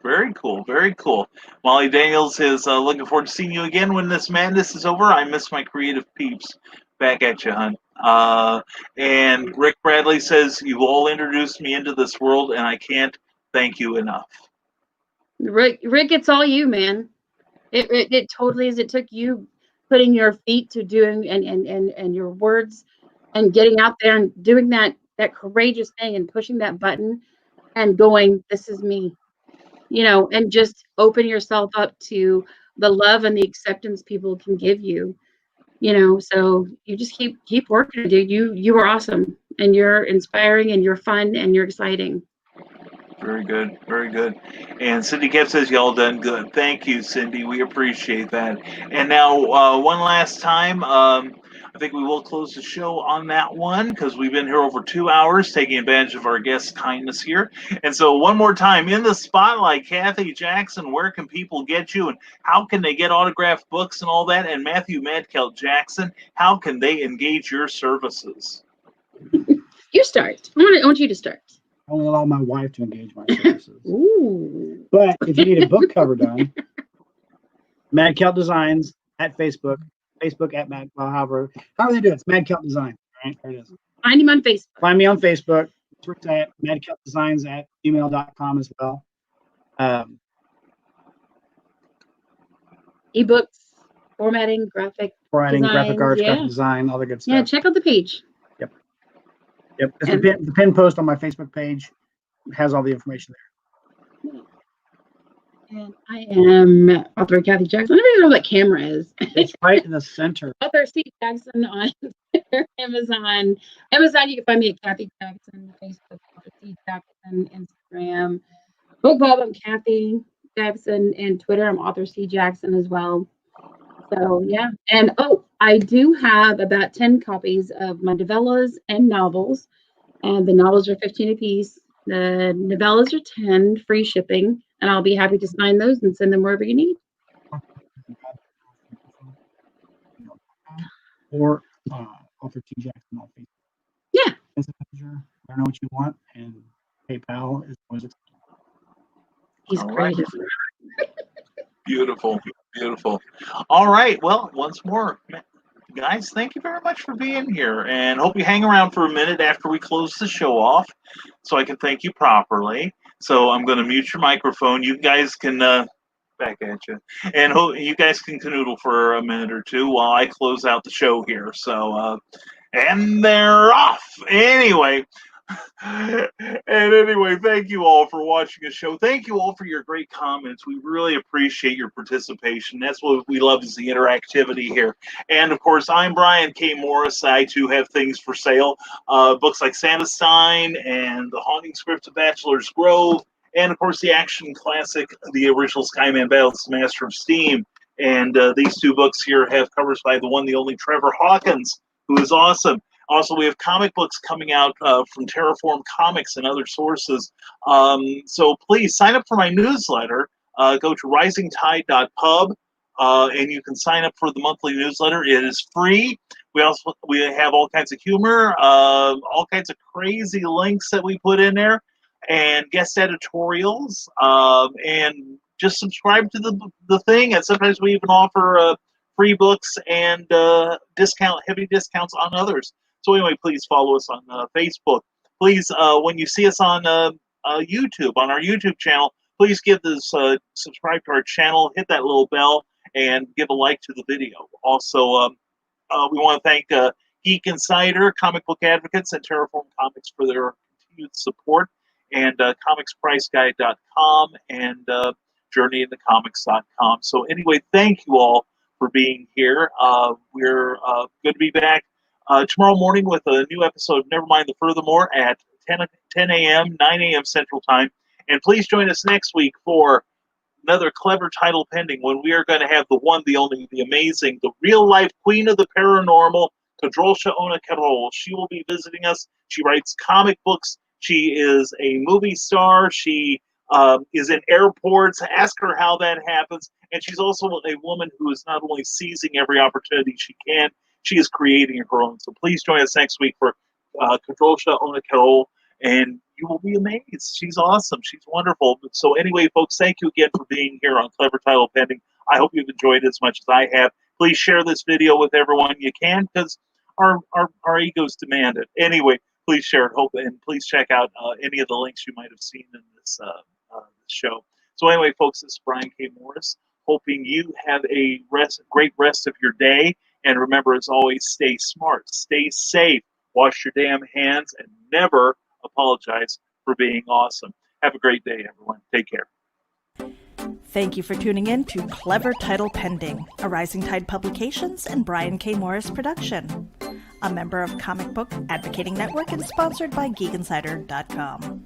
very cool, very cool. Molly Daniels is looking forward to seeing you again when this madness is over. I miss my creative peeps. Back at you, hon. And Rick Bradley says, you all introduced me into this world, and I can't thank you enough. Rick, it's all you, man. It totally is. It took you putting your feet to doing and your words and getting out there and doing that courageous thing and pushing that button and going, this is me, and just open yourself up to the love and the acceptance people can give you, so you just keep working, dude. You are awesome, and you're inspiring, and you're fun, and you're exciting. Very good, very good. And Cindy Kev says, y'all done good. Thank you, Cindy. We appreciate that. And now, one last time, I think we will close the show on that one because we've been here over 2 hours taking advantage of our guests' kindness here. And so, one more time, in the spotlight, Cathy Jackson, where can people get you and how can they get autographed books and all that? And Matthew Celt Jackson, how can they engage your services? You start. I want you to start. I only allow my wife to engage my services. Ooh. But if you need a book cover done, Mad Celt Designs at Facebook at Mad, well, however they do it. It's Mad Celt Design, right? There it is. Find him on Facebook. Find me on Facebook. It's at Mad Celt Designs at gmail.com as well. Ebooks, formatting, graphic design, arts, graphic design, all the good stuff. Yeah, check out the page. Yep. The pin post on my Facebook page has all the information there. And I am author Cathy Jackson. I don't even know what that camera is. It's right in the center. Author C. Jackson on Amazon. Amazon, you can find me at Cathy Jackson, Facebook, Author C. Jackson, Instagram. BookBub, I'm Cathy Jackson, and Twitter, I'm Author C. Jackson as well. So, yeah. And, I do have about 10 copies of my novellas and novels. And the novels are $15 a piece. The novellas are 10, free shipping, and I'll be happy to sign those and send them wherever you need. Or author T Jackson on Facebook. Yeah. As a messenger, let her know what you want, and PayPal is always acceptable. He's All right. creative. Beautiful, beautiful. All right. Well, once more, guys, thank you very much for being here, and hope you hang around for a minute after we close the show off, so I can thank you properly. So I'm going to mute your microphone. You guys can back at you, and you guys can canoodle for a minute or two while I close out the show here. So, and they're off anyway. And anyway, thank you all for watching the show. Thank you all for your great comments. We really appreciate your participation. That's what we love, is the interactivity here. And of course, I'm Brian K. Morris. I too have things for sale. Books like Santa's Sign and The Haunting Scripts of Bachelor's Grove. And of course, the action classic, the original Skyman Battles, Master of Steam. And these two books here have covers by the one, the only Trevor Hawkins, who is awesome. Also, we have comic books coming out from Terraform Comics and other sources. So please sign up for my newsletter. Go to risingtide.pub, and you can sign up for the monthly newsletter. It is free. We have all kinds of humor, all kinds of crazy links that we put in there, and guest editorials. And just subscribe to the thing. And sometimes we even offer free books and heavy discounts on others. So anyway, please follow us on Facebook. Please, when you see us on YouTube, on our YouTube channel, please give this subscribe to our channel, hit that little bell, and give a like to the video. Also, we want to thank Geek Insider, Comic Book Advocates, and Terraform Comics for their continued support, and comicspriceguide.com and journeyintocomics.com. So anyway, thank you all for being here. We're good to be back tomorrow morning with a new episode of Nevermind the Furthermore at 10 a.m., 9 a.m. Central Time. And please join us next week for another clever title pending, when we are going to have the one, the only, the amazing, the real-life queen of the paranormal, Kadrolsha Ona Carol. She will be visiting us. She writes comic books. She is a movie star. She is in airports. Ask her how that happens. And she's also a woman who is not only seizing every opportunity she can, she is creating her own. So please join us next week for Kadrolsha Ona Carol, and you will be amazed. She's awesome. She's wonderful. So anyway, folks, thank you again for being here on Clever Title Pending. I hope you've enjoyed it as much as I have. Please share this video with everyone you can, because our egos demand it. Anyway, please share it. And please check out any of the links you might have seen in this show. So anyway, folks, this is Brian K. Morris, hoping you have a great rest of your day. And remember, as always, stay smart, stay safe, wash your damn hands, and never apologize for being awesome. Have a great day, everyone. Take care. Thank you for tuning in to Clever Title Pending, a Rising Tide Publications and Brian K. Morris production. A member of Comic Book Advocating Network and sponsored by GeekInsider.com.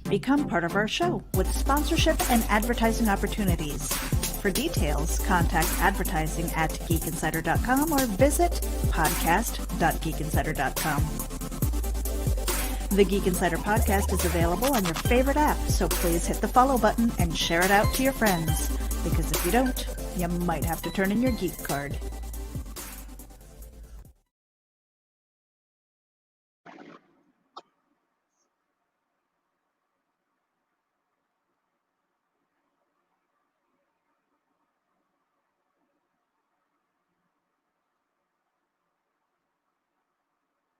Become part of our show with sponsorship and advertising opportunities. For details, contact advertising at geekinsider.com or visit podcast.geekinsider.com. The Geek Insider podcast is available on your favorite app, so please hit the follow button and share it out to your friends, because if you don't, you might have to turn in your geek card.